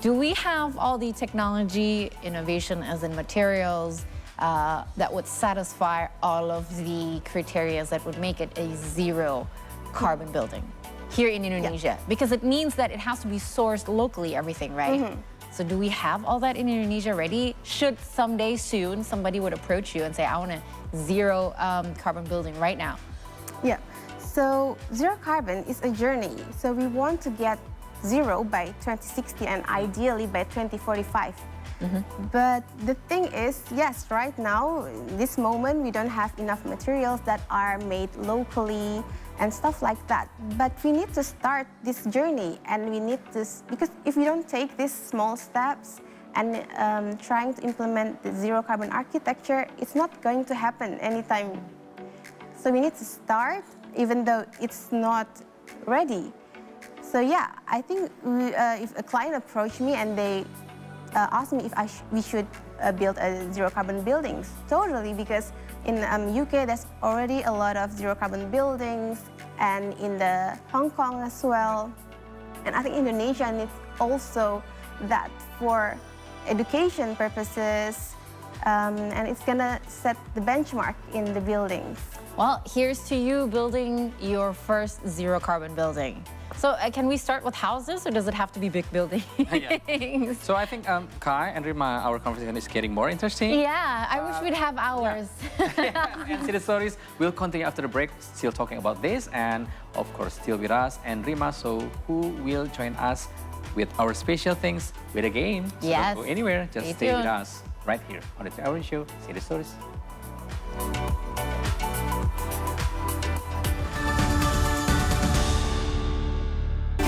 Do we have all the technology, innovation as in materials, that would satisfy all of the criteria that would make it a zero carbon building here in Indonesia? Because it means that it has to be sourced locally, everything, right? So do we have all that in Indonesia ready? Should someday soon somebody would approach you and say, I want a zero carbon building right now? Yeah. So zero carbon is a journey. So we want to get zero by 2060 and ideally by 2045. But the thing is, yes, right now, in this moment, we don't have enough materials that are made locally and stuff like that. But we need to start this journey, and we need to, because if we don't take these small steps and trying to implement the zero carbon architecture, it's not going to happen anytime. So we need to start, even though it's not ready. So yeah, I think if a client approached me and they asked me if we should build a zero carbon buildings, totally, because in UK there's already a lot of zero carbon buildings, and in the Hong Kong as well. And I think Indonesia needs also that for education purposes, and it's gonna set the benchmark in the buildings. Well, here's to you building your first zero carbon building. So can we start with houses, or does it have to be big buildings? So I think Kai and Rima, our conversation is getting more interesting. Yeah, I wish we'd have ours. And City Stories will continue after the break, still talking about this, and of course still with us and Rima, so who will join us with our special things with a game. So yes. Don't go anywhere, just Stay stay with tuned. us right here on the Hour Show, City Stories.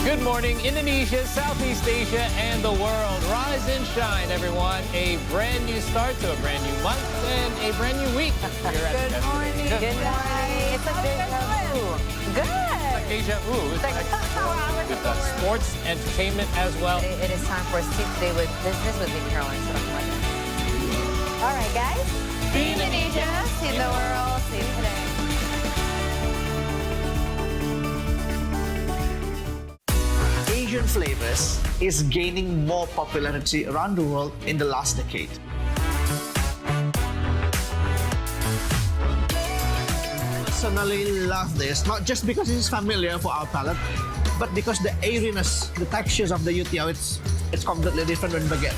Good morning, Indonesia, Southeast Asia, and the world. Rise and shine, everyone. A brand new start to a brand new month and a brand new week. Here at Good morning. Good morning. It's a deja vu. Good. It's like deja vu. It's like with sports, entertainment as well. It is time for See Today with Business with me, Caroline. All right, guys. See Indonesia, see the world, see today. Asian flavors is gaining more popularity around the world in the last decade. Personally love this, not just because it is familiar for our palate, but because the airiness, the textures of the youtiao, it's completely different than baguette.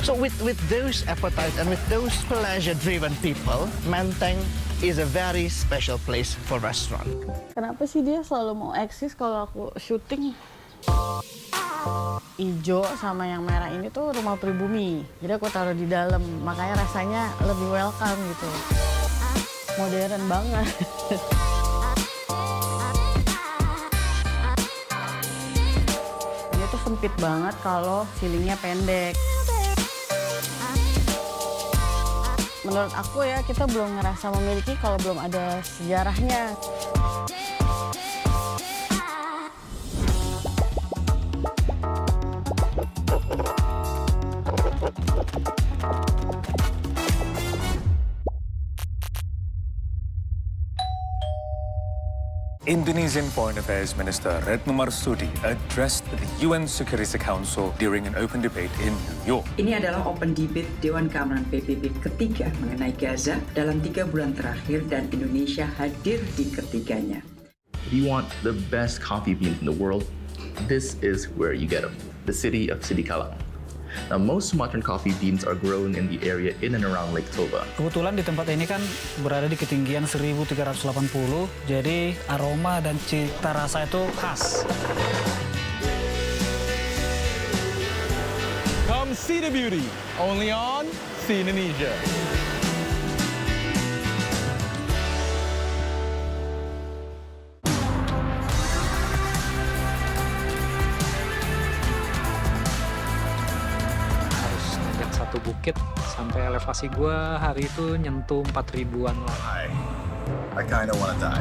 So with those appetite and with those pleasure-driven people, Menteng is a very special place for restaurant. Kenapa sih dia selalu mau eksis kalau aku syuting? Ijo sama yang merah ini tuh rumah pribumi. Jadi aku taruh di dalam, makanya rasanya lebih welcome gitu. Modern banget. Dia tuh sempit banget kalau ceilingnya pendek. Menurut aku ya, kita belum ngerasa memiliki kalau belum ada sejarahnya. Indonesian Foreign Affairs Minister Retno Marsudi addressed the UN Security Council during an open debate in New York. Ini adalah open debate Dewan Keamanan PBB ketiga mengenai Gaza dalam 3 bulan terakhir dan Indonesia hadir di ketiganya. If you want the best coffee beans in the world, this is where you get them, the city of Sidikalang. Now, most Sumatran coffee beans are grown in the area in and around Lake Toba. Kebetulan di tempat ini kan berada di ketinggian 1380, jadi aroma dan cita rasa itu khas. Come see the beauty, only on See Indonesia. Satu bukit sampai elevasi gua hari itu nyentuh 4.000-an lah. I kinda wanna die.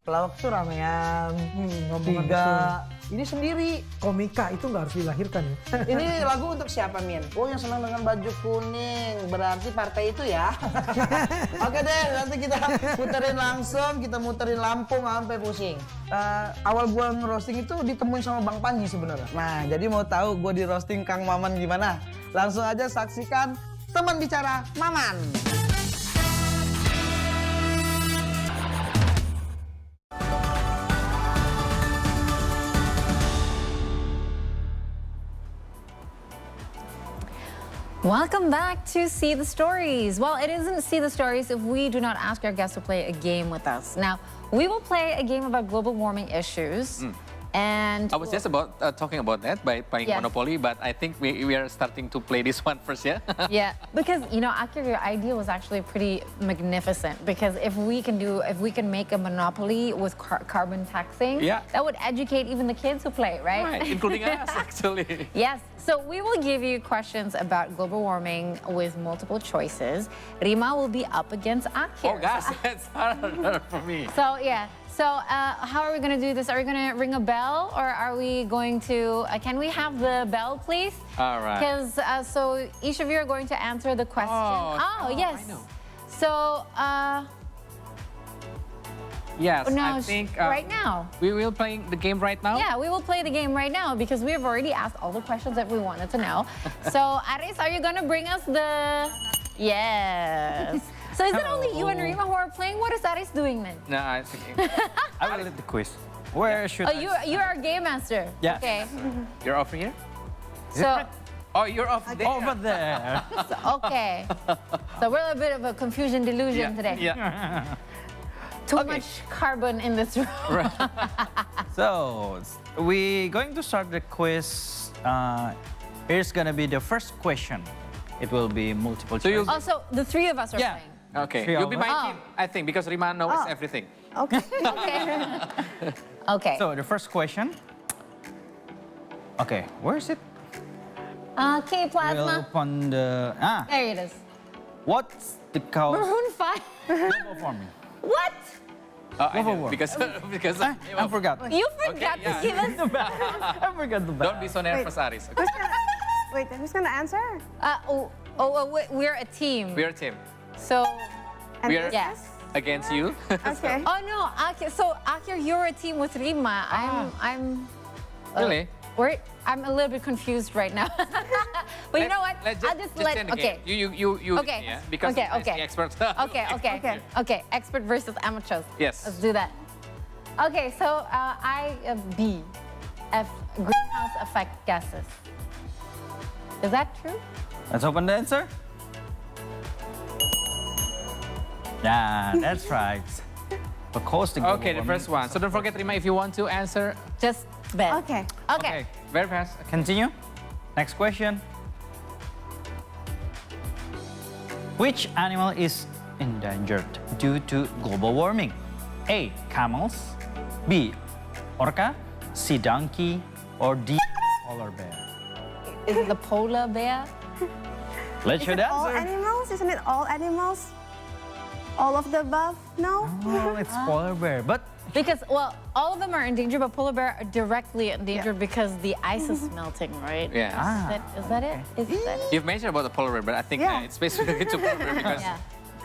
Pelawak tuh ramean, tiga. Ini sendiri. Komika itu nggak harus dilahirkan ya. Ini lagu untuk siapa, Min? Oh, yang senang dengan baju kuning. Berarti partai itu ya. Oke deh, nanti kita muterin langsung. Kita muterin Lampung sampai pusing. Awal gua ngerosting itu ditemuin sama Bang Panji sebenarnya. Nah, jadi mau tahu gua di roasting Kang Maman gimana? Langsung aja saksikan Teman Bicara Maman. Welcome back to See the Stories. Well, it isn't See the Stories if we do not ask our guests to play a game with us. Now, we will play a game about global warming issues. And I was just about talking about that by playing Yes. Monopoly, but I think we are starting to play this one first, yeah? yeah, because you know, Akir, your idea was actually pretty magnificent. Because if we can make a monopoly with carbon taxing, Yeah. that would educate even the kids who play, right? Right, including us, actually. Yes, so we will give you questions about global warming with multiple choices. Rima will be up against Akir. Oh, gosh, that's harder for me. So yeah, so how are we going to do this? Are we going to ring a bell or are we going to, can we have the bell please? All right. Because so each of you are going to answer the question. Oh, yes. I know. So, Yes, no, I think right now. we will play the game right now. Yeah, we will play the game right now because we have already asked all the questions that we wanted to know. So, Aris, are you going to bring us the... Yes. So is it only you and Rima who are playing? What is Aris doing then? No, I think I will lead the quiz. Where should Oh, I you're our game master. Yes. Okay. you're over here. So, Oh, you're off there. over there? okay. So we're a bit of a confusion delusion today. Yeah. Too much carbon in this room. So we're going to start the quiz. Here's gonna be the first question. It will be multiple choice. Also, the three of us are Yeah. playing. Okay, Three you'll of be us. my team, I think, because Rima knows everything. Okay. Okay. Okay. So the first question. Okay, where is it? Okay, We'll Plasma. open the There it is. What's the cause Maroon 5. global warming? What? I Global know, warming. because I forgot. You forgot yeah. to give us... I forgot the bell. Don't be so nervous, Aris. Okay? Wait, who's gonna answer? wait, we're a team. We're a team. So, And We are yes. against you. Okay. Oh no, Akir. So Akir, you're a team with Rima. I'm. Really? I'm a little bit confused right now. But you know what? I'll just let. end the Okay. game. You Okay. yeah, because Okay, I'm okay. the expert. Okay. Expert versus amateurs. Yes. Let's do that. Okay, so I B, F greenhouse effect gases. Is that true? Let's open the answer. Yeah, that's right. Because the global Okay, the warming- first one. So don't forget, Rima, if you want to answer. Just bet. Okay. Okay. Very fast. Continue. Next question. Which animal is endangered due to global warming? A. Camels. B. Orca. C. Donkey. Or D. Polar bear. Is it the polar bear? Let's Is show it the all answer. animals? Isn't it all animals? All of the above? No? Oh, it's polar bear. But Because, well, all of them are in danger, but polar bear are directly in danger because the ice is melting, right? Yes. Is that it? Is that it? You've mentioned about the polar bear, but I think Yeah. it's specific to polar bear because Yeah.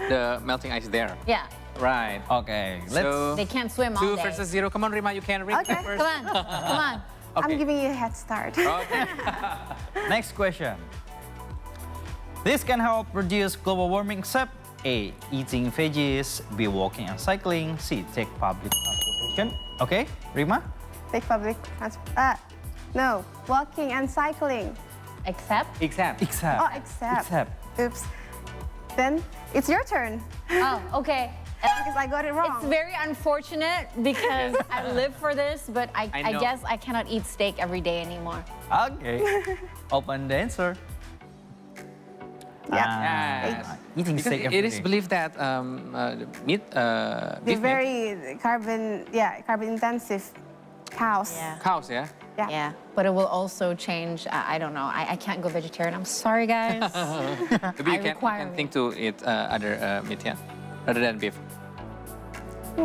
the melting ice there. Yeah. Right. okay, let's. So They can't swim all 2 day. versus 0. Come on, Rima, you can read Okay. first. Come on, come on. Okay. I'm giving you a head start. Okay. Next question. This can help reduce global warming except A. Eating veggies. B. Walking and cycling. C. Take public transportation. Okay, Rima? Take public transport. No, walking and cycling. Except? Except. Except. Oh, except. Except. Oops. Then it's your turn. Oh, okay. Because I got it wrong. It's very unfortunate because I live for this, but I know. guess I cannot eat steak every day anymore. Okay. Open the answer. Yes. Eating Because steak it every is day. believed that meat, They're beef meat, very carbon intensive cows. Yeah. cows, yeah? Yeah, but it will also change. I don't know. I can't go vegetarian. I'm sorry, guys. Maybe you I can require think to eat other meat, yeah, rather than beef.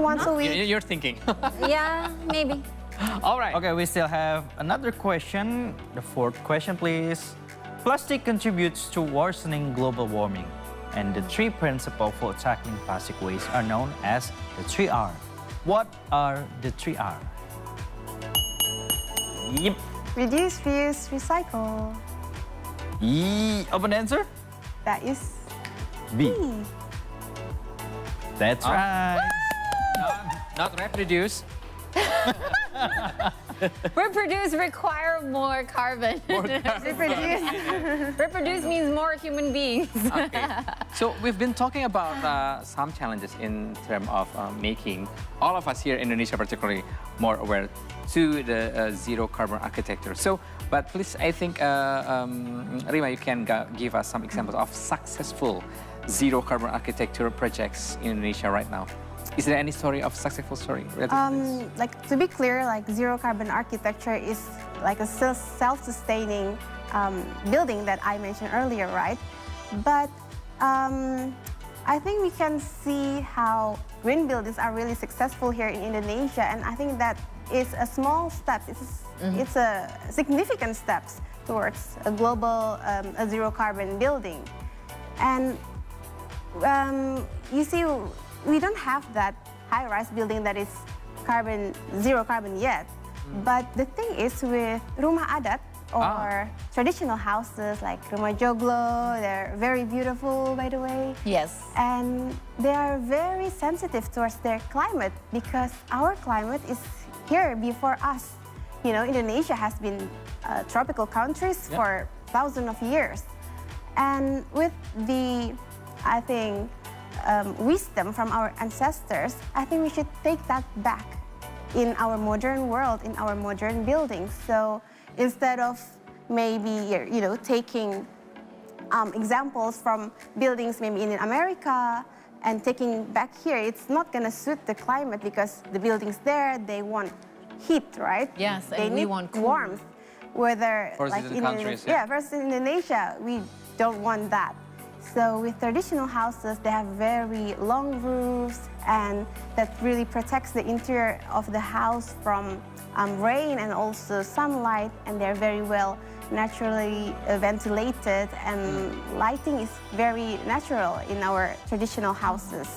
once a week. You're thinking. Yeah, maybe. All right. Okay, we still have another question. The fourth question, please. Plastic contributes to worsening global warming, and the three principles for tackling plastic waste are known as the 3R. What are the 3R? Yep. Reduce, reuse, recycle. Open answer? That is B. That's right. Not reproduce. Reproduce require more carbon. Reproduce. Reproduce means more human beings. Okay. So we've been talking about some challenges in terms of making all of us here in Indonesia particularly more aware to the zero carbon architecture. So, but please, I think, Rima, you can give us some examples of successful zero carbon architecture projects in Indonesia right now. Is there any story of successful story related to this? Like, to be clear, like zero carbon architecture is like a self-sustaining building that I mentioned earlier, right? But I think we can see how green buildings are really successful here in Indonesia, and I think that is a small step. It's a significant steps towards a global a zero carbon building. And you see, we don't have that high-rise building that is zero carbon yet. But the thing is with rumah adat or traditional houses like rumah joglo, they're very beautiful, by the way. Yes. And they are very sensitive towards their climate because our climate is here before us. You know, Indonesia has been tropical countries for thousands of years. And with the, I think, wisdom from our ancestors, I think we should take that back in our modern world, in our modern buildings. So instead of maybe, you know, taking examples from buildings maybe in America and taking back here, it's not going to suit the climate because the buildings there, they want heat, right? Yes, they and we need want warmth. Whether Versus like in countries, versus in Indonesia, we don't want that. So with traditional houses, they have very long roofs, and that really protects the interior of the house from rain and also sunlight, and they're very well naturally ventilated, and lighting is very natural in our traditional houses.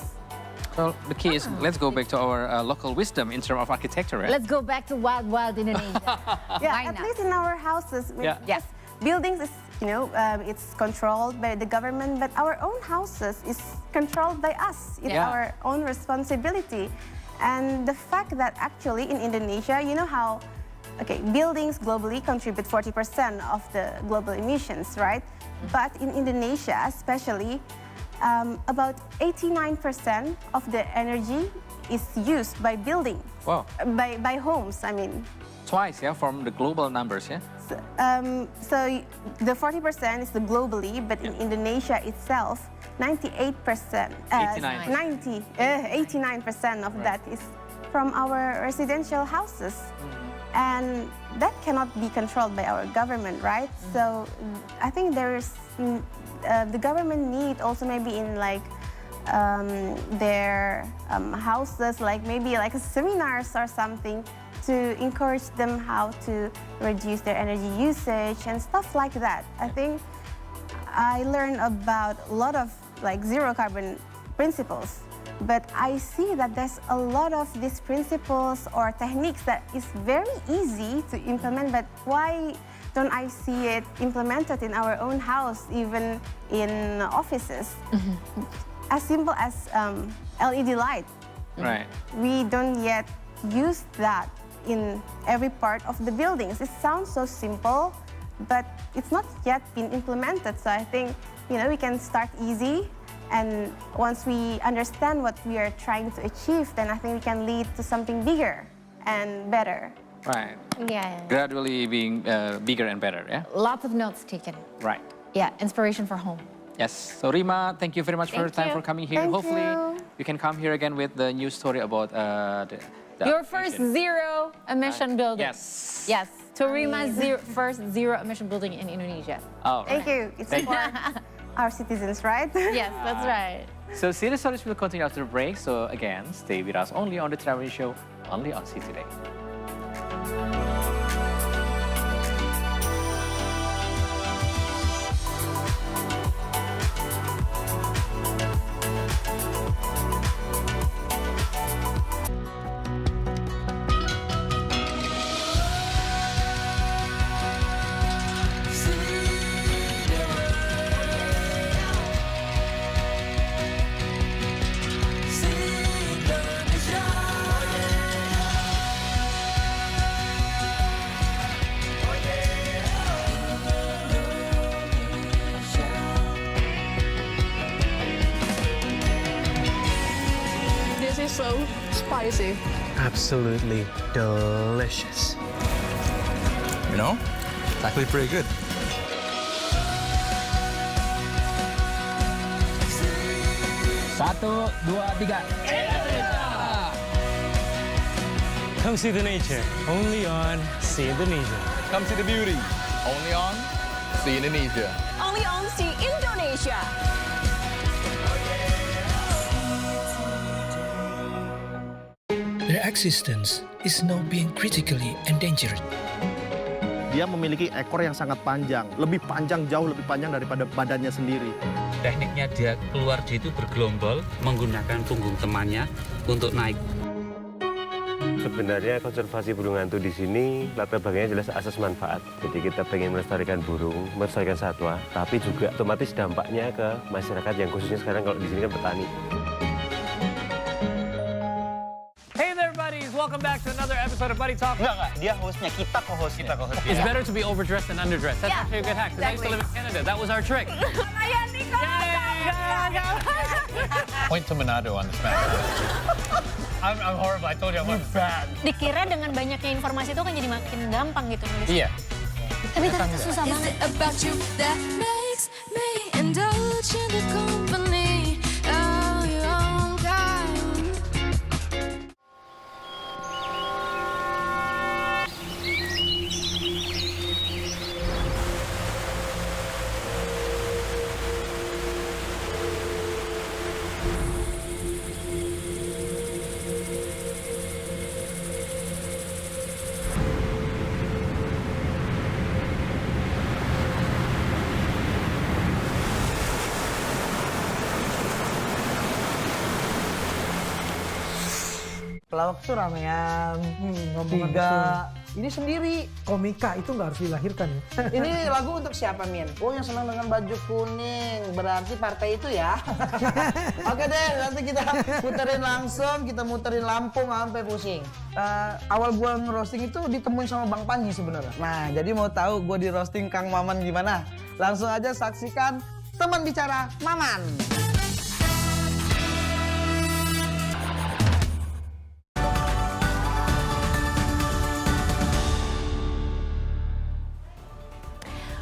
Well, the key is, let's go back to our local wisdom in terms of architecture, right? Let's go back to wild Indonesia. Yeah, at least in our houses. Yeah. Buildings is, you know, it's controlled by the government, but our own houses is controlled by us. It's our own responsibility. And the fact that actually in Indonesia, you know how, buildings globally contribute 40% of the global emissions, right? But in Indonesia, especially, about 89% of the energy is used by buildings. Wow. By homes, I mean. Twice, from the global numbers, So the 40% is the globally, but in Indonesia itself, 89% of that is from our residential houses. And that cannot be controlled by our government, right? So I think there is, the government need also maybe in like their houses, like maybe like seminars or something, to encourage them how to reduce their energy usage and stuff like that. I think I learned about a lot of like zero carbon principles, but I see that there's a lot of these principles or techniques that is very easy to implement, but why don't I see it implemented in our own house, even in offices? As simple as LED light. Right. We don't yet use that in every part of the buildings. It sounds so simple, but it's not yet been implemented. So I think, you know, we can start easy, and once we understand what we are trying to achieve, then I think we can lead to something bigger and better. Right. Yeah. Gradually being bigger and better, Lots of notes taken. Right. Yeah, inspiration for home. Yes. So Rima, thank you very much for your time for coming here. Thank Hopefully you can come here again with the new story about the your first zero emission building. Yes. Yes. To Rima's first zero emission building in Indonesia. Oh, Thank you. It's for our citizens, right? Yes, that's right. So City Stories will continue after the break. So again, stay with us only on the Travel Show, only on See Today. This is so spicy. Absolutely delicious. You know, it's actually pretty good. Satu, dua, tiga. Come see the nature, only on See Indonesia. Come see the beauty, only on See Indonesia. Only on See Indonesia. Their existence is now being critically endangered. Dia memiliki ekor yang sangat panjang, jauh lebih panjang daripada badannya sendiri. Tekniknya dia keluar di itu bergelombol, menggunakan punggung temannya untuk naik. Sebenarnya konservasi burung hantu di sini latar belakangnya jelas asas manfaat. Jadi kita pengen melestarikan burung, melestarikan satwa, tapi juga otomatis dampaknya ke masyarakat yang khususnya sekarang kalau di sini kan petani. Hey there, buddies! Welcome back to another episode of Buddy Talk. Enggak, dia hostnya, kita co-hostnya. It's better to be overdressed than underdressed. That's actually a good hack, because I used to live in Canada. That was our trick. Point to Manado on this map. I'm horrible. I told you I'm bad. Dikira dengan banyaknya informasi itu kan jadi makin gampang gitu nulis. Iya. Tapi ternyata susah banget. About you that makes me indulge in the company of your own kind. Pelawak tuh ramean, ngomongin tiga, ini sendiri. Komika itu nggak harus dilahirkan ya. Ini lagu untuk siapa, Min? Oh, yang senang dengan baju kuning, berarti partai itu ya. Oke deh, nanti kita puterin langsung, kita muterin Lampung sampai pusing. Awal gua ngerosting itu ditemuin sama Bang Panji sebenarnya. Nah, jadi mau tahu gua di roasting Kang Maman gimana? Langsung aja saksikan teman bicara Maman.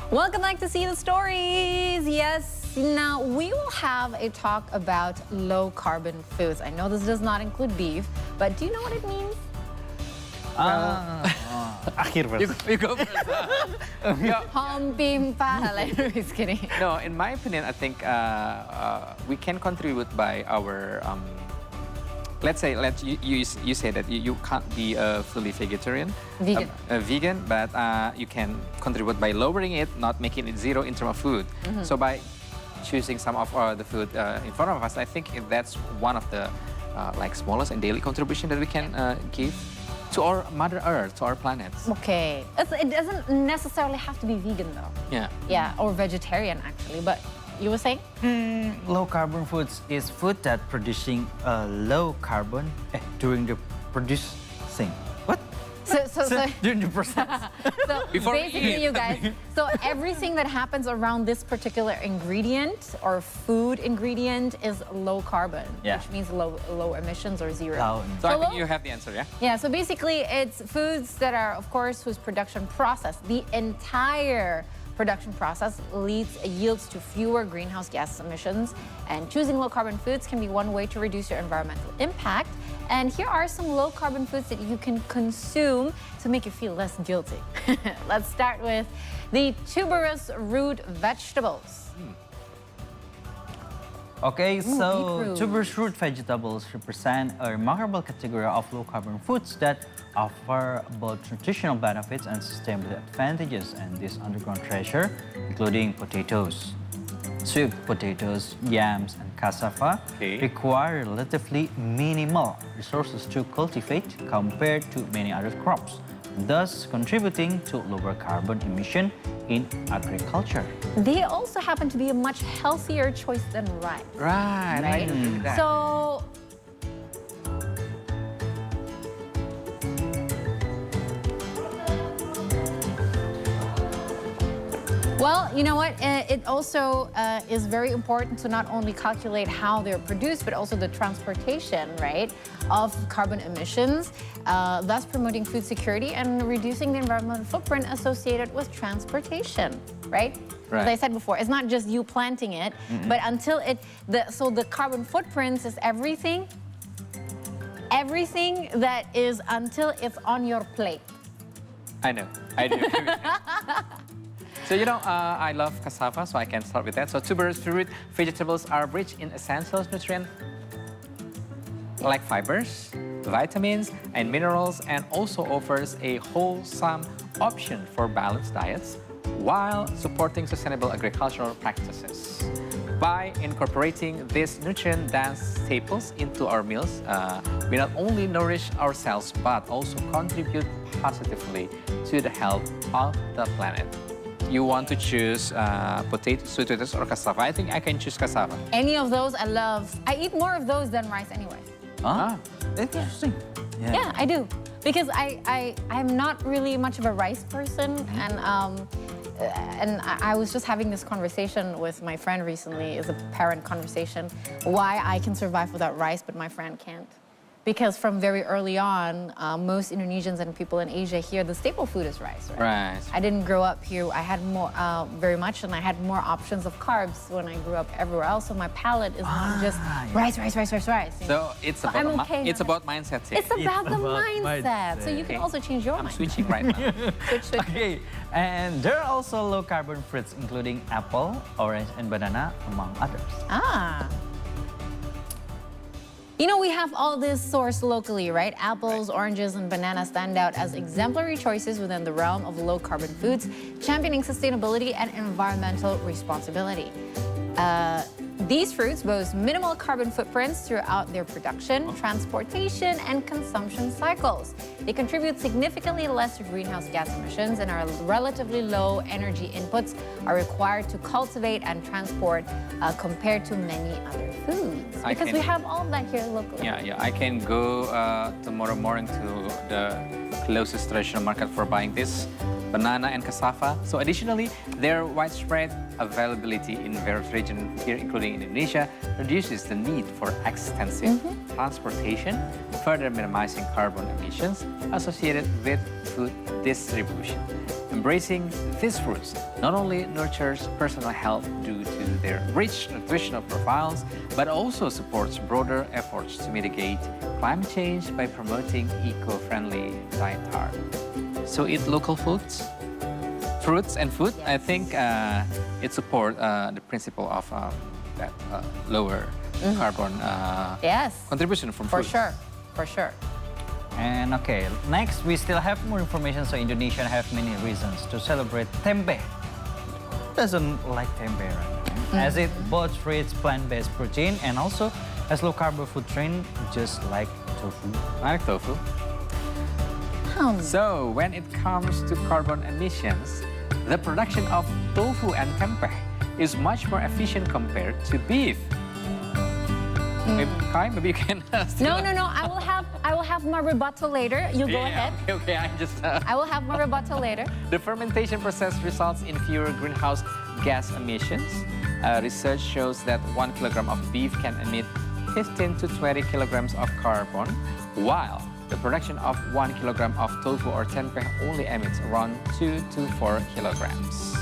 Welcome back to See the Stories. Yes, now we will have a talk about low carbon foods. I know this does not include beef, but do you know what it means? Akhir first. You go first. Hompimpa. Just kidding. No, in my opinion, I think we can contribute by our. Let's say you say that you can't be a fully vegetarian, vegan, but you can contribute by lowering it, not making it zero in terms of food. So by choosing some of the food in front of us, I think that's one of the like smallest and daily contribution that we can give to our Mother Earth, to our planet. Okay, it doesn't necessarily have to be vegan though. Yeah. Yeah, or vegetarian actually, but. You were saying? Low carbon foods is food that producing low carbon during the producing. What? So during the process. So basically, you guys, so everything that happens around this particular ingredient or food ingredient is low carbon, Yeah. which means low emissions or zero. So I think you have the answer, yeah? Yeah, so basically it's foods that are, of course, whose production process, the entire production process yields to fewer greenhouse gas emissions, and choosing low carbon foods can be one way to reduce your environmental impact. And here are some low carbon foods that you can consume to make you feel less guilty. Let's start with the tuberous root vegetables. Okay, so beetroot. tuberous root vegetables represent a remarkable category of low-carbon foods that offer both nutritional benefits and sustainability advantages. And this underground treasure, including potatoes, sweet potatoes, yams, and cassava, require relatively minimal resources to cultivate compared to many other crops, thus contributing to lower carbon emission in agriculture. They also happen to be a much healthier choice than rice. Right. Right? So, well, you know what? It also is very important to not only calculate how they're produced, but also the transportation, right, of carbon emissions, thus promoting food security and reducing the environmental footprint associated with transportation, right? Right. As I said before, it's not just you planting it, but until so the carbon footprints is everything that is until it's on your plate. I know. I do. So, you know, I love cassava, so I can start with that. So, tuberous root vegetables are rich in essential nutrients like fibers, vitamins, and minerals, and also offers a wholesome option for balanced diets while supporting sustainable agricultural practices. By incorporating these nutrient-dense staples into our meals, we not only nourish ourselves but also contribute positively to the health of the planet. You want to choose potatoes, sweet potatoes, or cassava? I think I can choose cassava. Any of those I love. I eat more of those than rice anyway. Ah, interesting. Yeah, I do. Because I'm not really much of a rice person, and I was just having this conversation with my friend recently. It's a parent conversation. Why I can survive without rice, but my friend can't. Because from very early on, most Indonesians and people in Asia here, the staple food is rice, right? Right. I didn't grow up here. I had more, very much, and I had more options of carbs when I grew up everywhere else. So my palate is not just rice. So it's about I'm okay it's now. about mindset. Too. It's about the mindset. So you can also change your I'm mind. switching right now. Switch. Okay, and there are also low-carbon fruits, including apple, orange, and banana, among others. Ah. You know, we have all this sourced locally, right? Apples, oranges, and bananas stand out as exemplary choices within the realm of low-carbon foods, championing sustainability and environmental responsibility. These fruits boast minimal carbon footprints throughout their production, transportation, and consumption cycles. They contribute significantly less to greenhouse gas emissions and are relatively low energy inputs are required to cultivate and transport compared to many other foods. Because we have all of that here locally. Yeah. I can go tomorrow morning to the closest traditional market for buying this banana and cassava. So additionally, their widespread availability in various regions here, including Indonesia, reduces the need for extensive transportation, further minimizing carbon emissions associated with food distribution. Embracing these fruits not only nurtures personal health due to their rich nutritional profiles, but also supports broader efforts to mitigate climate change by promoting eco-friendly dietary. So eat local foods, fruits and food. Yes. I think it supports the principle of that lower carbon contribution from food. For sure. And okay, next we still have more information. So Indonesia have many reasons to celebrate tempe. Who doesn't like tempe, right? As it both treats plant-based protein and also has low-carbon food trend, just like tofu. I like tofu. So when it comes to carbon emissions, the production of tofu and tempeh is much more efficient compared to beef. Maybe, Kai, maybe you can. No. I will have my rebuttal later. You go ahead. Okay. I just. I will have my rebuttal later. The fermentation process results in fewer greenhouse gas emissions. Research shows that 1 kilogram of beef can emit 15 to 20 kilograms of carbon, while the production of 1 kilogram of tofu or tempeh only emits around 2 to 4 kilograms.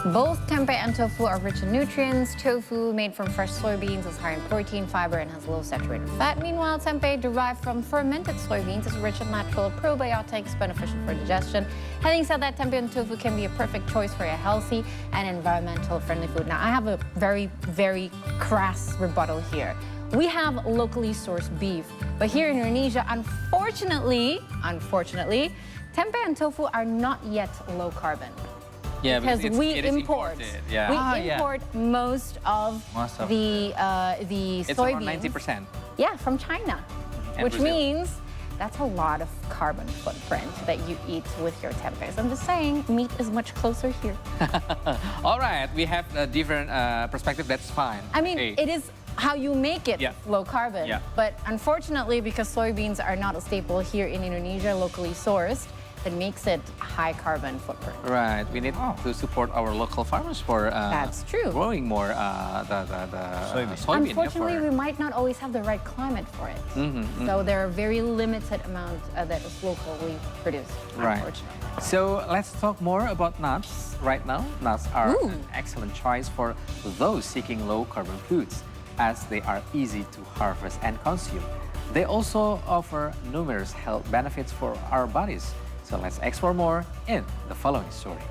Both tempeh and tofu are rich in nutrients. Tofu, made from fresh soybeans, is high in protein, fiber, and has low saturated fat. Meanwhile, tempeh, derived from fermented soybeans, is rich in natural probiotics, beneficial for digestion. Having said that, tempeh and tofu can be a perfect choice for a healthy and environmental-friendly food. Now, I have a very, very crass rebuttal here. We have locally sourced beef, but here in Indonesia, unfortunately, tempeh and tofu are not yet low carbon. Yeah, because it is imported. Yeah. We import most of the it's soybeans. around 90%. Yeah, from China, And which Brazil. means that's a lot of carbon footprint that you eat with your tempeh. So I'm just saying, meat is much closer here. All right, we have a different perspective. That's fine. I mean, Okay. it is how you make it low carbon. Yeah. But unfortunately, because soybeans are not a staple here in Indonesia, locally sourced, that makes it high carbon footprint. Right, we need to support our local farmers for That's true. growing more the soybean. Unfortunately, we might not always have the right climate for it. So there are very limited amount that is locally produced, Right. unfortunately. So let's talk more about nuts right now. Nuts are an excellent choice for those seeking low carbon foods, as they are easy to harvest and consume. They also offer numerous health benefits for our bodies. So let's explore more in the following story.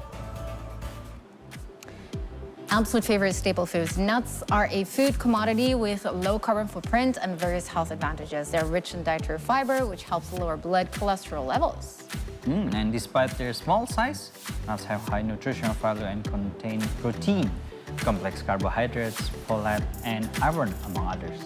Absolute favorite staple foods. Nuts are a food commodity with a low carbon footprint and various health advantages. They're rich in dietary fiber, which helps lower blood cholesterol levels. And despite their small size, nuts have high nutritional value and contain protein, complex carbohydrates, folate, and iron, among others.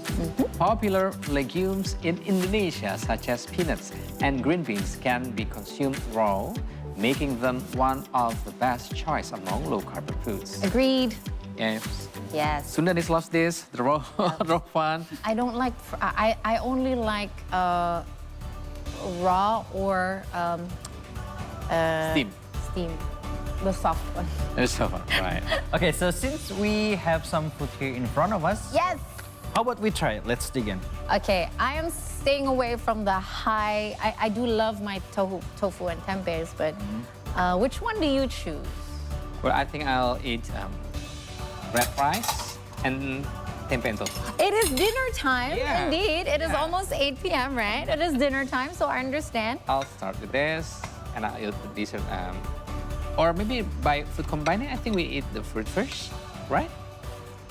Popular legumes in Indonesia, such as peanuts and green beans, can be consumed raw, making them one of the best choice among low-carbon foods. Agreed. Yes. Yes. Sundanese loves this, the raw, raw one. I don't like, I only like raw or Steam. Steam, the soft one. It's so fun, right. Okay, so since we have some food here in front of us, Yes. how about we try it? Let's dig in. Okay, I am staying away from the high. I do love my tofu and tempehs, but which one do you choose? Well, I think I'll eat red rice and tempeh and tofu. It is dinner time, Yeah. indeed. It is Yeah. almost 8 p.m., right? It is dinner time, so I understand. I'll start with this, and I'll eat the dessert. Or maybe by food combining, I think we eat the fruit first, right?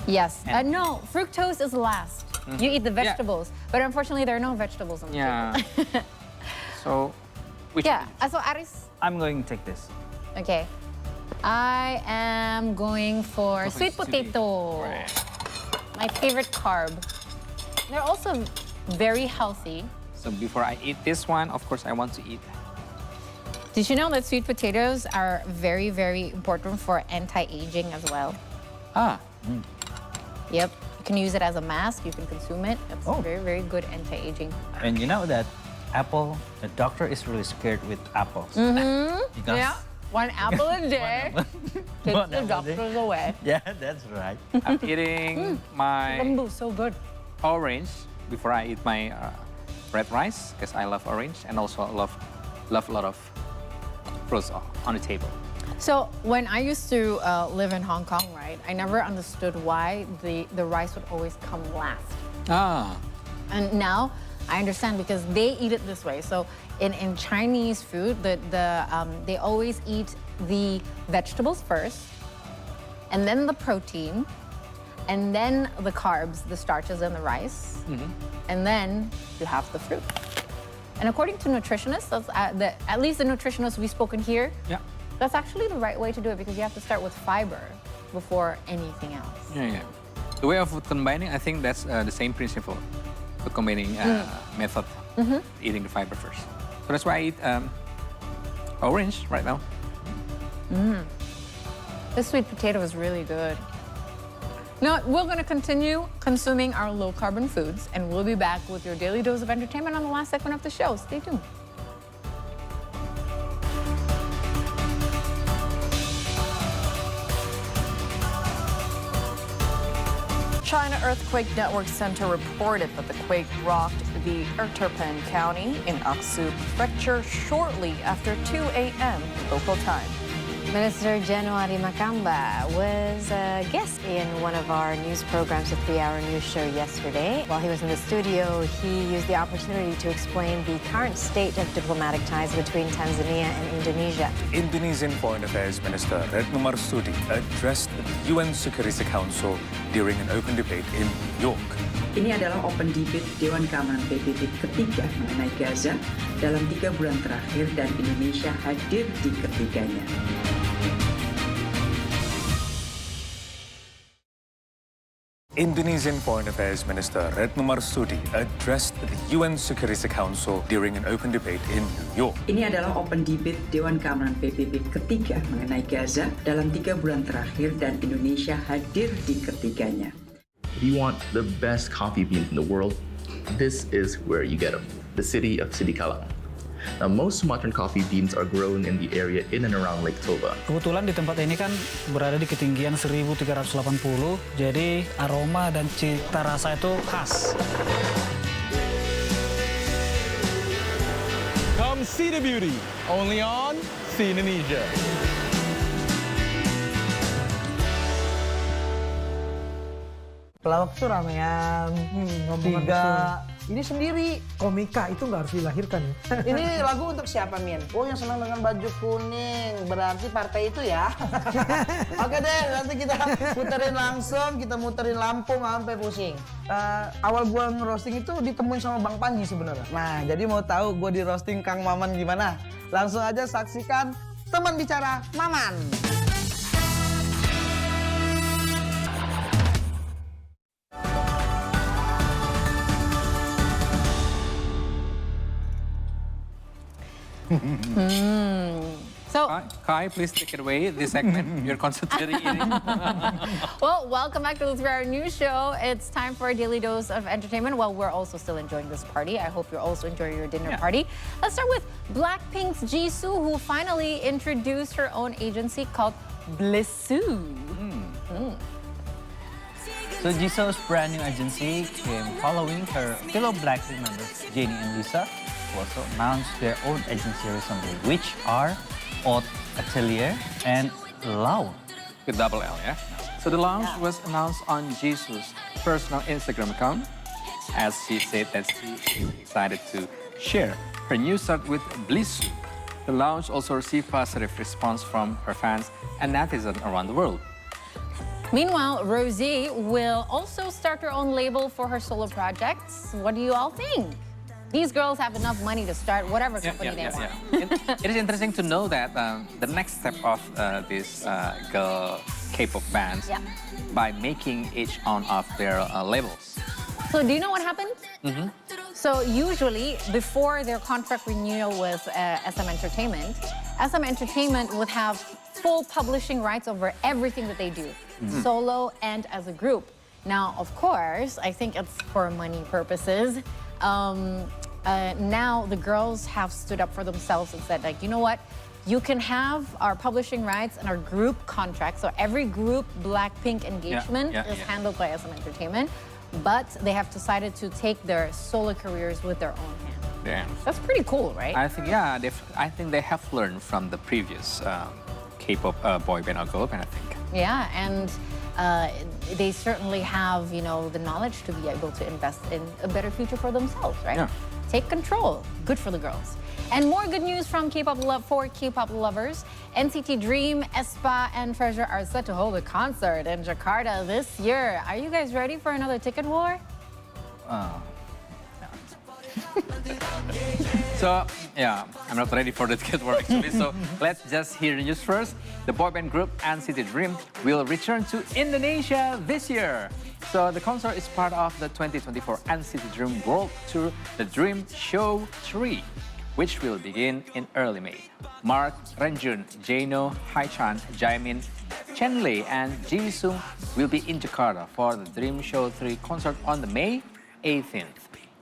Yes. No, fructose is last. You eat the Yeah. vegetables, but unfortunately, there are no vegetables on the Yeah. table. So, which Yeah. So Aris, I'm going to take this. okay. I am going for sweet potato. My favorite carb. They're also very healthy. So before I eat this one, of course, I want to eat. Did you know that sweet potatoes are very, very important for anti-aging as well? Ah. Yep. You can use it as a mask. You can consume it. It's very, very good anti-aging. And you know that apple, the doctor is really scared with apples. Because Yeah. One apple a day keeps One the apple a day. doctors away. Yeah, that's right. I'm eating my Bamboo, so good. orange before I eat my red rice, because I love orange and also love a lot of fruits on the table. So when I used to live in Hong Kong, right, I never understood why the rice would always come last. Ah. And now I understand because they eat it this way. So in Chinese food, they always eat the vegetables first, and then the protein, and then the carbs, the starches and the rice, and then you have the fruit. And according to nutritionists, at least the nutritionists we've spoken here, that's actually the right way to do it because you have to start with fiber before anything else. Yeah. The way of food combining, I think that's the same principle. Food combining method, eating the fiber first. So that's why I eat orange right now. This sweet potato is really good. Now, we're going to continue consuming our low-carbon foods, and we'll be back with your daily dose of entertainment on the last segment of the show. Stay tuned. China Earthquake Network Center reported that the quake rocked the Erterpen County in Aksu Prefecture shortly after 2 a.m. local time. Minister January Makamba was a guest in one of our news programs, a 3-hour news show yesterday. While he was in the studio, he used the opportunity to explain the current state of diplomatic ties between Tanzania and Indonesia. Indonesian Foreign Affairs Minister Retno Marsudi addressed the UN Security Council during an open debate in New York. Ini adalah open debate Dewan Keamanan PBB ketiga mengenai Gaza dalam 3 bulan terakhir dan Indonesia hadir di ketiganya. Indonesian Foreign Affairs Minister Retno Marsudi addressed the UN Security Council during an open debate in New York. Ini adalah open debate Dewan Keamanan PBB ketiga mengenai Gaza dalam 3 bulan terakhir dan Indonesia hadir di ketiganya. If you want the best coffee beans in the world, this is where you get them, the city of Sidikalang. Now, most Sumatran coffee beans are grown in the area in and around Lake Toba. Kebetulan di tempat ini kan berada di ketinggian 1380, jadi aroma dan cita rasa itu khas. Come see the beauty, only on See Indonesia. Pelawak tuh ramean, tiga. Ini sendiri. Komika itu nggak harus dilahirkan ya. Ini lagu untuk siapa, Min? Oh, yang senang dengan baju kuning. Berarti partai itu ya. Oke deh, nanti kita puterin langsung. Kita muterin Lampung sampai pusing. Awal gua ngerosting itu ditemuin sama Bang Panji sebenarnya. Nah, jadi mau tahu gua di roasting Kang Maman gimana? Langsung aja saksikan Teman Bicara Maman. So, Kai, please take it away, this segment. You're concentrating in it. well, welcome back to the 3-hour news show. It's time for a daily dose of entertainment. Well, we're also still enjoying this party. I hope you're also enjoying your dinner party. Let's start with Blackpink's Jisoo, who finally introduced her own agency called Blissoo. So Jisoo's brand new agency came following her fellow Blackpink members, Jennie and Lisa, who also announced their own agency recently, which are Haute Atelier and Lau. With double L, yeah? So the launch was announced on Jisoo's personal Instagram account, as she said that she is excited to share her new start with Blissoo. The launch also received positive response from her fans and netizens around the world. Meanwhile, Rosé will also start her own label for her solo projects. What do you all think? These girls have enough money to start whatever company they want. It is interesting to know that the next step of this girl K-pop bands by making each one of their labels. So do you know what happened? So usually before their contract renewal with SM Entertainment, SM Entertainment would have full publishing rights over everything that they do, solo and as a group. Now, of course, I think it's for money purposes. Now the girls have stood up for themselves and said, like, you know what? You can have our publishing rights and our group contract. So every group Blackpink engagement is handled by SM Entertainment, but they have decided to take their solo careers with their own hand. Yeah. That's pretty cool, right? I think, I think they have learned from the previous K-pop boy band or girl band, I think. Yeah, and they certainly have, you know, the knowledge to be able to invest in a better future for themselves, right? Yeah. Take control. Good for the girls. And more good news from K-pop for K-pop lovers. NCT Dream, aespa, and Treasure are set to hold a concert in Jakarta this year. Are you guys ready for another ticket war? So, I'm not ready for the ticket war actually. So let's just hear the news first. The boy band group NCT Dream will return to Indonesia this year. So the concert is part of the 2024 NCT Dream World Tour, the Dream Show 3, which will begin in early May. Mark, Renjun, Jeno, Haichan, Jaemin, Chenle, and Jisung will be in Jakarta for the Dream Show 3 concert on the May 18th.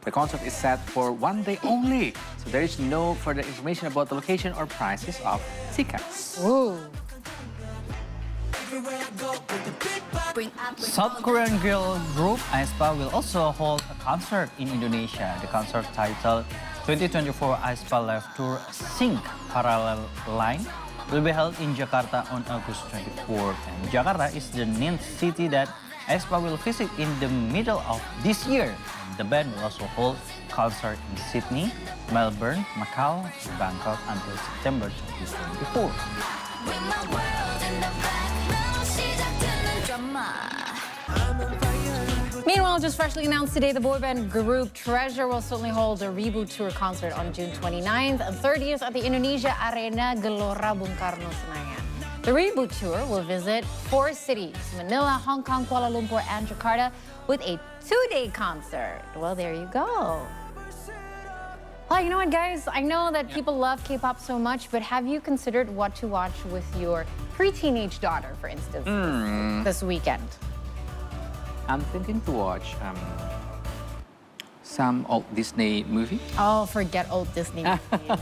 The concert is set for 1 day only, so there is no further information about the location or prices of tickets. Ooh. South Korean girl group aespa will also hold a concert in Indonesia. The concert titled 2024 aespa Live Tour Sync Parallel Line will be held in Jakarta on August 24th. And Jakarta is the 9th city that aespa will visit in the middle of this year. The band will also hold concert in Sydney, Melbourne, Macau, and Bangkok until September 2024. Meanwhile, just freshly announced today, the boy band group Treasure will certainly hold a reboot tour concert on June 29th and 30th at the Indonesia Arena Gelora Bung Karno, Senayan. The reboot tour will visit 4 cities, Manila, Hong Kong, Kuala Lumpur, and Jakarta, with a 2-day concert. Well, there you go. Well, you know what, guys? I know that people love K-pop so much, but have you considered what to watch with your pre-teenage daughter, for instance, this weekend? I'm thinking to watch some old Disney movie. Oh, forget old Disney movies.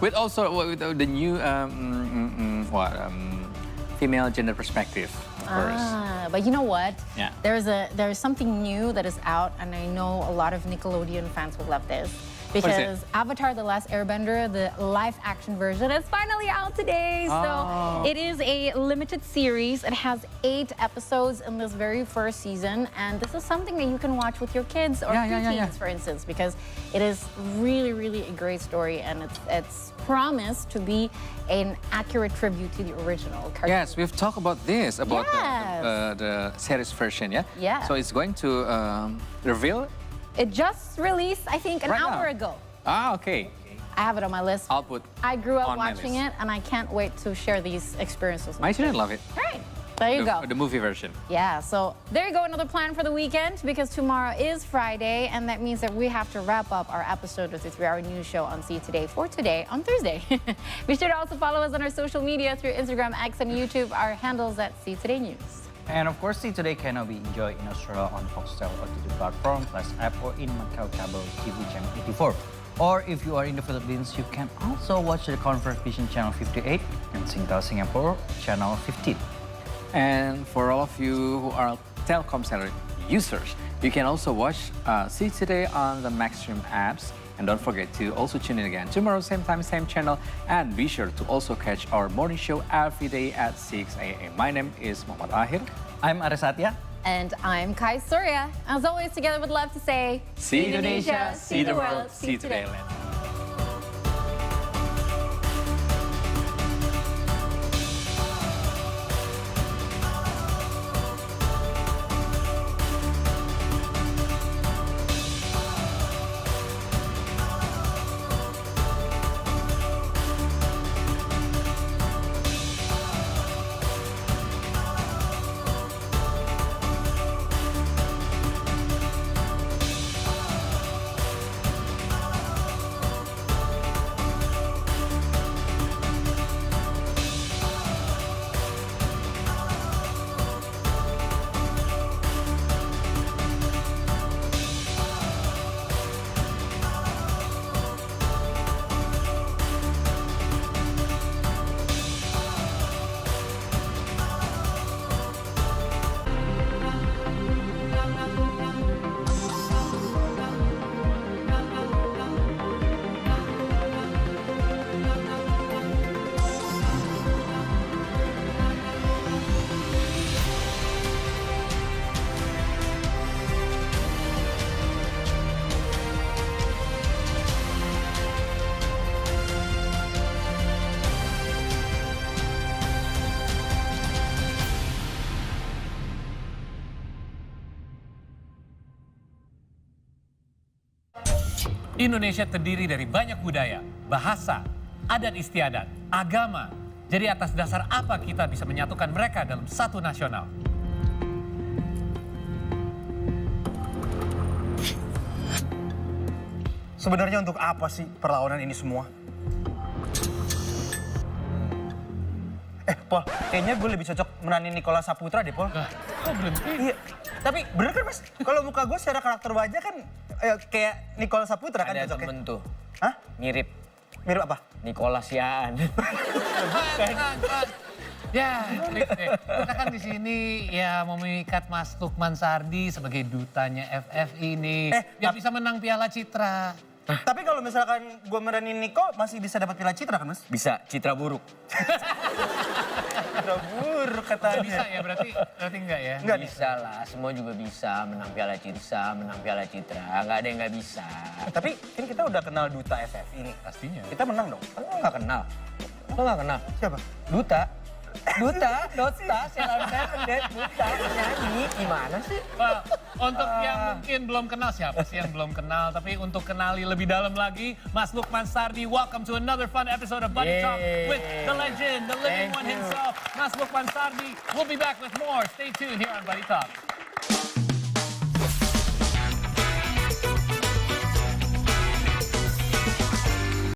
With also with the new female gender perspective, of course. But you know what? Yeah. There's something new that is out, and I know a lot of Nickelodeon fans will love this. What is it? Because Avatar: The Last Airbender, the live-action version, is finally out today. Oh. So it is a limited series. It has 8 episodes in this very first season, and this is something that you can watch with your kids or preteens, for instance, because it is really, really a great story, and it's promised to be an accurate tribute to the original cartoon. Yes, we've talked about this, about the series version, yeah? Yeah. So it's going to reveal. It just released, I think, an hour ago. Ah, okay. I have it on my list. I'll put I grew up on my watching list. it, and I can't wait to share these experiences. My children love it. Right. There you go. The movie version. Yeah, so there you go, another plan for the weekend, because tomorrow is Friday, and that means that we have to wrap up our episode of the 3-Hour News Show on See Today for today on Thursday. Be sure to also follow us on our social media through Instagram, X, and YouTube. Our handles at See Today News. And of course, See Today can now be enjoyed in Australia on Foxtel OTT platform, Plus app, or in Macau Cable TV channel 84. Or if you are in the Philippines, you can also watch the Convert Vision channel 58 and Singtel Singapore channel 15. And for all of you who are Telkomsel users, you can also watch See Today on the Maxstream apps. And don't forget to also tune in again tomorrow, same time, same channel. And be sure to also catch our morning show every day at 6 a.m. My name is Muhammad Ahir. I'm Aris Satya. And I'm Kai Surya. As always, together with love to say, See Indonesia, see the world, see today. Indonesia terdiri dari banyak budaya, bahasa, adat istiadat, agama. Jadi atas dasar apa kita bisa menyatukan mereka dalam satu nasional? Sebenarnya untuk apa sih perlawanan ini semua? Pol, kayaknya gue lebih cocok meranin Nicholas Saputra deh, Pol. Oh, berhenti? Iya, tapi bener kan, Mas? Kalau muka gue secara karakter wajah kan kayak Nicholas Saputra kan cocoknya. Ada temen tuh, Hah? mirip. Mirip apa? Nicholas Yaan. Ya, kita kan di sini ya mau mengikat Mas Lukman Sardi sebagai dutanya FFI nih. Biar bisa menang Piala Citra. Tapi kalau misalkan gue meranin Niko, masih bisa dapat piala citra kan, Mas? Bisa, citra buruk. Citra buruk katanya. Bisa ya, berarti enggak ya? Enggak bisa lah, semua juga bisa menang piala citra, nggak ada yang nggak bisa. Tapi kan kita udah kenal Duta FFI nih. Pastinya. Kita menang dong. Kan lo nggak kenal? Lo nggak kenal? Siapa? Dota, Sheila Fernandez, Duta, nyanyi, gimana sih? Well, untuk yang mungkin belum kenal, siapa sih yang belum kenal? Tapi untuk kenali lebih dalam lagi, Mas Lukman Sardi, welcome to another fun episode of Buddy Talk with the legend, the living one himself, Mas Lukman Sardi. We'll be back with more. Stay tuned here on Buddy Talk.